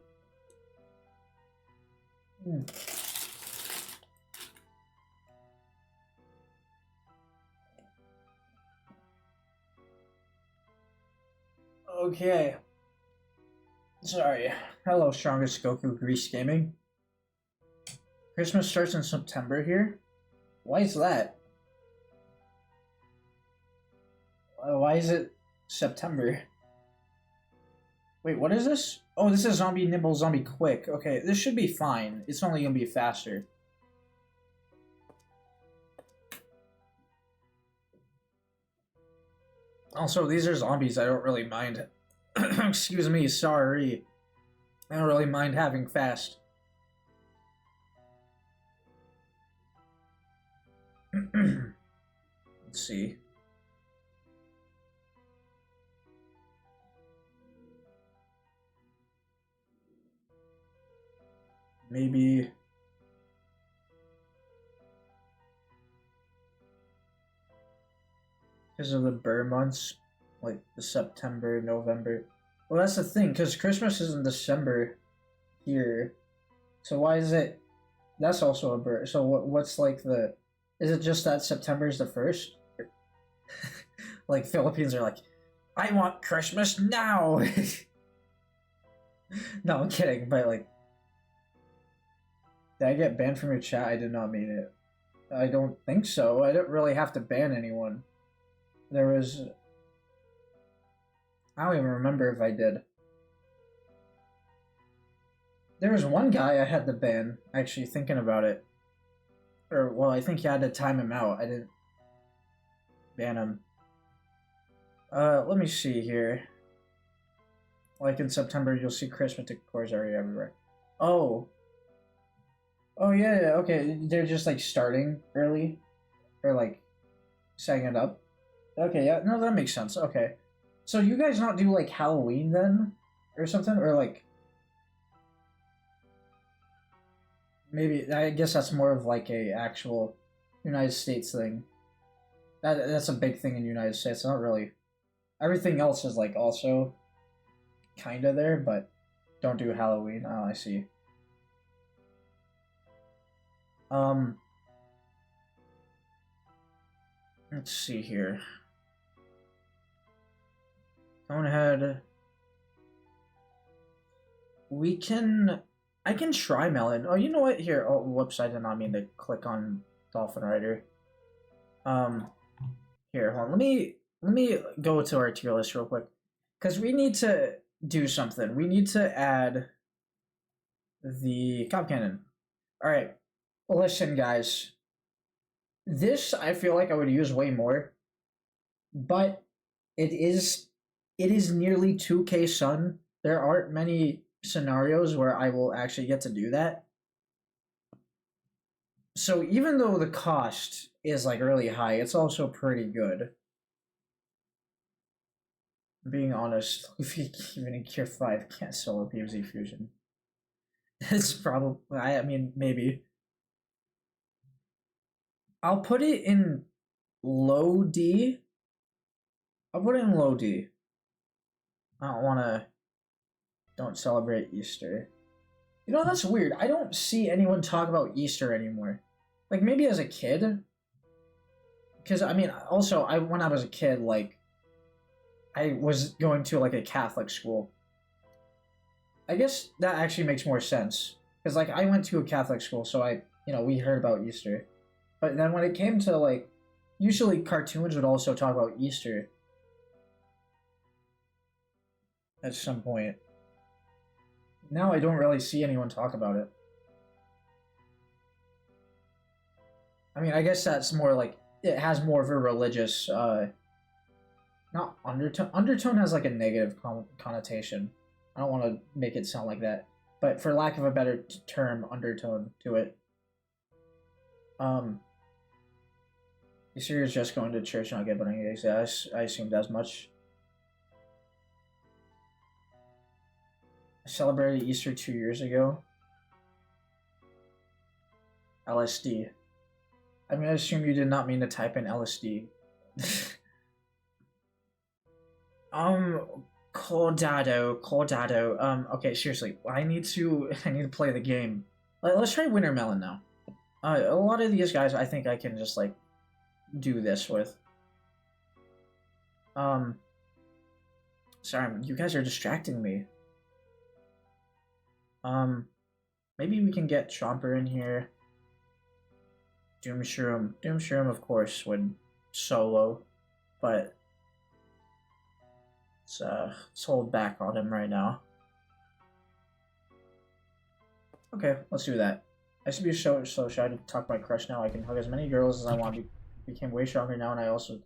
Okay. Sorry. Hello, Strongest Goku Grease Gaming. Christmas starts in September here? Why is that? Why is it September? Wait, what is this? Oh, this is zombie nibble, zombie quick. Okay, this should be fine. It's only gonna be faster. Also, these are zombies I don't really mind. Excuse me, sorry. I don't really mind having fast. Let's see. Maybe... because of the burn months, like the September, November. Well, that's the thing, because Christmas is in December here. So why is it... That's also a burn. So what's like the... Is it just that September is the 1st? Like, Philippines are like, I want Christmas now! No, I'm kidding, but like... Did I get banned from your chat? I did not mean it. I don't think so. I don't really have to ban anyone. There was... I don't even remember if I did. There was one guy I had to ban, actually, thinking about it. Or, well, I think you had to time him out. I didn't ban him. Let me see here. Like in September, you'll see Christmas decors already everywhere. Oh. Oh, yeah, okay. They're just, like, starting early. Or, like, setting it up. Okay, yeah, no, that makes sense. Okay. So you guys not do, like, Halloween, then? Or something? Or, like... Maybe, I guess that's more of, like, a actual United States thing. That's a big thing in the United States. Not really... Everything else is, like, also kind of there, but don't do Halloween. Oh, I see. Let's see here. Going ahead. We can... I can try Melon. Oh, you know what? Here. Oh, whoops. I did not mean to click on Dolphin Rider. Here, hold on. Let me go to our tier list real quick. Because we need to do something. We need to add the Cop Cannon. Alright. Listen, guys. This, I feel like I would use way more. But it is nearly 2K Sun. There aren't many scenarios where I will actually get to do that. So even though the cost is like really high, it's also pretty good. Being honest, if you even in Gear 5 can't solo PvZ Fusion. It's probably, I mean, maybe. I'll put it in low D. I'll put it in low D. I don't want to... Don't celebrate Easter. You know, that's weird. I don't see anyone talk about Easter anymore. Like, maybe as a kid. Because, I mean, also, when I was a kid, like, I was going to, like, a Catholic school. I guess that actually makes more sense. Because, like, I went to a Catholic school, so we heard about Easter. But then when it came to, like, usually cartoons would also talk about Easter. At some point. Now I don't really see anyone talk about it. I mean, I guess that's more like, it has more of a religious, not undertone. Undertone has like a negative connotation. I don't want to make it sound like that. But for lack of a better term, undertone to it. Easter is just going to church, not get bunny eggs. Yeah, I assumed as much. I celebrated Easter 2 years ago. LSD. I'm gonna assume you did not mean to type in LSD. Cordado. Okay, seriously, I need to play the game. Let's try Winter Melon now. A lot of these guys, I think I can just like do this with. Sorry, you guys are distracting me. Maybe we can get Chomper in here. Doomshroom. Doomshroom, of course, would solo, but Let's hold back on him right now. Okay, let's do that. I used to be so shy to talk my crush. Now I can hug as many girls as I want. Became way stronger now, and I also...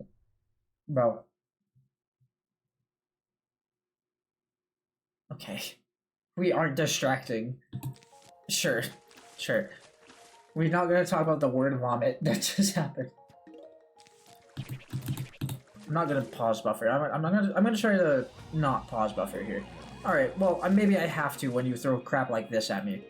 Bro. Okay. We aren't distracting. Sure. Sure. We're not gonna talk about the word vomit that just happened. I'm not gonna pause buffer. I'm gonna try to not pause buffer here. Alright, well, maybe I have to when you throw crap like this at me.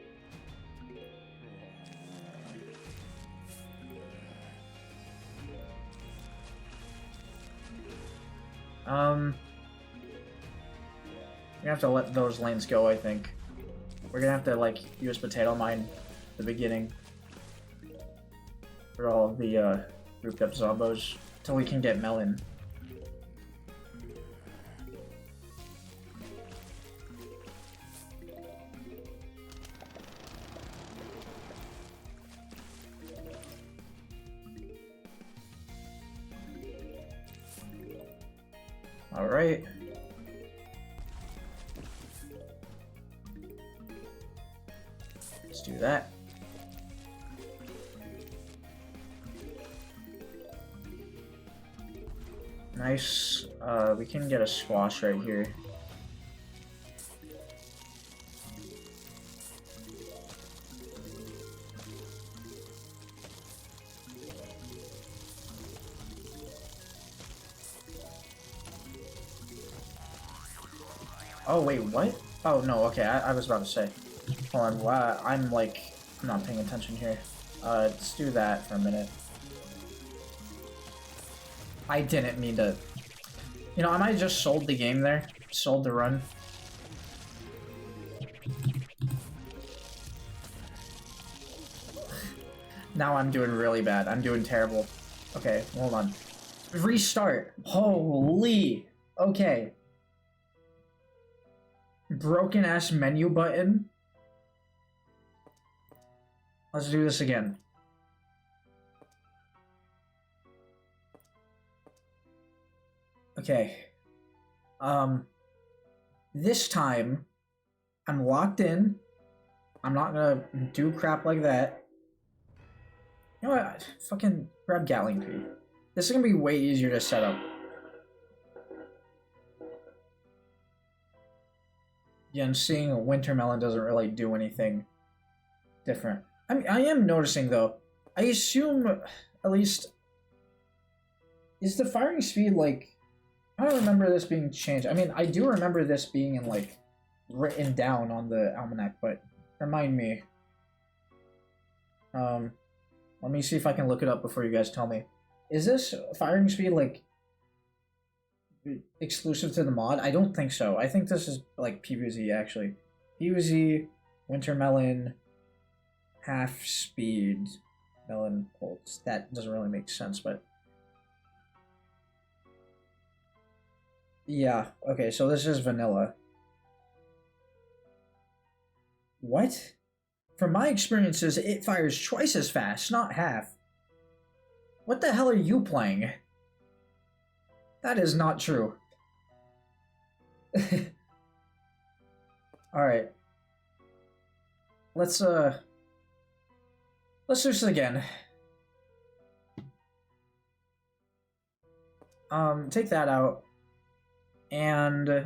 We're gonna have to let those lanes go, I think. We're gonna have to, like, use potato mine at the beginning. For all of the, grouped up zombos. Until we can get melon. Alright. Let's do that. Nice. We can get a squash right here. Oh, wait, what? Oh, no, okay, I was about to say. Hold on, I'm not paying attention here. Let's do that for a minute. I didn't mean to... You know, I might have just sold the game there. Sold the run. Now I'm doing really bad. I'm doing terrible. Okay, hold on. Restart. Holy. Okay. Broken ass menu button. Let's do this again. Okay. This time, I'm locked in. I'm not gonna do crap like that. You know what? Fucking grab Gatling Pea. This is gonna be way easier to set up. Yeah, and seeing a winter melon doesn't really do anything different. I am noticing though. I assume, at least, is the firing speed like? I don't remember this being changed. I mean, I do remember this being in like written down on the almanac, but remind me. Let me see if I can look it up before you guys tell me. Is this firing speed like exclusive to the mod? I don't think so. I think this is like PvZ actually. PvZ, winter melon, half speed, melon pulse. That doesn't really make sense, but yeah. Okay, so this is vanilla. What? From my experiences, it fires twice as fast, not half. What the hell are you playing? That is not true. Alright. Let's do this again. Take that out. And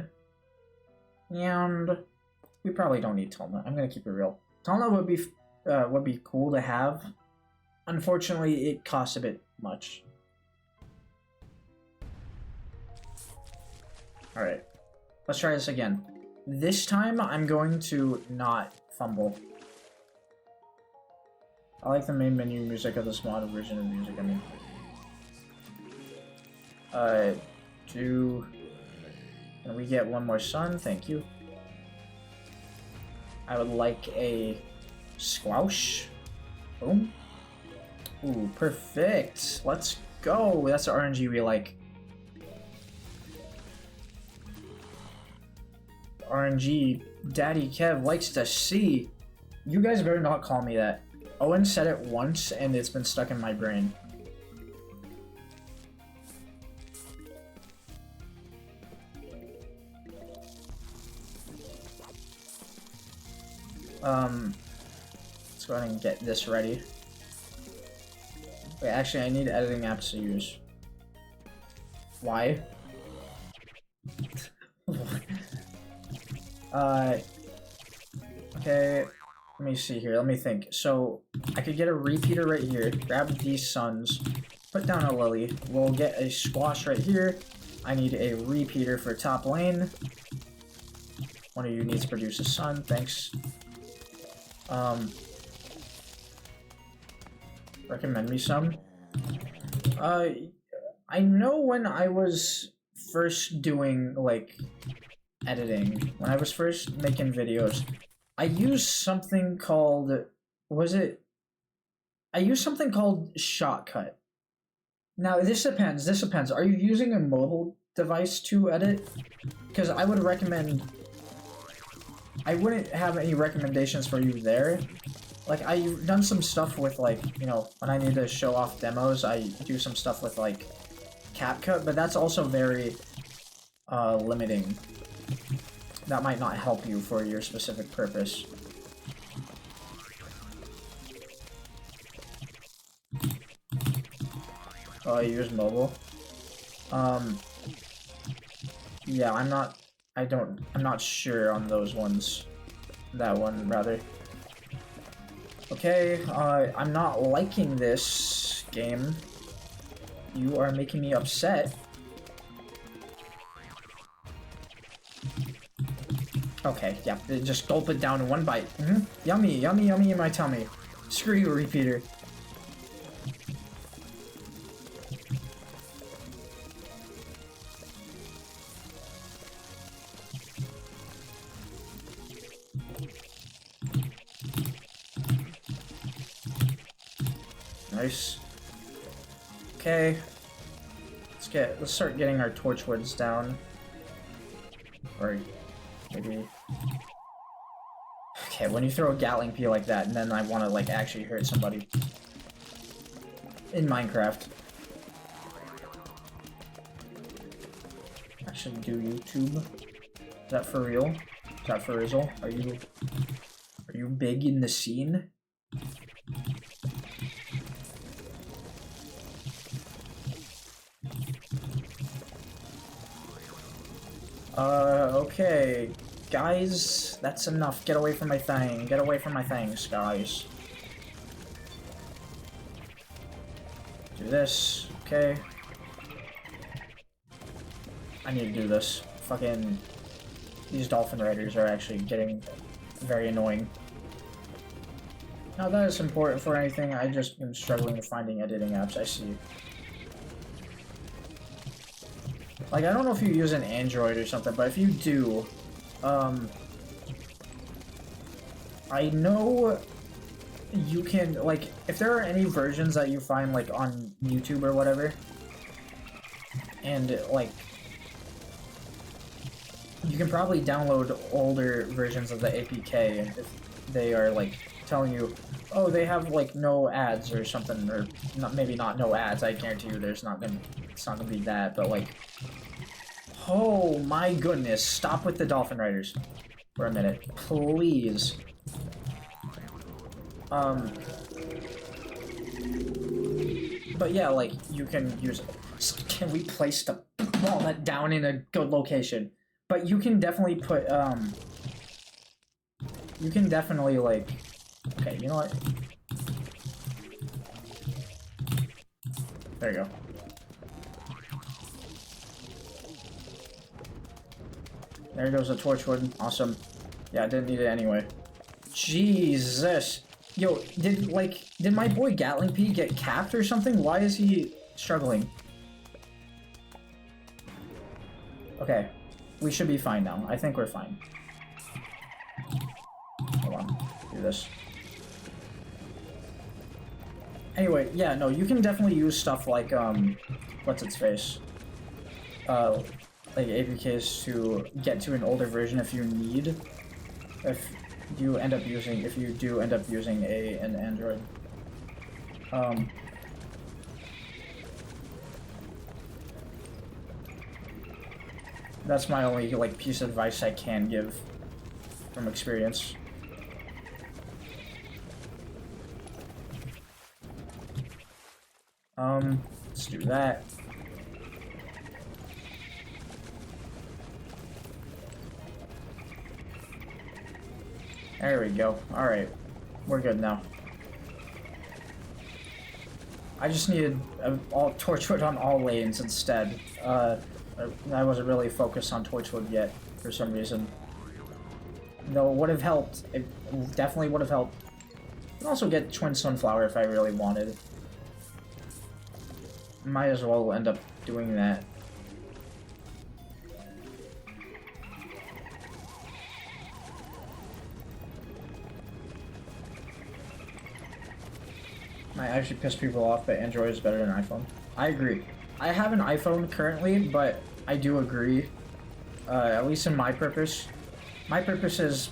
we probably don't need Tolna. I'm gonna keep it real. Tolna would be cool to have. Unfortunately, it costs a bit much. Alright. Let's try this again. This time, I'm going to not fumble. I like the main menu music of this mod version of music, I mean. Can we get one more sun? Thank you. I would like a squash. Boom. Ooh, perfect. Let's go. That's the RNG we like. RNG Daddy Kev likes to see. You guys better not call me that. Owen said it once and it's been stuck in my brain. Let's go ahead and get this ready. Wait, actually, I need editing apps to use. Why? Okay, let me see here, let me think. So, I could get a repeater right here, grab these suns, put down a lily, we'll get a squash right here. I need a repeater for top lane. One of you needs to produce a sun, thanks. Recommend me some. I know when I was first doing, like, editing, when I was first making videos, I used something called, I used something called Shotcut. Now, this depends. Are you using a mobile device to edit? Because I would recommend, I wouldn't have any recommendations for you there. Like, I've done some stuff with, like, you know, when I need to show off demos, I do some stuff with, like, CapCut, but that's also very, limiting. That might not help you for your specific purpose. Oh, I use mobile? Yeah, I'm not sure on those ones. That one, rather. Okay, I'm not liking this game. You are making me upset. Okay, yeah, just gulp it down in one bite. Yummy, yummy, yummy in my tummy. Screw you, repeater. Nice. Okay. Let's start getting our torchwoods down. Or maybe. Okay, when you throw a Gatling pea like that, and then I want to like actually hurt somebody in Minecraft. I should do YouTube. Is that for real? Is that for Rizzle? Are you big in the scene? Okay. Guys, that's enough. Get away from my thing. Get away from my things, guys. Do this. Okay. I need to do this. Fucking... These dolphin riders are actually getting very annoying. Not that it's important for anything, I just am struggling with finding editing apps, I see. Like, I don't know if you use an Android or something, but if you do, I know you can, like, if there are any versions that you find, like, on YouTube or whatever, and, like, you can probably download older versions of the APK if they are, like, telling you, oh, they have, like, no ads or something, or not, maybe not no ads, I guarantee you it's not gonna be that, but, like, oh my goodness, stop with the dolphin riders for a minute, please. But yeah, like, you can use, can we place the walnut down in a good location? But you can definitely put, you can definitely, like, okay, you know what? There you go. There goes the torchwood. Awesome. Yeah, I didn't need it anyway. Jesus. Yo, did my boy Gatling P get capped or something? Why is he struggling? Okay. We should be fine now. I think we're fine. Hold on. Do this. Anyway, yeah, no, you can definitely use stuff like, what's its face? Like APKs to get to an older version if you need. If you do end up using an Android. That's my only, like, piece of advice I can give from experience. Let's do that. There we go. Alright. We're good now. I just needed all Torchwood on all lanes instead. I wasn't really focused on Torchwood yet, for some reason. Though it would have helped. It definitely would have helped. I can also get Twin Sunflower if I really wanted. Might as well end up doing that. Might actually piss people off, but Android is better than iPhone. I agree. I have an iPhone currently, but I do agree. At least in my purpose. My purposes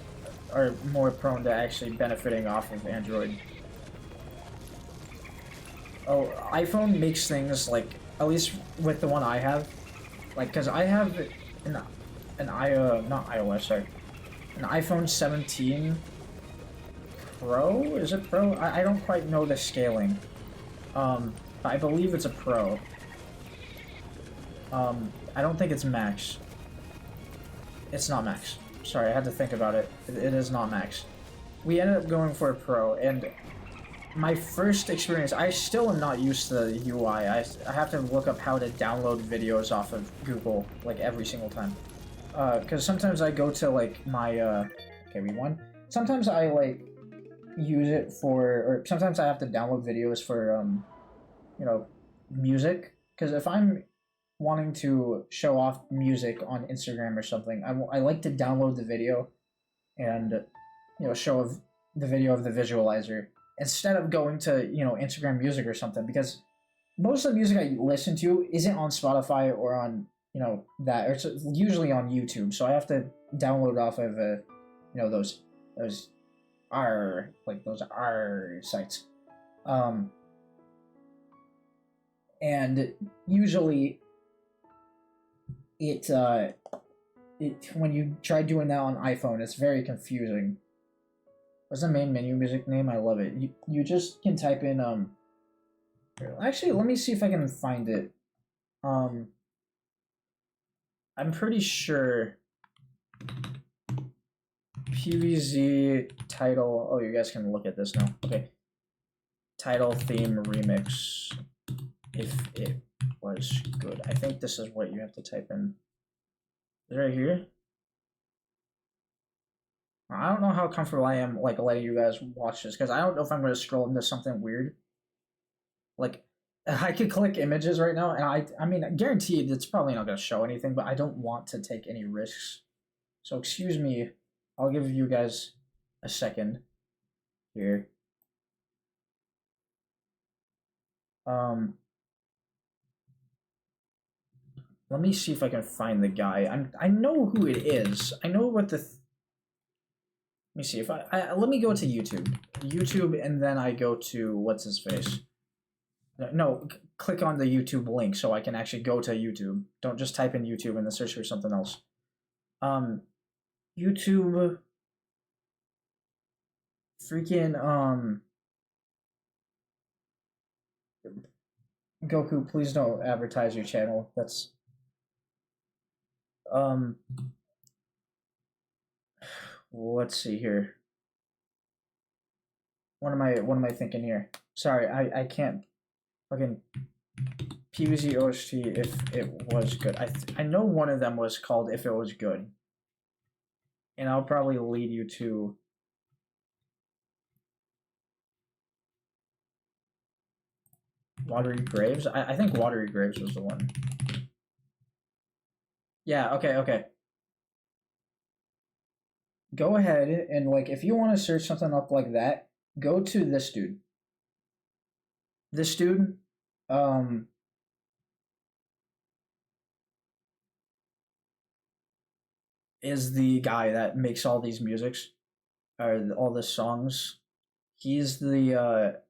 are more prone to actually benefiting off of Android. Oh, iPhone makes things like, at least with the one I have, like, because I have not iOS, sorry, an iPhone 17 Pro? Is it Pro? I don't quite know the scaling. I believe it's a Pro. I don't think it's Max. It's not Max. Sorry, I had to think about it. It is not Max. We ended up going for a Pro, and my first experience, I still am not used to the UI. I have to look up how to download videos off of Google, like, every single time. Because sometimes I go to, like, my, okay, we won. Sometimes I, like, use it for, or sometimes I have to download videos for, you know, music. Because if I'm wanting to show off music on Instagram or something, I like to download the video and, you know, show the video of the visualizer instead of going to, you know, Instagram Music or something, because most of the music I listen to isn't on Spotify or on, you know, that, or it's usually on YouTube, so I have to download off of, you know, those R, like those R sites. And usually it when you try doing that on iPhone, it's very confusing. What's the main menu music name? I love it. You just can type in actually, let me see if I can find it. I'm pretty sure PvZ title. Oh, you guys can look at this now. Okay. Title theme remix. If it was good. I think this is what you have to type in. Is it right here? I don't know how comfortable I am, like, letting you guys watch this, because I don't know if I'm going to scroll into something weird. Like, I could click images right now, and I mean, guaranteed it's probably not going to show anything, but I don't want to take any risks. So excuse me, I'll give you guys a second here. Let me see if I can find the guy. I know who it is. I know what the... Let me see if let me go to YouTube, and then I go to what's his face. No, click on the YouTube link so I can actually go to YouTube. Don't just type in YouTube and then search for something else. YouTube. Freaking Goku, please don't advertise your channel. That's let's see here. What am I thinking here? Sorry, I can't fucking PvZ OST if it was good. I know one of them was called If It Was Good. And I'll probably lead you to Watery Graves. I think Watery Graves was the one. Yeah, okay. Go ahead and, like, if you want to search something up like that, go to this dude. This dude, is the guy that makes all these musics, or all the songs. He's the,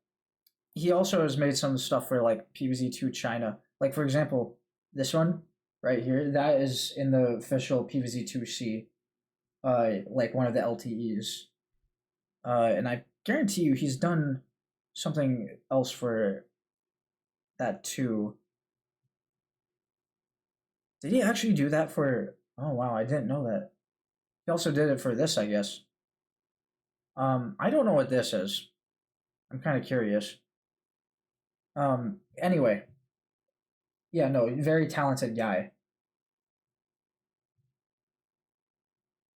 he also has made some stuff for, like, PvZ2 China. Like, for example, this one right here, that is in the official PvZ2C, like, one of the LTEs. And I guarantee you he's done something else for that too. Did he actually do that for... Oh, wow, I didn't know that. He also did it for this, I guess. I don't know what this is. I'm kind of curious. Anyway. Yeah, no, very talented guy.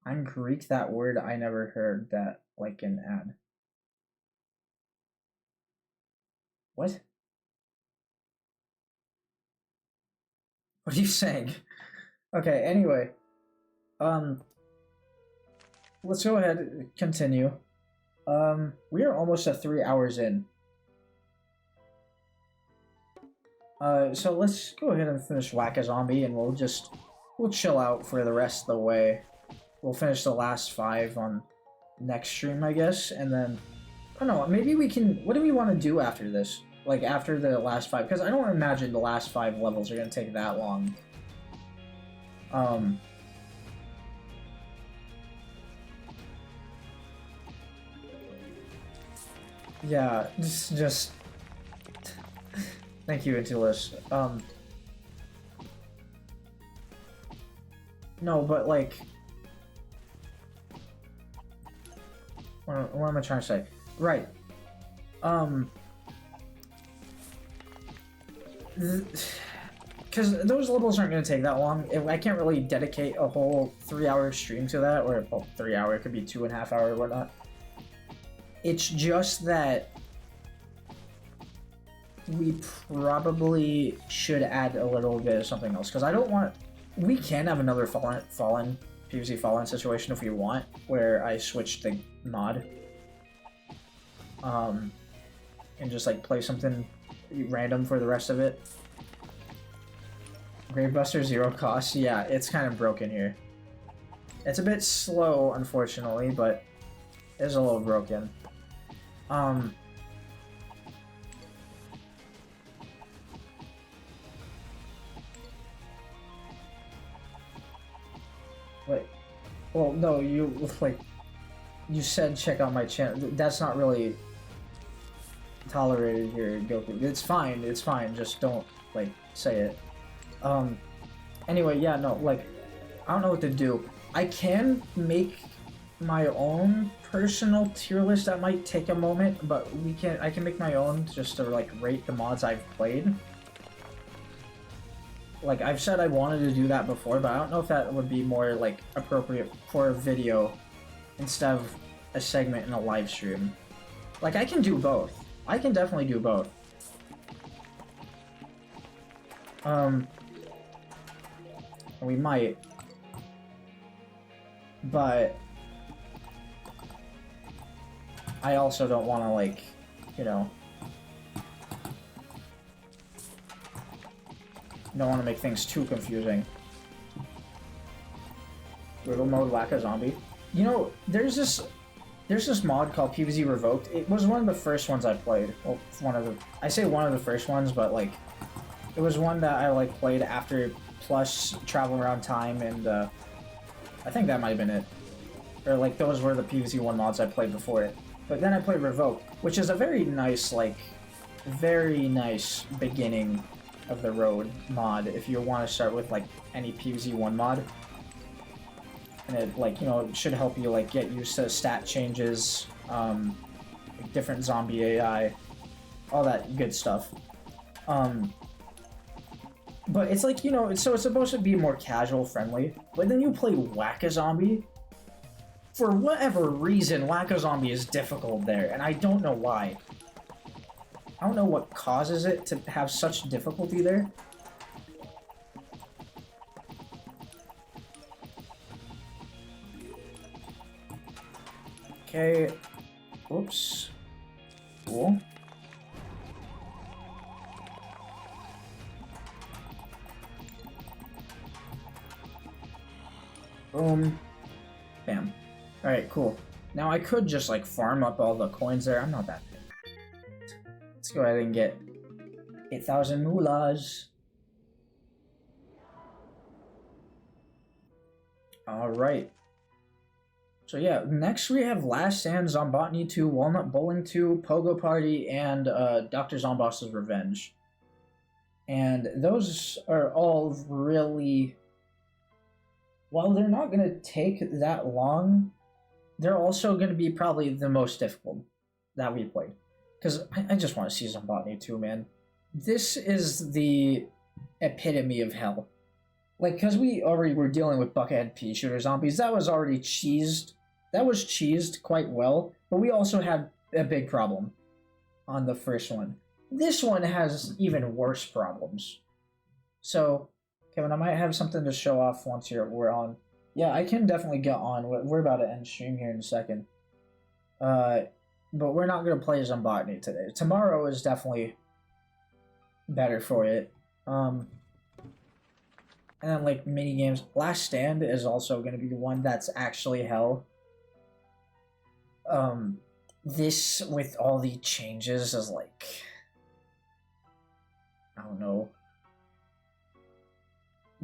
I'm Greek, that word, I never heard that, like, in ad. What? What are you saying? Okay, anyway. Let's go ahead and continue. We are almost at 3 hours in. So let's go ahead and finish Whack-A-Zombie, and we'll chill out for the rest of the way. We'll finish the last 5 on next stream, I guess, and then, I don't know, maybe we can, what do we want to do after this? Like, after the last 5, because I don't imagine the last 5 levels are going to take that long. Yeah, just thank you, Intulis. No, but like, what am I trying to say? Right. Because those levels aren't going to take that long. I can't really dedicate a whole 3-hour stream to that, or well, 3 hour, it could be 2.5 hours or whatnot. It's just that we probably should add a little bit of something else, because I don't want... We can have another Fallen PvZ Fallen situation if we want, where I switch the mod. And just like play something random for the rest of it. Gravebuster 0 cost, yeah, it's kind of broken here. It's a bit slow, unfortunately, but it's a little broken. Wait. Well, no, you said check out my channel. That's not really tolerated here, Goku. It's fine, just don't, like, say it. Anyway, yeah, no, like, I don't know what to do. I can make my own personal tier list. That might take a moment, but I can make my own just to, like, rate the mods I've played. Like, I've said I wanted to do that before, but I don't know if that would be more, like, appropriate for a video instead of a segment in a live stream. Like, I can do both. I can definitely do both. We might. But I also don't want to, like, you know, don't want to make things too confusing. Riddle mode, Whack-A-Zombie. You know, there's this mod called PvZ Revoked. It was one of the first ones I played. Well, I say one of the first ones, but like, it was one that I like played after Plus Travel Around Time, and I think that might have been it. Or like, those were the PvZ 1 mods I played before it. But then I played Revoked, which is a very nice, like, very nice beginning of the road mod if you want to start with like any PvZ 1 mod. And it, like, you know, it should help you like get used to stat changes, different zombie AI, all that good stuff. But it's like, you know, so it's supposed to be more casual friendly, but then you play Whack-A-Zombie. For whatever reason, Whack-A-Zombie is difficult there, and I don't know why. I don't know what causes it to have such difficulty there. Okay. Oops. Cool. Boom. Bam. Alright, cool. Now I could just like farm up all the coins there. I'm not that big. Let's go ahead and get 8,000 moolahs. Alright. So yeah, next we have Last Stand, Zombotany 2, Walnut Bowling 2, Pogo Party, and Dr. Zomboss's Revenge. And those are all really, while they're not going to take that long, they're also going to be probably the most difficult that we played. Because I just want to see some botany too, man. This is the epitome of hell. Like, because we already were dealing with buckethead pea shooter zombies, that was already cheesed. That was cheesed quite well, but we also had a big problem on the first one. This one has even worse problems. So, Kevin, I might have something to show off once we're on. Yeah, I can definitely get on. We're about to end stream here in a second. But we're not going to play Zombotany today. Tomorrow is definitely better for it. And then, like, mini games. Last Stand is also going to be one that's actually hell. This, with all the changes, is like... I don't know.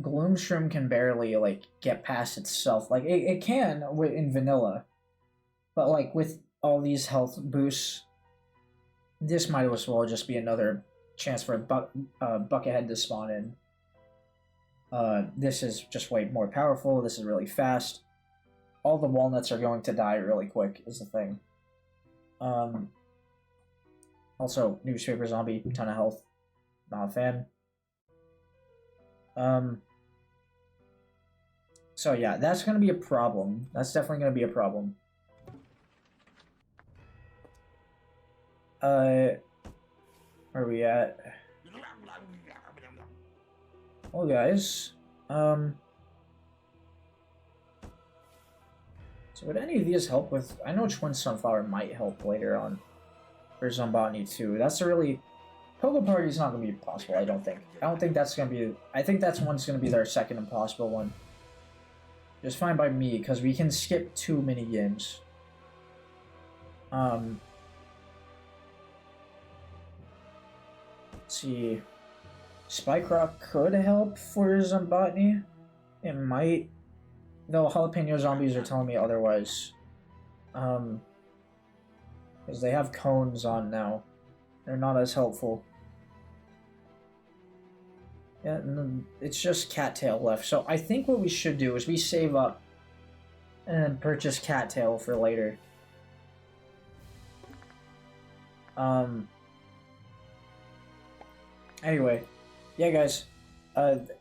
Gloomshroom can barely, like, get past itself. Like, it can in vanilla. But, like, with all these health boosts, this might as well just be another chance for a buckethead to spawn in. This is just way more powerful. This is really fast. All the walnuts are going to die really quick, is the thing. Also, newspaper zombie, ton of health. Not a fan. So yeah, that's gonna be a problem. That's definitely gonna be a problem. Where are we at? Oh, guys. So would any of these help with... I know Twin Sunflower might help later on for Zombotany 2. That's a really... Pogo Party's not going to be possible, I don't think. I don't think that's going to be... I think that's one's going to be their second impossible one. Just fine by me, because we can skip 2 mini games. Let's see... Spike Rock could help for Zombotany. It might. Though Jalapeno Zombies are telling me otherwise. Because they have cones on now. They're not as helpful. Yeah, and then it's just Cattail left. So I think what we should do is we save up and then purchase Cattail for later. Anyway. Yeah, guys, it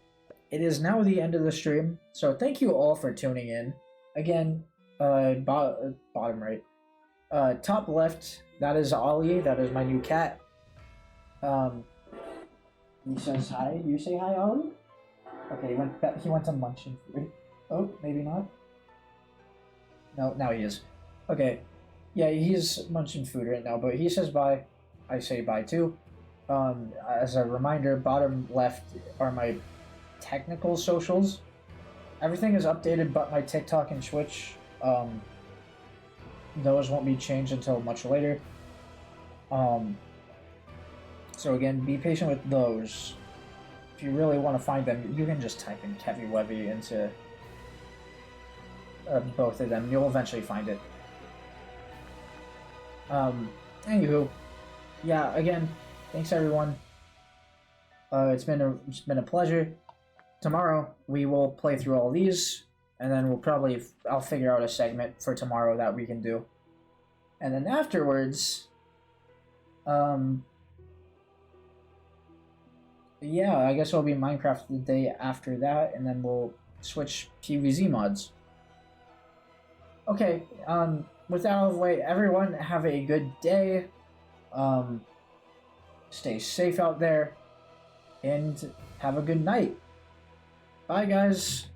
is now the end of the stream, so thank you all for tuning in. Again, bottom right, top left, that is Ollie, that is my new cat. He says hi. You say hi, Ollie? Okay, he went to munching food. Oh, maybe not. No, now he is. Okay, yeah, he's munching food right now, but he says bye. I say bye too. As a reminder, bottom left are my technical socials. Everything is updated but my TikTok and Twitch. Those won't be changed until much later. So again, be patient with those. If you really want to find them, you can just type in Kevy Webby into both of them. You'll eventually find it. Anywho, yeah, again, thanks everyone. It's been a pleasure. Tomorrow we will play through all these, and then I'll figure out a segment for tomorrow that we can do. And then afterwards, yeah, I guess it'll be Minecraft the day after that, and then we'll switch PvZ mods. Okay, with that out of the way, everyone have a good day. Stay safe out there, and have a good night. Bye, guys.